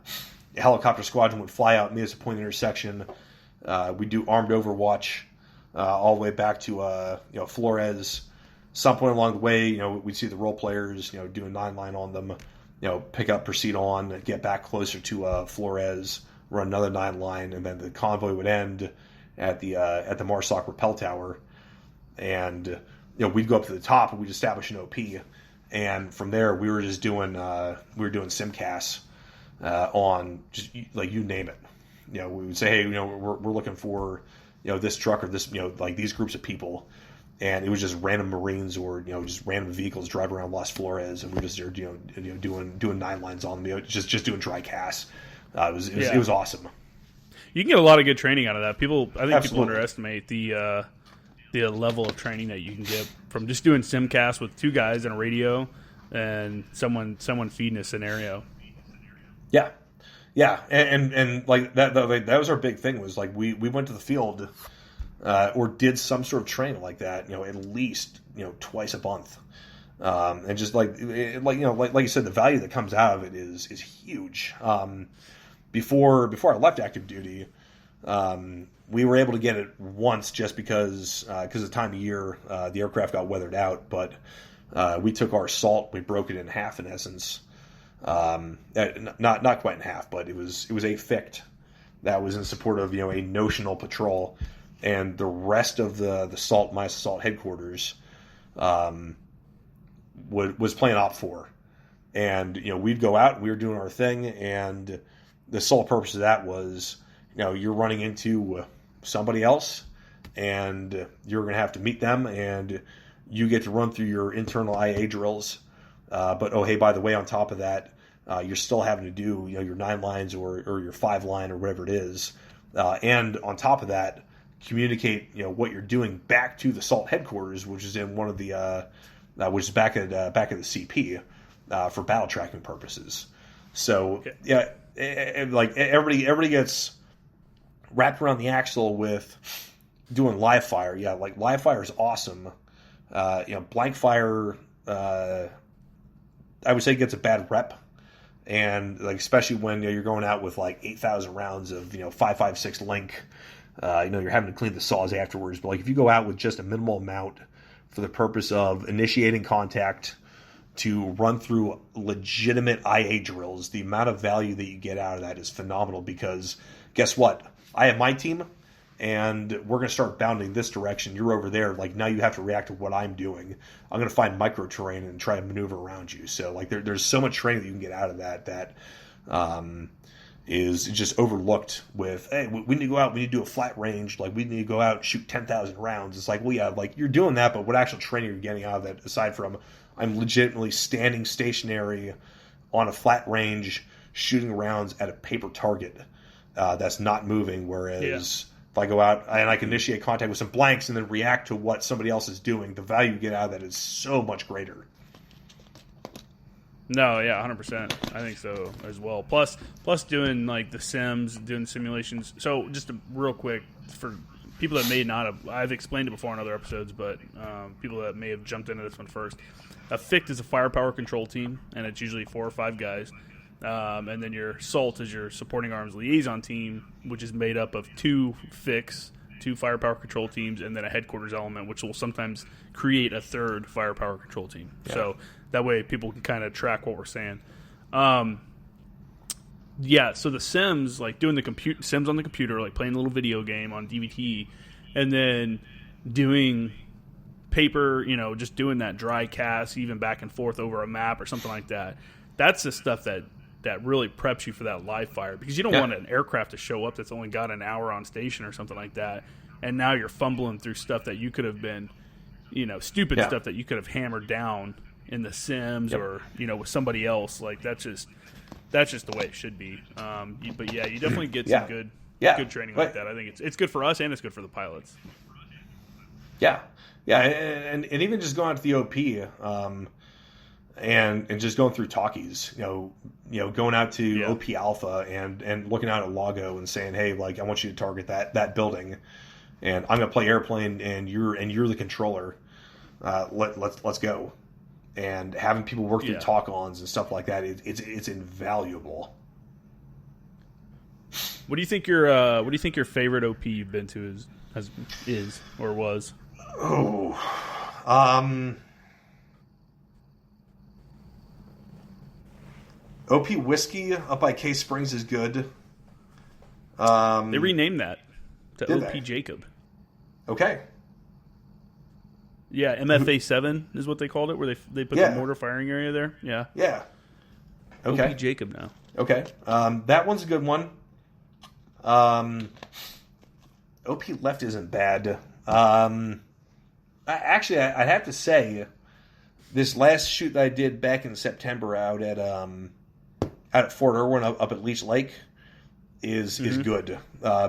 helicopter squadron would fly out and meet us at point intersection. We'd do armed overwatch all the way back to Flores. Some point along the way, we'd see the role players, do a 9-line on them, pick up, proceed on, get back closer to Flores, run another 9-line, and then the convoy would end at the Marsoc rappel tower, and we'd go up to the top and we'd establish an OP, and from there we were just doing simcasts on just like you name it. We would say, hey, we're looking for this truck or this like these groups of people. And it was just random Marines or just random vehicles driving around Las Flores, and we just doing 9-lines on them, just doing dry casts. It was awesome. You can get a lot of good training out of that. People underestimate the level of training that you can get from just doing simcasts with 2 guys and a radio and someone feeding a scenario. Yeah, and like that was our big thing, was like we went to the field. Or did some sort of training like that, at least twice a month, and just like you said, the value that comes out of it is huge. Before I left active duty, we were able to get it once just because of the time of year, the aircraft got weathered out. But we took our assault, we broke it in half in essence, not quite in half, but it was a FICT that was in support of a notional patrol. And the rest of the SALT, my assault headquarters, was playing OP4. And, we'd go out, we were doing our thing, and the sole purpose of that was, you're running into somebody else, and you're going to have to meet them, and you get to run through your internal IA drills. But, oh, hey, by the way, on top of that, you're still having to do, your 9-lines or your 5-line or whatever it is. And on top of that, communicate what you're doing back to the SALT headquarters, which is in one of the which is back at the CP for battle tracking purposes. So like everybody gets wrapped around the axle with doing live fire. Yeah, like live fire is awesome. Blank fire I would say gets a bad rep, and like especially when you're going out with like 8,000 rounds of 5.56 link. You're having to clean the saws afterwards. But like if you go out with just a minimal amount for the purpose of initiating contact to run through legitimate IA drills, the amount of value that you get out of that is phenomenal, because guess what? I have my team, and we're going to start bounding this direction. You're over there. Like now you have to react to what I'm doing. I'm going to find micro terrain and try to maneuver around you. So like there's so much training that you can get out of that is just overlooked with, hey, we need to go out, we need to do a flat range, like we need to go out and shoot 10,000 rounds. It's like, well, yeah, like you're doing that, but what actual training are you getting out of that, aside from I'm legitimately standing stationary on a flat range shooting rounds at a paper target that's not moving, whereas if I go out and I can initiate contact with some blanks and then react to what somebody else is doing, the value you get out of that is so much greater. No, yeah, 100%. I think so as well. Plus doing like the sims, doing simulations. So just real quick for people that may not have, I've explained it before in other episodes, but people that may have jumped into this one first. A FICT is a firepower control team, and it's usually 4 or 5 guys. And then your SALT is your supporting arms liaison team, which is made up of 2 FICTs, 2 firepower control teams, and then a headquarters element, which will sometimes create a 3rd firepower control team. Yeah. So that way people can kind of track what we're saying. So the sims, like doing the sims on the computer, like playing a little video game on DVT, and then doing paper, just doing that dry cast, even back and forth over a map or something like that. That's the stuff that really preps you for that live fire, because you don't want an aircraft to show up that's only got an hour on station or something like that, and now you're fumbling through stuff that you could have been, stupid stuff that you could have hammered down in the sims or with somebody else. Like that's just the way it should be. But yeah, you definitely get some good training like that. I think it's good for us and it's good for the pilots. Yeah, and even just going to the OP, and just going through talkies, going out to OP Alpha and looking out at Lago and saying, hey, like I want you to target that building, and I'm gonna play airplane, and you're the controller. Let's go, and having people work through talk-ons and stuff like that, it's invaluable. What do you think your favorite OP you've been to is or was? OP Whiskey up by Case Springs is good. They renamed that to OP Jacob. Okay. Yeah, MFA 7 is what they called it, where they put the mortar firing area there. Yeah. Yeah. Okay. OP Jacob now. Okay. That one's a good one. OP Left isn't bad. Actually, I'd have to say, this last shoot that I did back in September out at Fort Irwin up at Leech Lake is good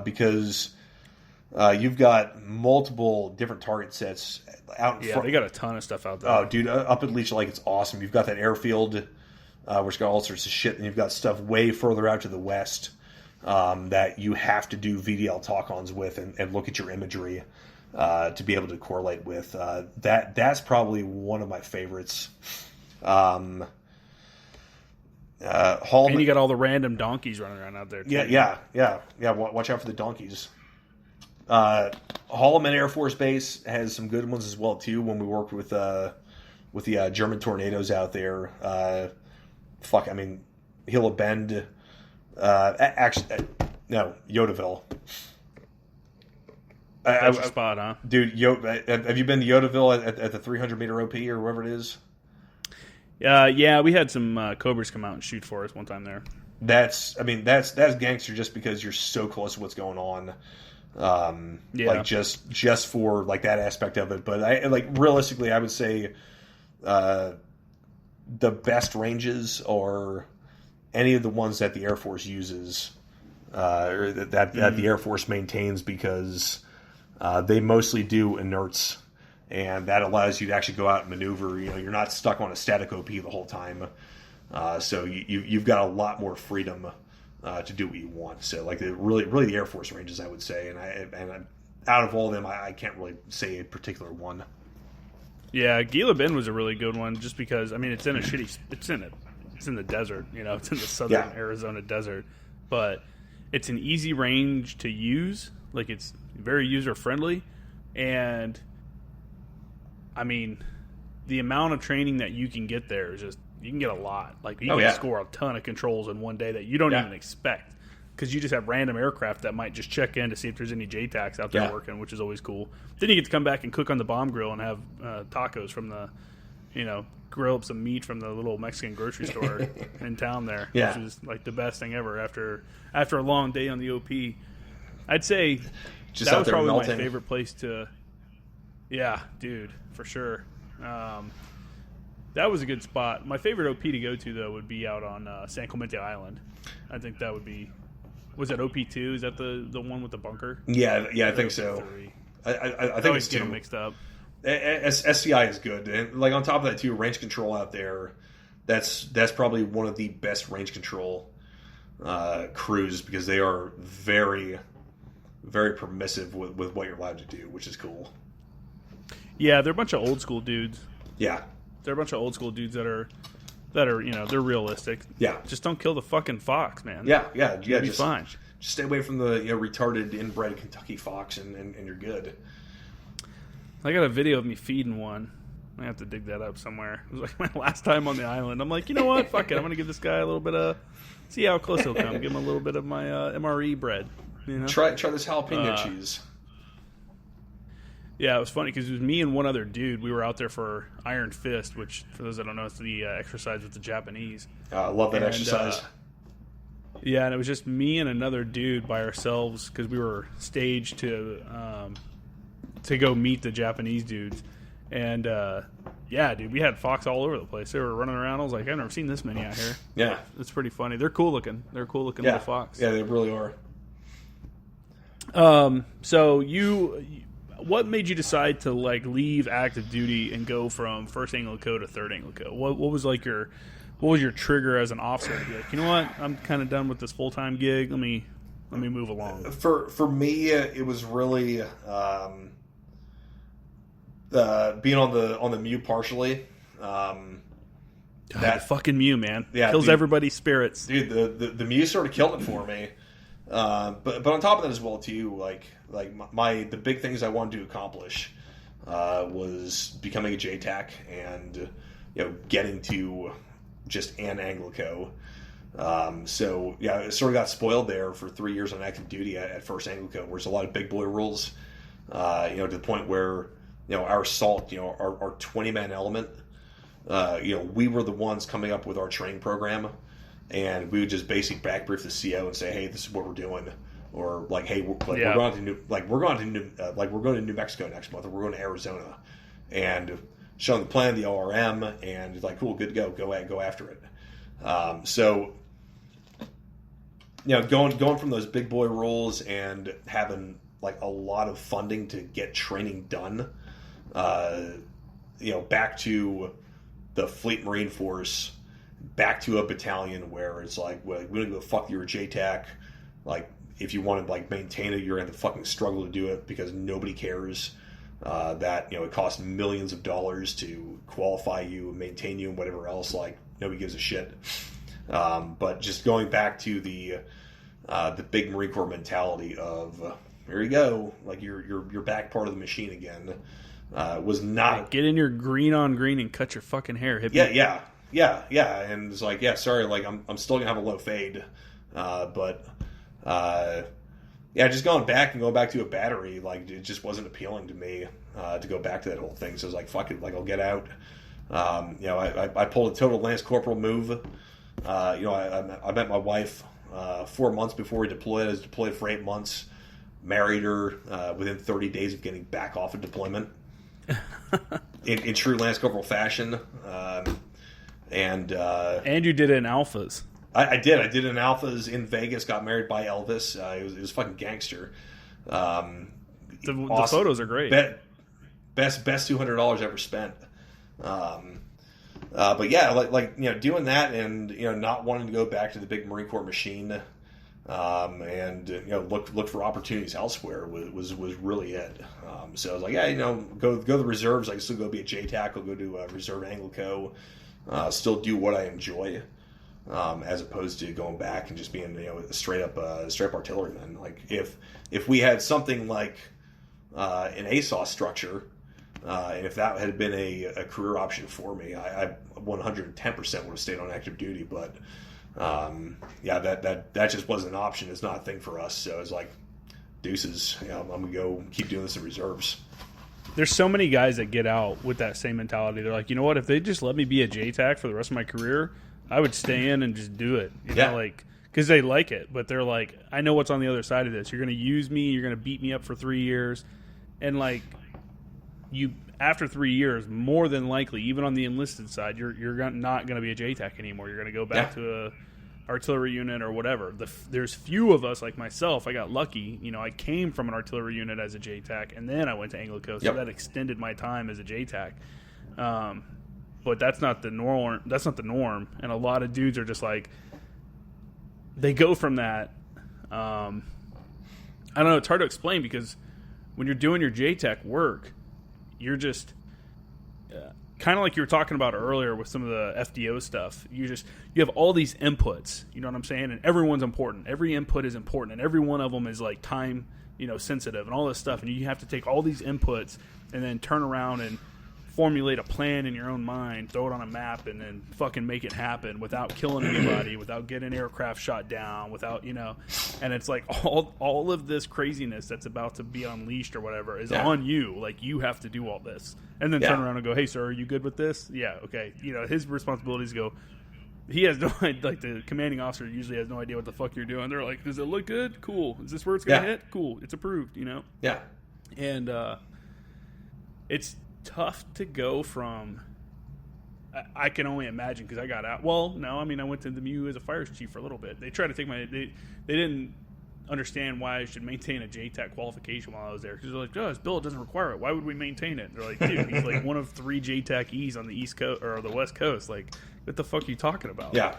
because you've got multiple different target sets out in front. They got a ton of stuff out there. Oh, dude, up at Leech Lake, it's awesome. You've got that airfield, which got all sorts of shit, and you've got stuff way further out to the west that you have to do VDL talk-ons with and look at your imagery to be able to correlate with. That's probably one of my favorites. And you got all the random donkeys running around out there too. Yeah. Watch out for the donkeys. Holloman Air Force Base has some good ones as well too. When we worked with the German Tornadoes out there, Hill of Bend. No, Yodaville. That's your spot, huh? Dude, have you been to Yodaville at the 300-meter OP or whatever it is? Yeah, we had some Cobras come out and shoot for us one time there. That's gangster just because you're so close to what's going on. Like just for like that aspect of it. But realistically, I would say the best ranges are any of the ones that the Air Force uses, or that the Air Force maintains, because they mostly do inerts, and that allows you to actually go out and maneuver. You're not stuck on a static OP the whole time, so you've got a lot more freedom to do what you want. So really the Air Force ranges, I would say, and out of all of them, I can't really say a particular one. Yeah, Gila Bend was a really good one, just because it's in the desert, it's in the southern Arizona desert, but it's an easy range to use. Like, it's very user friendly, and the amount of training that you can get there is just, you can get a lot. Like, you can score a ton of controls in one day that you don't even expect, because you just have random aircraft that might just check in to see if there's any JTACs out there working, which is always cool. Then you get to come back and cook on the bomb grill and have tacos from the, grill up some meat from the little Mexican grocery store in town there, which is like the best thing ever after a long day on the OP. I'd say just that was probably my favorite place to. Yeah, dude, for sure. That was a good spot. My favorite OP to go to, though, would be out on San Clemente Island. I think that would be. Was that OP2? Is that the one with the bunker? Yeah, I think so. I think it's getting mixed up. SCI is good, and on top of that too, range control out there. That's probably one of the best range control crews, because they are very, very permissive with what you're allowed to do, which is cool. Yeah, they're a bunch of old school dudes. Yeah, they're a bunch of old school dudes that are they're realistic. Yeah, just don't kill the fucking fox, man. Yeah. You'll be fine. Just stay away from the retarded inbred Kentucky fox, and you're good. I got a video of me feeding one. I have to dig that up somewhere. It was like my last time on the island. I'm like, you know what? Fuck it. I'm going to give this guy a little bit of... See how close he'll come. Give him a little bit of my MRE bread. Try this jalapeno cheese. Yeah, it was funny because it was me and one other dude. We were out there for Iron Fist, which, for those that don't know, it's the exercise with the Japanese. I love that exercise. Yeah, and it was just me and another dude by ourselves because we were staged to go meet the Japanese dudes. And, yeah, dude, we had fox all over the place. They were running around. I was like, I've never seen this many out here. Yeah. It's pretty funny. They're cool looking. They're cool looking little fox. Yeah, they really are. So what made you decide to like leave active duty and go from 1st ANGLICO to 3rd ANGLICO? What was like what was your trigger as an officer to be like, you know what, I'm kind of done with this full-time gig. Let me move along. For me, it was really being on the MU partially. That fucking MU, man, kills dude, everybody's spirits. Dude, the MU sort of killed it for me. But on top of that as well too, the big things I wanted to accomplish was becoming a JTAC and getting to just an ANGLICO. So yeah, I sort of got spoiled there for 3 years on active duty at 1st ANGLICO, where there's a lot of big boy rules. To the point where our assault, our 20-man element, we were the ones coming up with our training program. And we would just basically backbrief the CO and say, "Hey, this is what we're doing," or like, "Hey, we're going to New Mexico next month, or we're going to Arizona," and showing the plan, the ORM, and like, "Cool, good to go after it." So, going from those big boy rules and having like a lot of funding to get training done, back to the Fleet Marine Force. Back to a battalion where it's like, well, we don't give a fuck, you're a JTAC. Like, if you want to like maintain it, you're going to fucking struggle to do it because nobody cares. That it costs millions of dollars to qualify you, maintain you, and whatever else. Like, nobody gives a shit. But just going back to the big Marine Corps mentality of here you go, like you're back part of the machine again. Was not get in your green on green and cut your fucking hair. Yeah, and it's like, sorry, like I'm still gonna have a low fade, just going back to a battery, like it just wasn't appealing to me to go back to that whole thing. So I was like, fuck it, like I'll get out. I pulled a total Lance Corporal move. I met my wife 4 months before we deployed. I was deployed for 8 months. Married her within 30 days of getting back off of deployment. in true Lance Corporal fashion. And you did it in alphas. I did it in alphas in Vegas. Got married by Elvis. It was fucking gangster. The photos are great. Best $200 ever spent. But yeah, doing that and not wanting to go back to the big Marine Corps machine, and look for opportunities elsewhere was really it. So I was like, go to the reserves. I can still go be a JTAC. I'll go to Reserve ANGLICO. Still do what I enjoy, as opposed to going back and just being a straight up artilleryman. Like if we had something like an ASOS structure, and if that had been a career option for me, I 110% would have stayed on active duty. But that just wasn't an option. It's not a thing for us. So it's like deuces. I'm gonna go keep doing this in reserves. There's so many guys that get out with that same mentality. They're like, you know what? If they just let me be a JTAC for the rest of my career, I would stay in and just do it. You know, like, because they like it. But they're like, I know what's on the other side of this. You're going to use me. You're going to beat me up for 3 years. And, like, after 3 years, more than likely, even on the enlisted side, you're not going to be a JTAC anymore. You're going to go back to a artillery unit or whatever. There's few of us, like myself. I got lucky. I came from an artillery unit as a JTAC, and then I went to ANGLICO, so that extended my time as a JTAC. But that's not the norm. That's not the norm. And a lot of dudes are just like, they go from that. I don't know. It's hard to explain because when you're doing your JTAC work, you're just kind of like you were talking about earlier with some of the FDO stuff. You have all these inputs, you know what I'm saying? And everyone's important. Every input is important, and every one of them is like time, sensitive and all this stuff. And you have to take all these inputs and then turn around and formulate a plan in your own mind, throw it on a map, and then fucking make it happen without killing anybody, without getting an aircraft shot down, without, and it's like all of this craziness that's about to be unleashed or whatever is on you. Like, you have to do all this. And then turn around and go, hey, sir, are you good with this? Yeah, okay. His responsibilities go, he has no idea, like the commanding officer usually has no idea what the fuck you're doing. They're like, does it look good? Cool. Is this where it's going to hit? Cool. It's approved, Yeah. And it's tough to go from, I can only imagine because I got out. Well, no, I mean, I went to the MU as a fire chief for a little bit. They tried to take they didn't understand why I should maintain a JTAC qualification while I was there because they're like, oh, this bill doesn't require it. Why would we maintain it? They're like, dude, he's like one of 3 JTAC-Es on the East Coast or the West Coast. Like, what the fuck are you talking about? Yeah.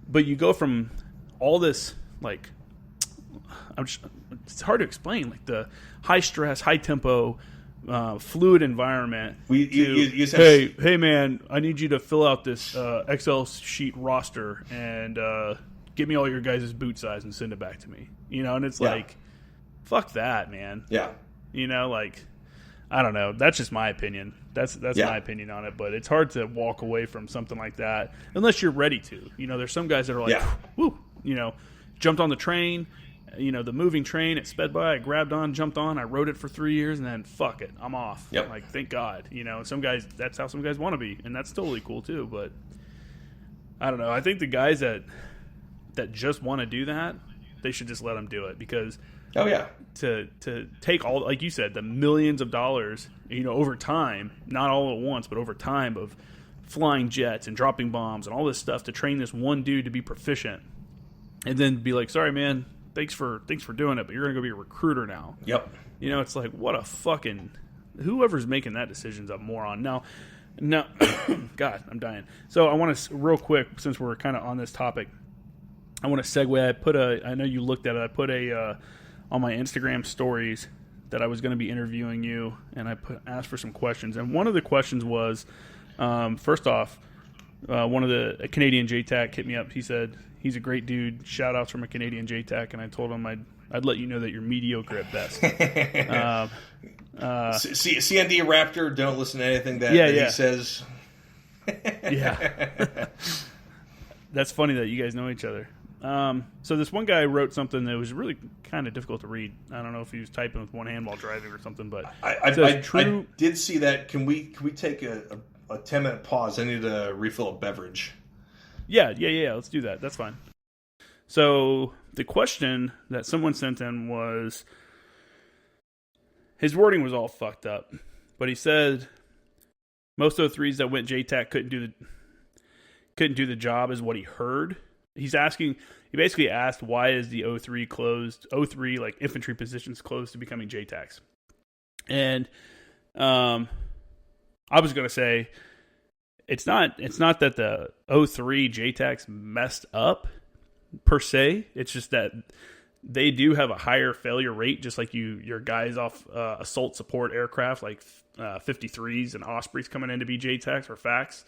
But you go from all this, like, it's hard to explain, like the high stress, high tempo, fluid environment. You said, hey man, I need you to fill out this Excel sheet roster and give me all your guys' boot size and send it back to me. And it's like, fuck that, man. Yeah. Like, I don't know. That's just my opinion. That's my opinion on it. But it's hard to walk away from something like that unless you're ready to. There's some guys that are like, woo, jumped on the train. The moving train, it sped by, I grabbed on, jumped on, I rode it for 3 years, and then fuck it, I'm off. Yep. Like, thank God. Some guys, that's how some guys want to be, and that's totally cool too. But I don't know. I think the guys that just want to do that, they should just let them do it because to take all, like you said, the millions of dollars, over time, not all at once, but over time of flying jets and dropping bombs and all this stuff to train this one dude to be proficient, and then be like, sorry, man. Thanks for doing it, but you're going to go be a recruiter now. Yep. It's like, what a fucking... Whoever's making that decision's a moron. Now, God, I'm dying. So I want to, real quick, since we're kind of on this topic, I want to segue. I know you looked at it. I put on my Instagram stories that I was going to be interviewing you, and I asked for some questions. And one of the questions was, first off, one of the Canadian JTAC hit me up. He said... He's a great dude. Shout outs from a Canadian JTAC, and I told him I'd let you know that you're mediocre at best. CND Raptor, don't listen to anything that he says. Yeah. That's funny that you guys know each other. So this one guy wrote something that was really kind of difficult to read. I don't know if he was typing with one hand while driving or something, but I did see that. Can we take a 10-minute pause? I need to refill a beverage. Yeah. Let's do that. That's fine. So the question that someone sent in was, his wording was all fucked up, but he said most O3s that went JTAC couldn't do the job, is what he heard. He basically asked, why is the O3 closed? O3, like infantry positions, closed to becoming JTACs. And I was going to say, It's not that the 03 JTACs messed up per se. It's just that they do have a higher failure rate, just like your guys off assault support aircraft like 53s and Ospreys coming in to be JTACs or FACs.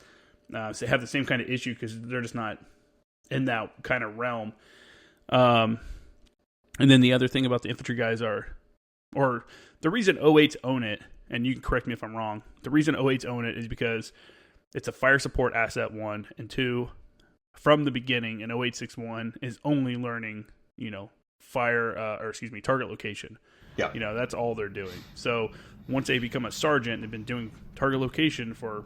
So they have the same kind of issue because they're just not in that kind of realm. And then the other thing about the infantry guys or the reason 08s own it, and you can correct me if I'm wrong, the reason 08s own it is because it's a fire support asset, 1, and 2, from the beginning, an 0861 is only learning, target location. Yeah. That's all they're doing. So once they become a sergeant, they've been doing target location for,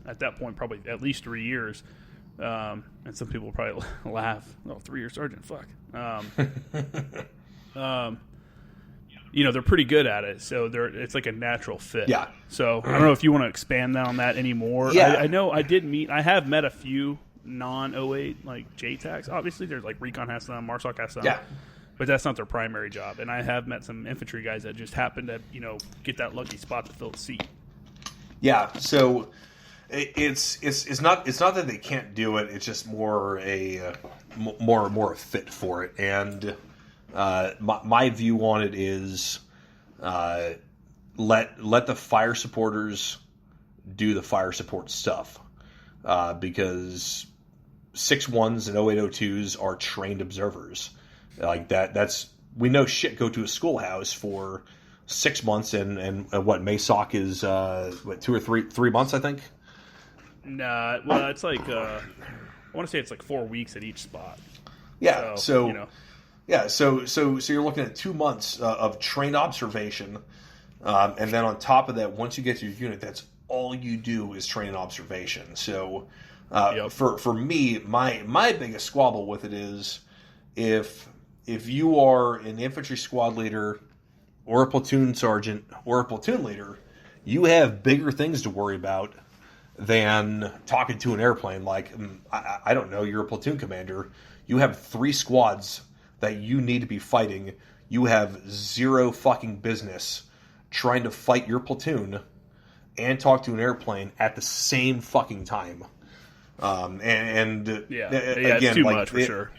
at that point, probably at least 3 years. And some people will probably laugh. Oh, 3-year sergeant, fuck. They're pretty good at it, so it's like a natural fit. Yeah. So I don't know if you want to expand on that anymore. Yeah. I know I have met a few non-08 like JTACs. Obviously, there's like Recon has some, MARSOC has some. Yeah. But that's not their primary job. And I have met some infantry guys that just happen to, get that lucky spot to fill the seat. Yeah. So it's not that they can't do it. It's just more a fit for it. And my view on it is let the fire supporters do the fire support stuff, because 6-1s and 0802s are trained observers. Like that's we know shit go to a schoolhouse for 6 months, and what MASOC is 2 or 3 months, I think. Nah, well, it's like I want to say it's like 4 weeks at each spot. Yeah, so you know. Yeah, so you're looking at 2 months of trained observation, and then on top of that, once you get to your unit, that's all you do is train and observation. So for me, my biggest squabble with it is if you are an infantry squad leader or a platoon sergeant or a platoon leader, you have bigger things to worry about than talking to an airplane. Like, I don't know, you're a platoon commander. You have 3 squads that you need to be fighting. You have zero fucking business trying to fight your platoon and talk to an airplane at the same fucking time. Again, it's too much for sure.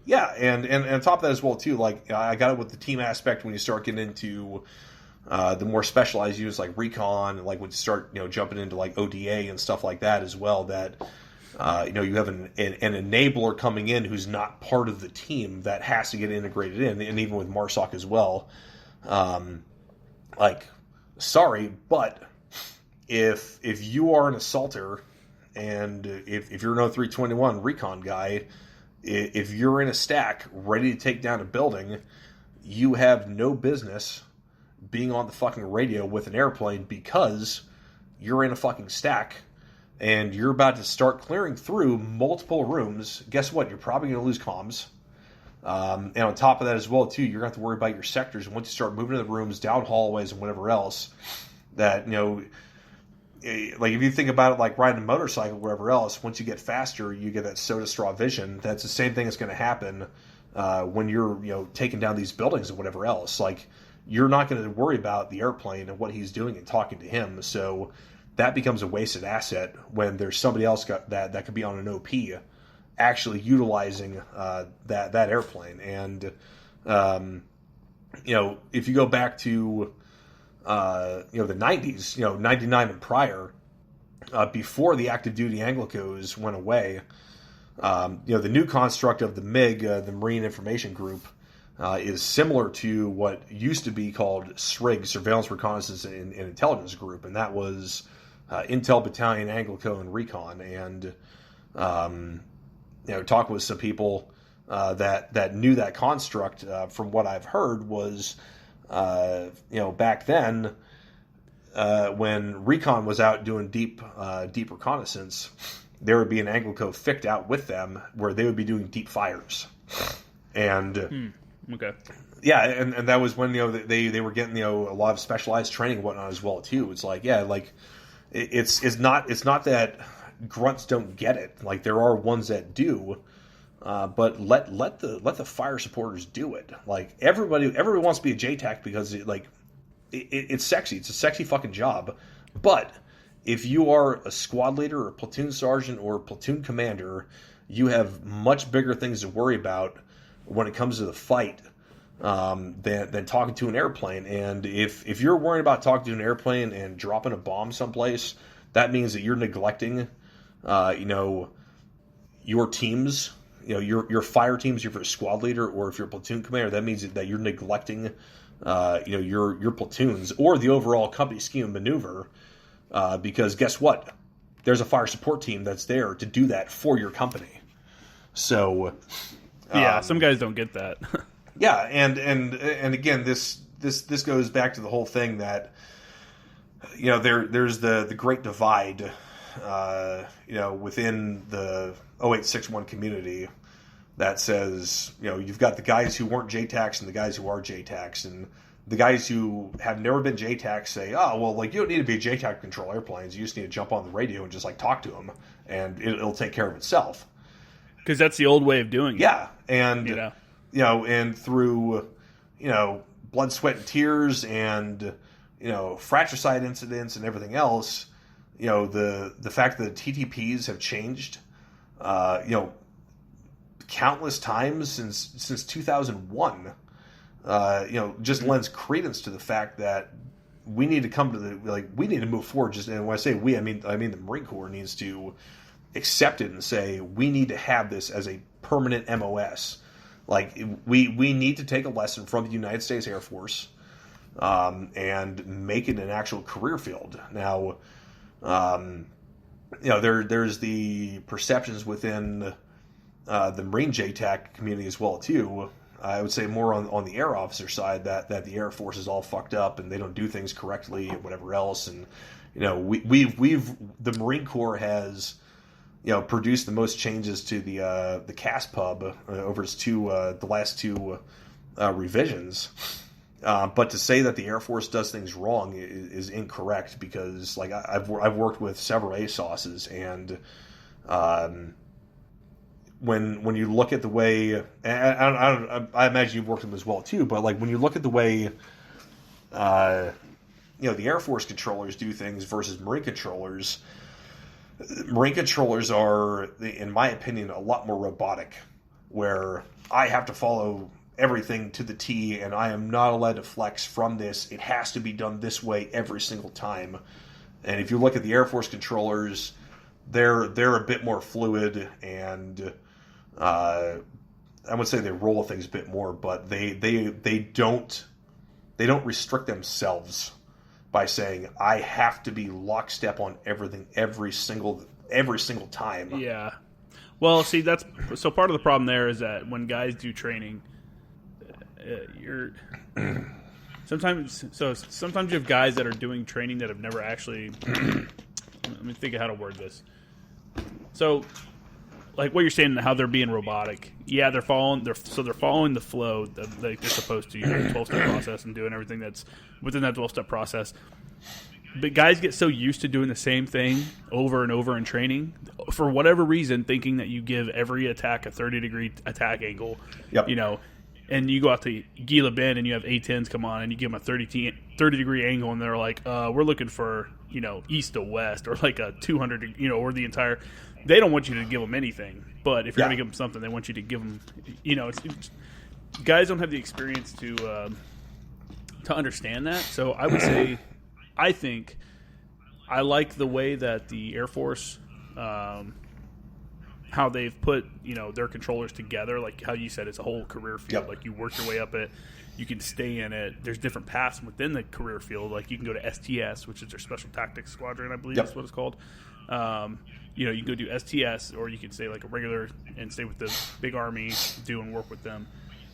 Yeah, and on top of that as well too, like I got it with the team aspect when you start getting into the more specialized units like recon, and like when you start jumping into like ODA and stuff like that as well. That you have an enabler coming in who's not part of the team that has to get integrated in, and even with MARSOC as well. Sorry, but if you are an assaulter and if you're an 0321 recon guy, if you're in a stack ready to take down a building, you have no business being on the fucking radio with an airplane because you're in a fucking stack and you're about to start clearing through multiple rooms. Guess what? You're probably going to lose comms. And on top of that as well, too, you're going to have to worry about your sectors. And once you start moving to the rooms, down hallways and whatever else, that, like if you think about it like riding a motorcycle, wherever else, once you get faster, you get that soda straw vision. That's the same thing that's going to happen when you're, taking down these buildings and whatever else. Like, you're not going to worry about the airplane and what he's doing and talking to him. So that becomes a wasted asset when there's somebody else that could be on an OP actually utilizing that airplane. And if you go back to the 90s, 99 and prior, before the active duty Anglicos went away, the new construct of the MIG, the Marine Information Group, is similar to what used to be called SRIG, Surveillance, Reconnaissance, and Intelligence Group, and that was Intel, Battalion, Anglico, and Recon. And talking with some people that knew that construct, from what I've heard, was back then when Recon was out doing deep reconnaissance, there would be an Anglico ficked out with them where they would be doing deep fires, and. Okay. Yeah, and that was when they were getting a lot of specialized training and whatnot as well too. It's like it's not that grunts don't get it. Like, there are ones that do, but let the fire supporters do it. Like, everybody wants to be a JTAC because it's sexy. It's a sexy fucking job. But if you are a squad leader or a platoon sergeant or a platoon commander, you have much bigger things to worry about when it comes to the fight than talking to an airplane. And if you're worrying about talking to an airplane and dropping a bomb someplace, that means that you're neglecting your teams, your fire teams, if you're a squad leader or if you're a platoon commander. That means that you're neglecting your platoons or the overall company scheme and maneuver, because guess what? There's a fire support team that's there to do that for your company. So yeah, some guys don't get that. Yeah, and again, this goes back to the whole thing that there's the great divide within the 0861 community that says you've got the guys who weren't JTACs and the guys who are JTACs, and the guys who have never been JTACs say, oh well, like, you don't need to be a JTAC to control airplanes, you just need to jump on the radio and just talk to them and it'll take care of itself. Because that's the old way of doing it. Yeah, and and through blood, sweat, and tears, and fratricide incidents and everything else, the fact that TTPs have changed, countless times since 2001, just lends credence to the fact that we need to come to we need to move forward. And when I say we, I mean the Marine Corps needs to accept it and say, we need to have this as a permanent MOS. Like, we need to take a lesson from the United States Air Force, and make it an actual career field. Now, there's the perceptions within the Marine JTAC community as well too. I would say more on the air officer side that the Air Force is all fucked up and they don't do things correctly and whatever else. And the Marine Corps has produced the most changes to the CAS pub over its the last two revisions. But to say that the Air Force does things wrong is incorrect, because like I've worked with several ASOSs, and when you look at the way, and I imagine you've worked with them as well too, but like when you look at the way the Air Force controllers do things versus Marine controllers are, in my opinion, a lot more robotic, where I have to follow everything to the T, and I am not allowed to flex from this. It has to be done this way every single time. And if you look at the Air Force controllers, they're a bit more fluid, and I would say they roll things a bit more, but they don't restrict themselves by saying I have to be lockstep on everything every single time. Yeah. Well, see, so part of the problem there is that when guys do training, sometimes you have guys that are doing training that have never actually. Let me think of how to word this. So, like what you're saying, how they're being robotic. Yeah, they're following the flow that they're supposed to, 12-step process, and doing everything that's within that 12-step process. But guys get so used to doing the same thing over and over in training, for whatever reason, thinking that you give every attack a 30-degree attack angle. Yep. And you go out to Gila Bend and you have A-10s come on and you give them a 30-degree angle, and they're like, we're looking for, east to west, or like a 200, or the entire. They don't want you to give them anything, but if you're going to give them something, they want you to give them, guys don't have the experience to understand that. So I would say, I think I like the way that the Air Force, how they've put, their controllers together, like how you said, it's a whole career field. Yep. Like you work your way up it, you can stay in it. There's different paths within the career field. Like you can go to STS, which is their Special Tactics Squadron, I believe that's what it's called. You can go do STS, or you can stay like a regular and stay with the big Army, do and work with them.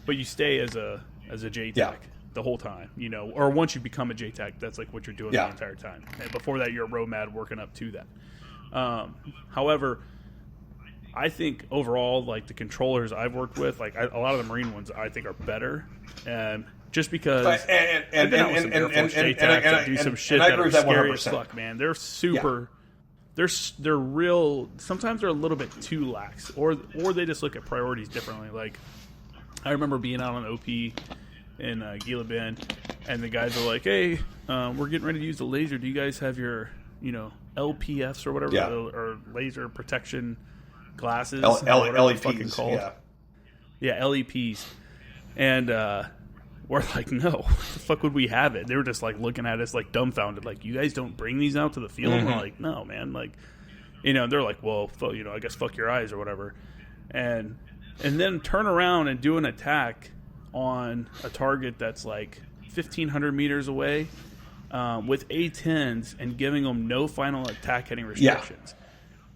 But you stay as a JTAC the whole time, or once you become a JTAC, that's like what you're doing the entire time. And before that, you're a ROMAD working up to that. However, I think overall, like the controllers I've worked with, like a lot of the Marine ones, I think are better, just because I've been out with some Air Force JTACs that do some shit that are scary as fuck, man. They're super. They're real. Sometimes they're a little bit too lax, or they just look at priorities differently. Like I remember being out on OP in Gila Bend, and the guys are like, "Hey, we're getting ready to use the laser. Do you guys have your LPFs or whatever, or laser protection glasses, LEPs, fucking called?" Yeah, LEPs. And we're like, no, what the fuck would we have it? They were just like looking at us like dumbfounded, like, you guys don't bring these out to the field? Mm-hmm. We're like, no, man. Like, they're like, well, I guess fuck your eyes or whatever. And then turn around and do an attack on a target that's like 1,500 meters away with A-10s and giving them no final attack heading restrictions.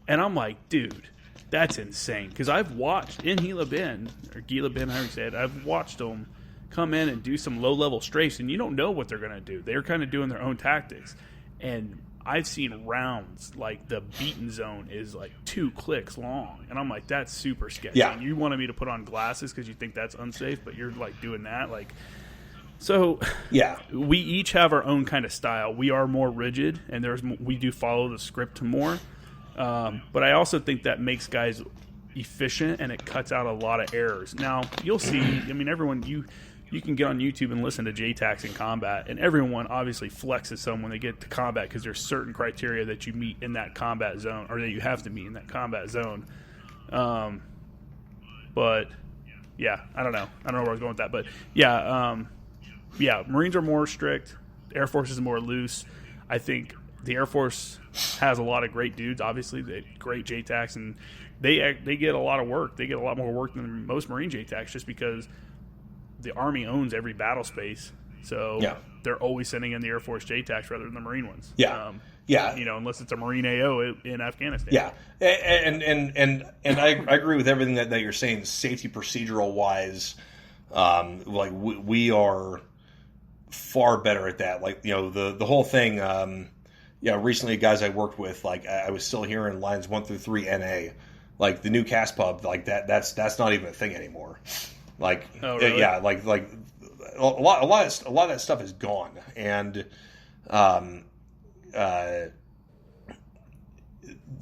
And I'm like, dude, that's insane. Because I've watched in Gila Bend, how you say it, I've watched them come in and do some low-level strafes, and you don't know what they're going to do. They're kind of doing their own tactics. And I've seen rounds, like the beaten zone is like 2 clicks long. And I'm like, that's super sketchy. Yeah. And you wanted me to put on glasses because you think that's unsafe, but you're like doing that. Like, so we each have our own kind of style. We are more rigid, and we do follow the script more. But I also think that makes guys efficient, and it cuts out a lot of errors. Now, you'll see, everyone, you can get on YouTube and listen to JTACs in combat, and everyone obviously flexes some when they get to combat because there's certain criteria that you meet in that combat zone, or that you have to meet in that combat zone. But, yeah, I don't know where I was going with that. But, Marines are more strict. Air Force is more loose. I think the Air Force has a lot of great dudes, obviously, great JTACs, and they get a lot of work. They get a lot more work than most Marine JTACs just because the Army owns every battle space. So they're always sending in the Air Force JTACs rather than the Marine ones. Yeah. Unless it's a Marine AO in Afghanistan. Yeah, and I agree with everything that you're saying. Safety procedural wise, we are far better at that. Like, the whole thing. Recently, guys I worked with, I was still hearing lines 1 through 3 NA, like the new CAS pub, like that's not even a thing anymore. Like, oh, really? Yeah, like a lot of that stuff is gone, and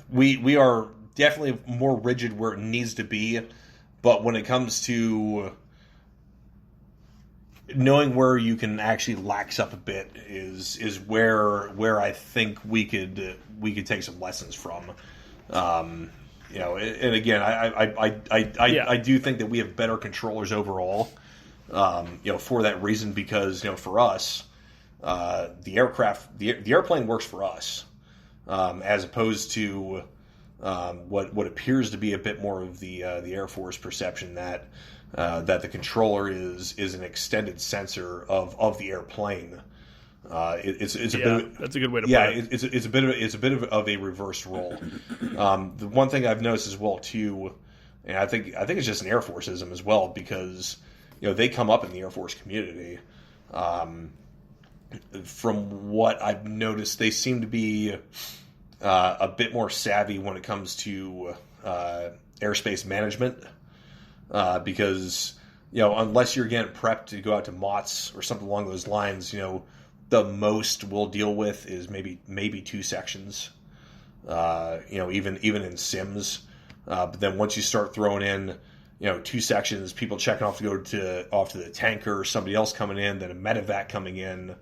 we are definitely more rigid where it needs to be, but when it comes to knowing where you can actually lax up a bit is where I think we could take some lessons from. And again, I do think that we have better controllers overall. For that reason, because for us, the airplane works for us, as opposed to what appears to be a bit more of the Air Force perception that the controller is an extended sensor of the airplane. It's a bit of, that's a good way to put it. It's a bit of a reverse role. The one thing I've noticed as well too, and I think it's just an Air Forceism as well, because they come up in the Air Force community. From what I've noticed, they seem to be a bit more savvy when it comes to airspace management, because unless you're getting prepped to go out to MOTS or something along those lines, the most we'll deal with is maybe 2 sections, even in sims. But then once you start throwing in 2 sections, people checking off to go off to the tanker, somebody else coming in, then a medevac coming in,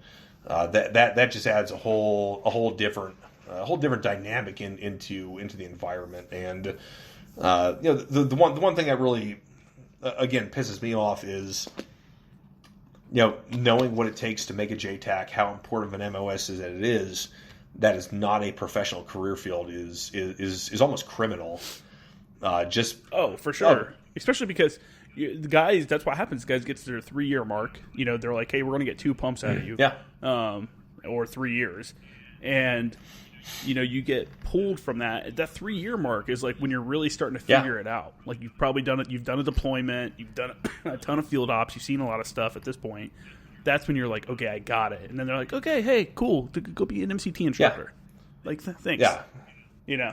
that just adds a whole different dynamic into the environment. And the one thing that really again pisses me off is knowing what it takes to make a JTAC, how important of an MOS is that is not a professional career field is almost criminal. For sure. Especially because the guys, that's what happens. The guys get to their 3-year mark. They're like, hey, we're going to get 2 pumps out of you. Yeah. Or 3 years. And, you get pulled from that. That 3-year mark is like when you're really starting to figure it out. Like, you've probably done it. You've done a deployment. You've done a ton of field ops. You've seen a lot of stuff at this point. That's when you're like, okay, I got it. And then they're like, okay, hey, cool. Go be an MCT instructor. Yeah. Like, thanks. Yeah.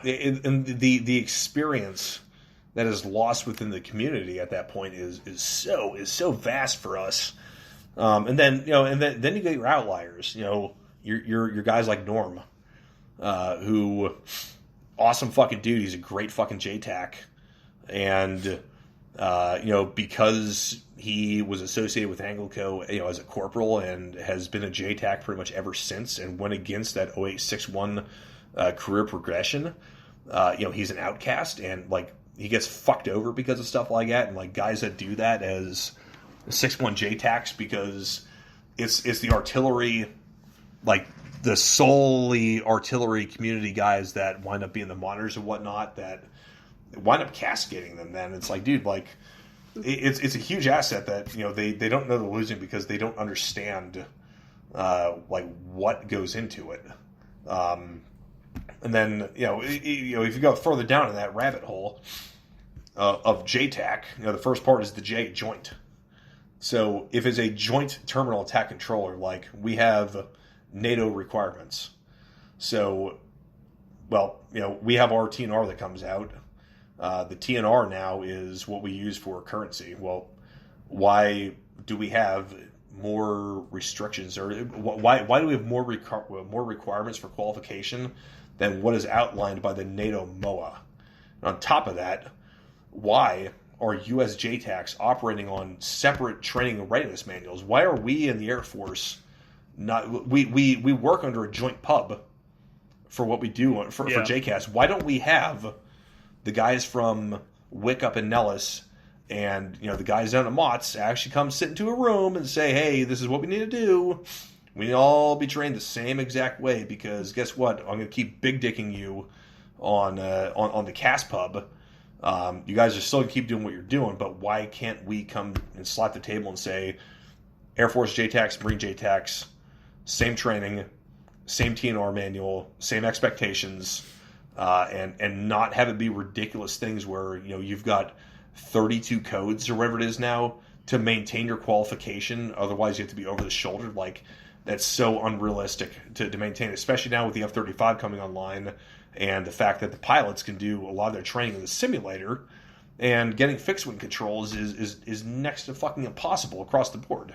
And the experience that is lost within the community at that point is so vast for us. And then then you get your outliers. Your guys like Norm, who awesome fucking dude. He's a great fucking JTAC, and because he was associated with ANGLICO, as a corporal, and has been a JTAC pretty much ever since, and went against that 0861 career progression. He's an outcast, and he gets fucked over because of stuff like that, and guys that do that as 6-1 JTACs, because it's the artillery, the solely artillery community guys that wind up being the monitors and whatnot that wind up castigating them. Then it's dude, it's a huge asset that they don't know they're losing because they don't understand what goes into it. And then if you go further down in that rabbit hole of JTAC, the first part is the J, joint. So if it's a joint terminal attack controller, we have NATO requirements. So, we have our TNR that comes out. The TNR now is what we use for currency. Well, why do we have more restrictions, or why do we have more requirements for qualification than what is outlined by the NATO MOA? And on top of that, why are U.S. JTACs operating on separate training and readiness manuals? Why are we in the Air Force not? We work under a joint pub for what we do for JCAS. Why don't we have the guys from WIC up in Nellis and the guys down at MOTS actually come sit into a room and say, hey, this is what we need to do. We need to all be trained the same exact way, because guess what? I'm going to keep big dicking you on the CAS pub. You guys are still going to keep doing what you're doing, but why can't we come and slap the table and say, Air Force JTACs, Marine JTACs, same training, same TNR manual, same expectations, and not have it be ridiculous things where you've got 32 codes or whatever it is now to maintain your qualification. Otherwise, you have to be over the shoulder. Like, that's so unrealistic to maintain, especially now with the F-35 coming online and the fact that the pilots can do a lot of their training in the simulator, and getting fixed wing controls is next to fucking impossible across the board.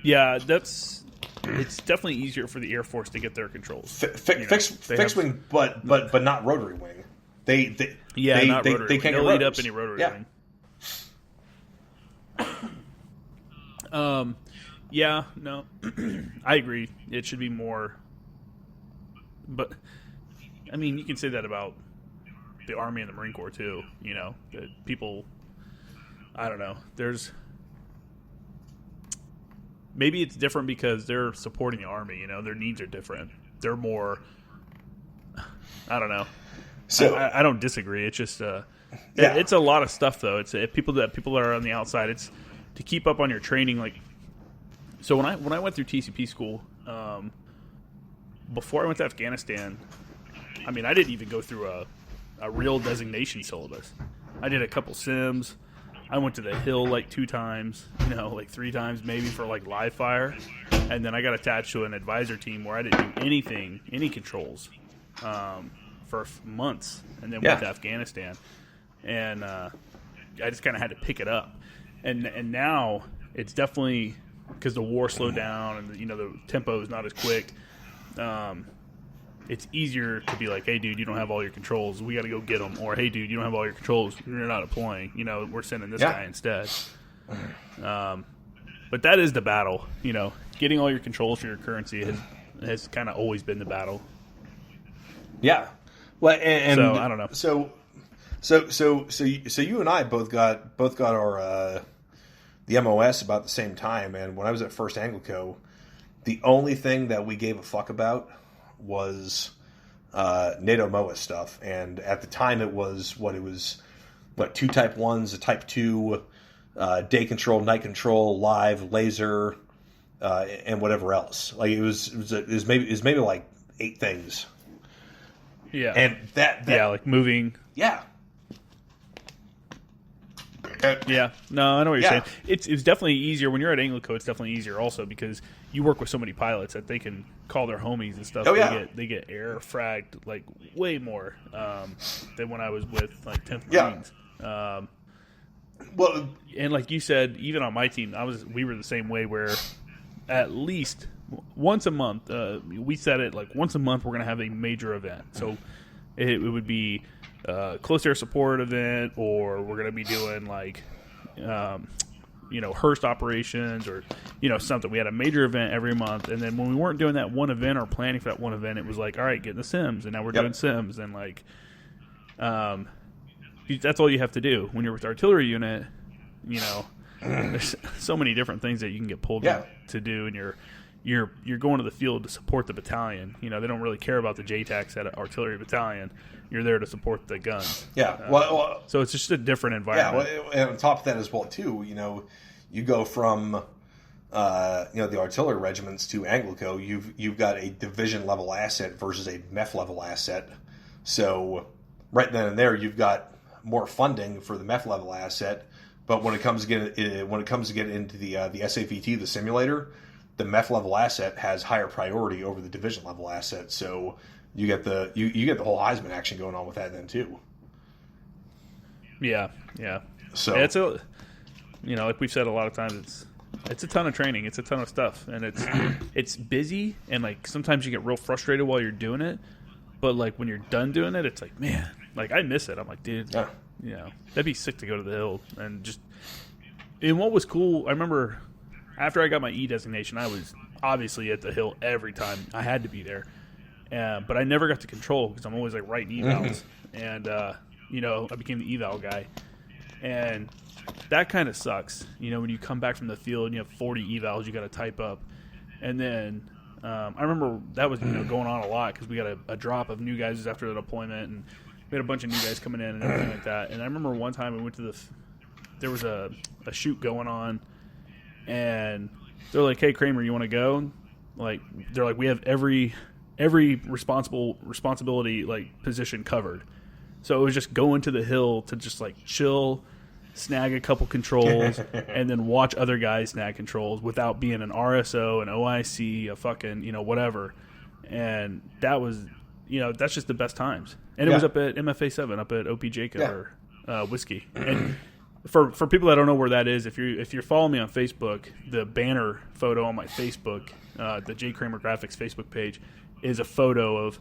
Yeah, it's definitely easier for the Air Force to get their controls. Fixed wing, but not rotary wing. They not rotary wing. can't They'll get eat up any rotary wing. Yeah, no, I agree. It should be more, but I mean, you can say that about the Army and the Marine Corps too. People, I don't know. Maybe it's different because they're supporting the Army. Their needs are different. They're more, I don't know. So I don't disagree. It's just it's a lot of stuff though. It's people that are on the outside. It's to keep up on your training. Like, so when I went through TCP school, before I went to Afghanistan, I mean, I didn't even go through a real designation syllabus. I did a couple sims. I went to the Hill like 2 times, like 3 times maybe for like live fire, and then I got attached to an advisor team where I didn't do anything, any controls, for months, and then went to Afghanistan, and I just kind of had to pick it up, and now it's definitely because the war slowed down and the tempo is not as quick. It's easier to be like, hey, dude, you don't have all your controls. We got to go get them. Or, hey, dude, you don't have all your controls. You're not deploying. We're sending this guy instead. But that is the battle. Getting all your controls for your currency has kind of always been the battle. Yeah. Well, and so I don't know. So you and I both got our the MOS about the same time. And when I was at First Anglico, the only thing that we gave a fuck about was NATO MOA stuff, and at the time it was 2 Type 1s, a Type 2, day control, night control, live, laser, and whatever else. Like it was maybe like 8 things. Yeah, and that like moving. Yeah. Yeah, no, I know what you're saying. It's definitely easier when you're at Anglico. It's definitely easier also because you work with so many pilots that they can call their homies and stuff. They get air fragged like way more than when I was with like 10th Marines. Well, and like you said, even on my team, we were the same way. Where at least once a month, we said it like once a month we're going to have a major event. So it would be close air support event, or we're going to be doing like Hearst operations, or something. We had a major event every month, and then when we weren't doing that one event or planning for that one event, it was like, all right, get in the sims, and now we're doing sims, and like that's all you have to do when you're with the artillery unit. There's so many different things that you can get pulled to do, and you're going to the field to support the battalion. They don't really care about the JTACs at an artillery battalion. You're there to support the guns. Yeah. So it's just a different environment. Yeah. And on top of that as well, too, you go from the artillery regiments to Anglico. You've got a division level asset versus a MEF level asset. So right then and there, you've got more funding for the MEF level asset. But when it comes to get into the SAVT, the simulator, the MEF level asset has higher priority over the division level asset. So you get the whole Heisman action going on with that then too. Yeah. So it's like we've said a lot of times, it's a ton of training, it's a ton of stuff, and it's busy, and like sometimes you get real frustrated while you're doing it, but like when you're done doing it, it's like, man, like I miss it. I'm like, dude, that'd be sick to go to the Hill and just. And what was cool, I remember after I got my E designation, I was obviously at the Hill every time. I had to be there. But I never got to control because I'm always like writing evals. And, I became the eval guy. And that kind of sucks. When you come back from the field and you have 40 evals you got to type up. And then I remember that was going on a lot because we got a drop of new guys after the deployment. And we had a bunch of new guys coming in and everything like that. And I remember one time we went to there was a shoot going on. and they're like, "Hey, Kramer, you want to go?" Like, they're like, "We have every responsibility like position covered." So it was just going to the hill to just like chill, snag a couple controls, and then watch other guys snag controls without being an RSO, an OIC, a fucking, whatever. And that was, that's just the best times. And it was up at MFA 7, up at OP Jacob or Whiskey. And for people that don't know where that is, if you're following me on Facebook, the banner photo on my Facebook, the J Kramer Graphics Facebook page, is a photo of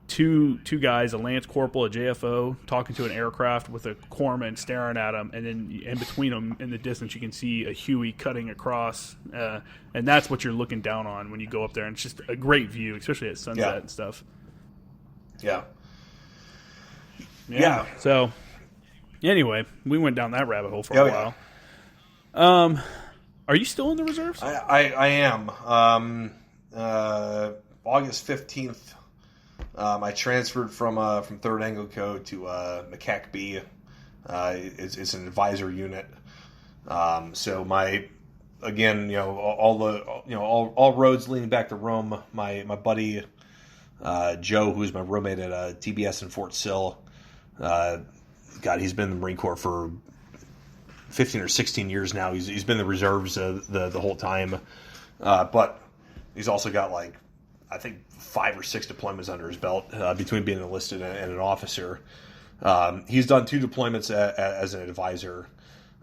two guys, a lance corporal, a JFO, talking to an aircraft with a corpsman staring at them, and then in between them, in the distance, you can see a Huey cutting across, and that's what you're looking down on when you go up there, and it's just a great view, especially at sunset and stuff. Yeah. So, anyway, we went down that rabbit hole for a while. Are you still in the reserves? I am. August 15th. I transferred from 3rd ANGLICO to McCack B. It's an advisor unit. So all roads leading back to Rome. My buddy Joe, who's my roommate at TBS in Fort Sill. He's been in the Marine Corps for 15 or 16 years now. He's been in the reserves the whole time, but he's also got I think 5 or 6 deployments under his belt between being enlisted and an officer. He's done 2 deployments as an advisor.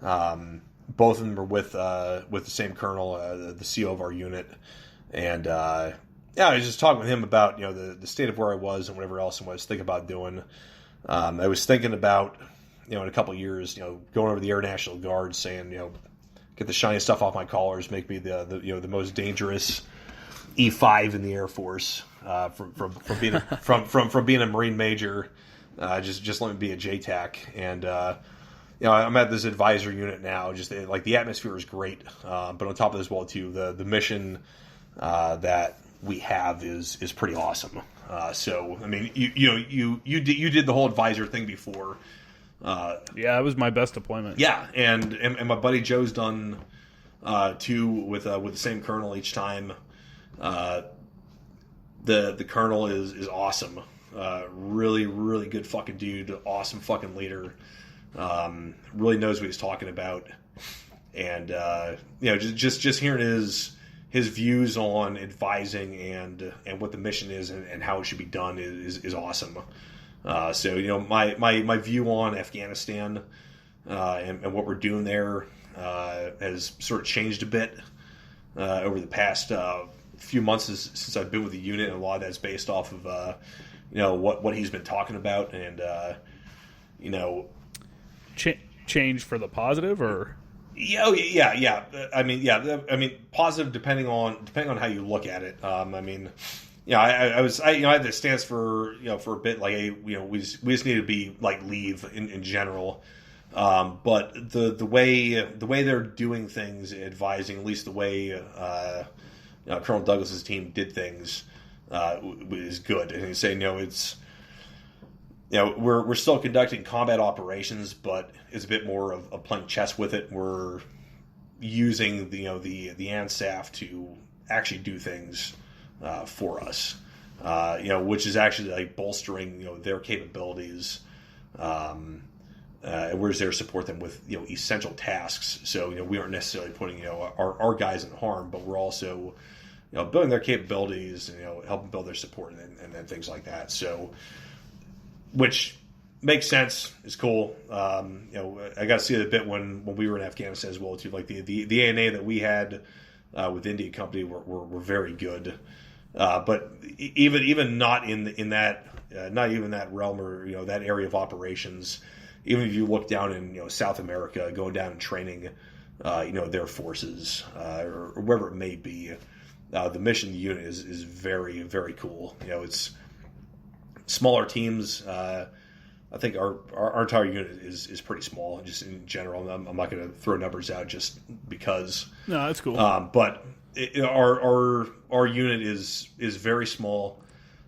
Both of them are with the same colonel, the CO of our unit. And I was just talking with him about the state of where I was and whatever else and what I was thinking about doing. I was thinking about in a couple of years going over the Air National Guard, saying get the shiny stuff off my collars, make me the most dangerous E5 in the Air Force, from being a Marine major, just let me be a JTAC. And I'm at this advisor unit now. Just the atmosphere is great, but on top of this, too, the mission that we have is pretty awesome. So I mean, you did the whole advisor thing before. It was my best deployment. Yeah, and my buddy Joe's done 2 with the same colonel each time. The colonel is awesome. Really, really good fucking dude. Awesome fucking leader. Really knows what he's talking about. And just hearing his views on advising and what the mission is and how it should be done is awesome. So my view on Afghanistan and what we're doing there has sort of changed a bit over the past few months since I've been with the unit, and a lot of that's based off of what he's been talking about, and change for the positive, or yeah. I mean, positive depending on how you look at it. I had this stance for for a bit, we just need to be leave in general. But the way they're doing things, advising, at least the way Colonel Douglas's team did things, is good. And he's saying, it's we're still conducting combat operations, but it's a bit more of playing chess with it. We're using the ANSAF to actually do things for us, which is actually bolstering their capabilities. We're there to support them with essential tasks. So we aren't necessarily putting our guys in harm, but we're also building their capabilities and helping build their support and things like that. So, which makes sense. It's cool. I got to see it a bit when we were in Afghanistan as well too. The ANA that we had with India Company were very good. But even not in that not even that realm or that area of operations. Even if you look down in South America, going down and training their forces or wherever it may be, the mission unit is very, very cool. It's smaller teams. I think our entire unit is pretty small, just in general. I'm not going to throw numbers out just because. No, that's cool. But our unit is very small.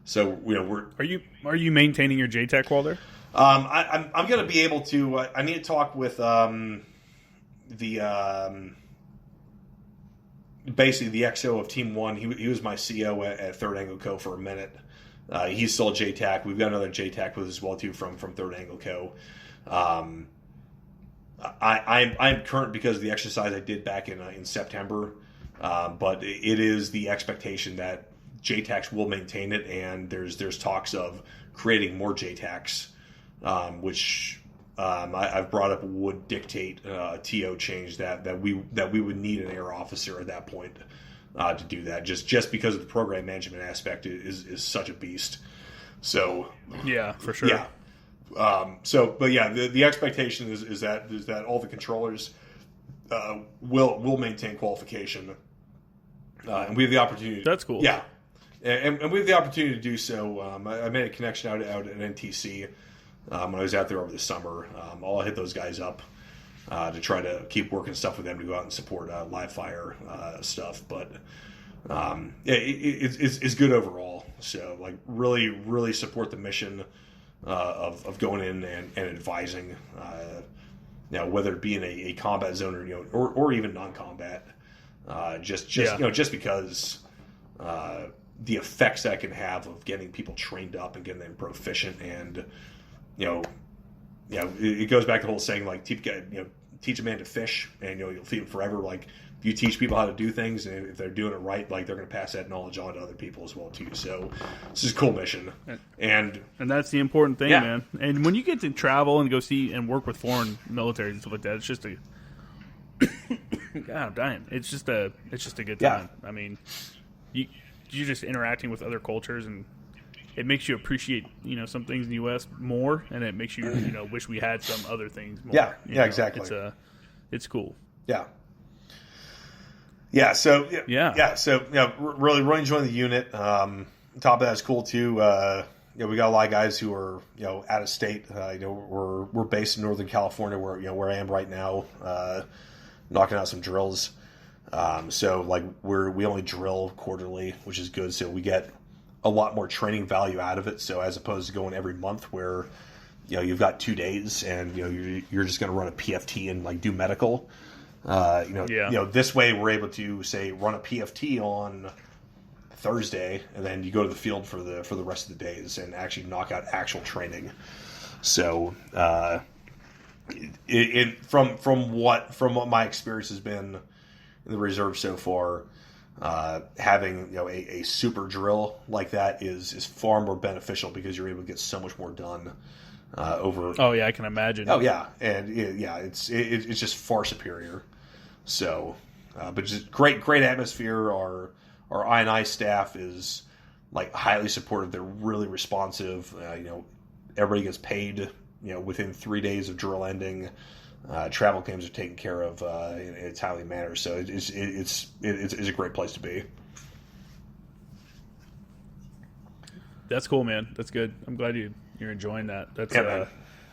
So we're. Are you maintaining your JTAC while there? I'm going to be able to. I need to talk with basically the XO of Team 1, he was my CO at 3rd ANGLICO for a minute. He's still JTAC. We've got another JTAC with us as well too from 3rd ANGLICO. I'm current because of the exercise I did back in September, but it is the expectation that JTACs will maintain it, and there's talks of creating more JTACs, which I've brought up would dictate a TO change that we would need an air officer at that point to do that, just because of the program management aspect is such a beast. So yeah, for sure. Yeah. But yeah, the expectation is that all the controllers will maintain qualification, and we have the opportunity. That's cool. Yeah, and we have the opportunity to do so. I made a connection out at NTC when I was out there over the summer. I'll hit those guys up to try to keep working stuff with them to go out and support live fire stuff. But it's good overall. So like really support the mission of going in and advising. Whether it be in a combat zone or even non-combat, just because the effects that can have of getting people trained up and getting them proficient, and it goes back to the whole saying like teach a man to fish and you'll feed him forever. Like if you teach people how to do things, and if they're doing it right, like they're going to pass that knowledge on to other people as well too. So this is a cool mission, and that's the important thing, man. And when you get to travel and go see and work with foreign militaries and stuff like that, it's just a God, I'm dying. It's just a good time. I mean, you're just interacting with other cultures, and it makes you appreciate some things in the U.S. more, and it makes you wish we had some other things more. Exactly. It's cool. So really enjoying the unit. On top of that, it's cool too. We got a lot of guys who are out of state. We're based in Northern California, where I am right now, knocking out some drills. So like we only drill quarterly, which is good. So we get a lot more training value out of it. So as opposed to going every month where you've got 2 days and you're just going to run a PFT and like do medical. This way we're able to say run a PFT on Thursday, and then you go to the field for the rest of the days and actually knock out actual training. So from what my experience has been in the reserve so far, having a super drill like that is far more beneficial because you're able to get so much more done over. Oh yeah, I can imagine. Oh yeah, and it's just far superior. So, but just great atmosphere. Our I&I staff is like highly supportive. They're really responsive. Everybody gets paid. Within 3 days of drill ending. Travel claims are taken care of in a timely manner. So it's a great place to be. That's cool, man. That's good. I'm glad you're enjoying that. That's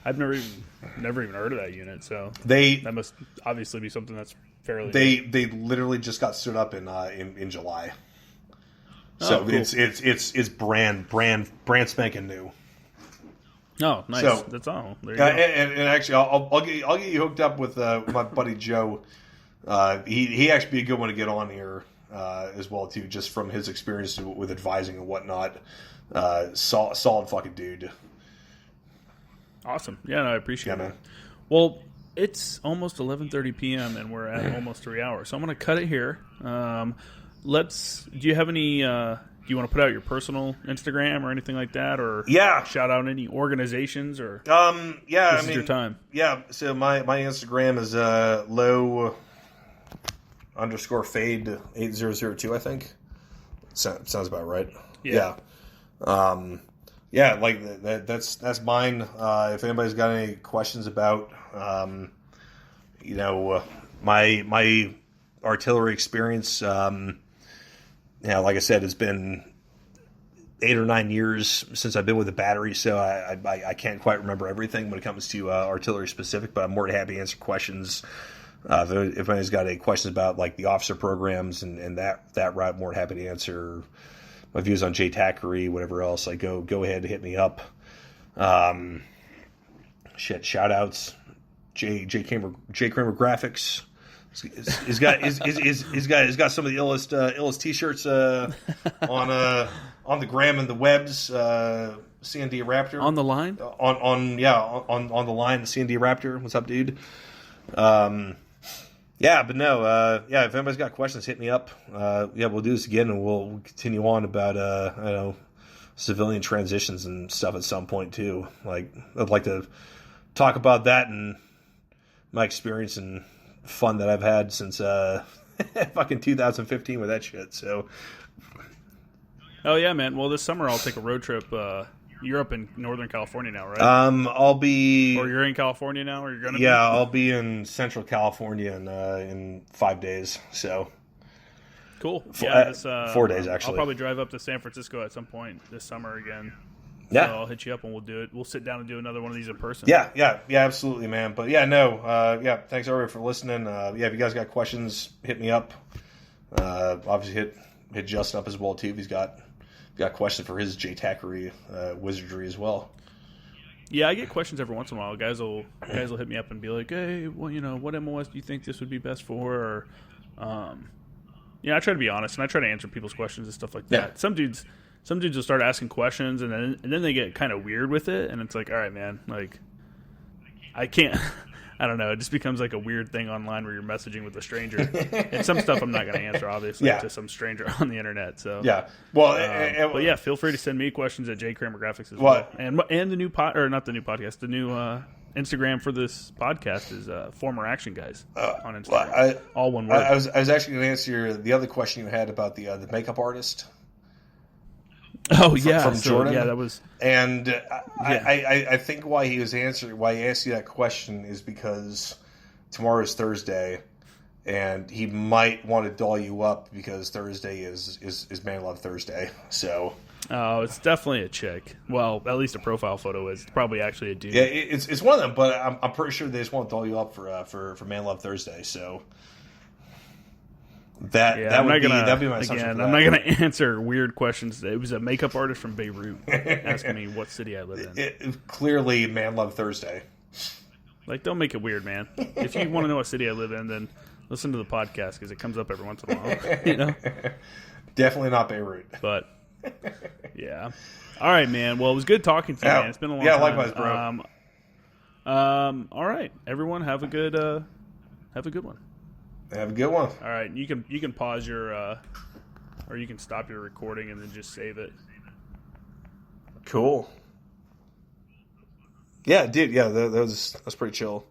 I've never even heard of that unit. So that must obviously be something that's fairly. They literally just got stood up in July. So cool. It's brand spanking new. Oh, nice. So, that's all. There you go. And actually, I'll get you hooked up with my buddy Joe. He actually be a good one to get on here as well too, just from his experience with advising and whatnot. Solid fucking dude. Awesome. Yeah, no, I appreciate it. Well, it's almost 11:30 p.m. and we're at almost 3 hours, so I'm going to cut it here. Do you have any? Do you want to put out your personal Instagram or anything like that, or shout out any organizations or? This is your time. Yeah. So my Instagram is low_fade 8002. I think sounds about right. Yeah. Like that's mine. If anybody's got any questions about, my artillery experience, like I said, it's been 8 or 9 years since I've been with the battery, so I can't quite remember everything when it comes to artillery specific, but I'm more than happy to answer questions. If anybody's got any questions about like the officer programs and that route, more than happy to answer. My views on JTAC, whatever else, like go ahead and hit me up. Shout outs, J Kramer Graphics. He's got some of the illest t-shirts on the gram and the webs. C&D Raptor on the line. On the line. The C&D Raptor. What's up, dude? Yeah, but no. If anybody's got questions, hit me up. We'll do this again, and we'll continue on about I don't know, civilian transitions and stuff at some point too. Like, I'd like to talk about that and my experience and fun that I've had since fucking 2015 with that shit. So, oh yeah, man. Well, this summer I'll take a road trip. You're up in Northern California now, right? I'll be. Or you're in California now, or you're gonna? Yeah, I'll be in Central California in 5 days. So. Cool. Yeah, 4 days actually. I'll probably drive up to San Francisco at some point this summer again. Yeah, so I'll hit you up and we'll do it. We'll sit down and do another one of these in person. Yeah, absolutely, man. But thanks everybody for listening. If you guys got questions, hit me up. Obviously, hit Justin up as well too if he's got questions for his JTAC wizardry as well. Yeah, I get questions every once in a while. Guys will hit me up and be like, "Hey, well, what MOS do you think this would be best for?" Or, I try to be honest and I try to answer people's questions and stuff like that. Yeah. Some dudes will start asking questions and then they get kind of weird with it, and it's like, all right, man, like, I can't. I don't know. It just becomes like a weird thing online where you're messaging with a stranger, and some stuff I'm not going to answer, obviously, to some stranger on the internet. So but yeah, feel free to send me questions at jkramergraphics as well. And the new the new Instagram for this podcast is Former Action Guys on Instagram. All one word. I was actually going to answer the other question you had about the makeup artist. Oh yeah, from Jordan. Yeah, that was. And I think why he asked you that question is because tomorrow is Thursday, and he might want to doll you up because Thursday is Man Love Thursday. So. Oh, it's definitely a chick. Well, at least a profile photo is. It's probably actually a dude. Yeah, it's one of them, but I'm pretty sure they just want to doll you up for Man Love Thursday. So. That'd be my assumption. Again, I'm not going to answer weird questions. It was a makeup artist from Beirut asking me what city I live in. Clearly, Man Love Thursday. Like, don't make it weird, man. If you want to know what city I live in, then listen to the podcast because it comes up every once in a while. Definitely not Beirut. But yeah. All right, man. Well, it was good talking to you, man. It's been a long time. Yeah, likewise, bro. All right, everyone, have a good one. Have a good one. All right, you can pause your, or you can stop your recording and then just save it. Cool. Yeah, dude. Yeah, that's pretty chill.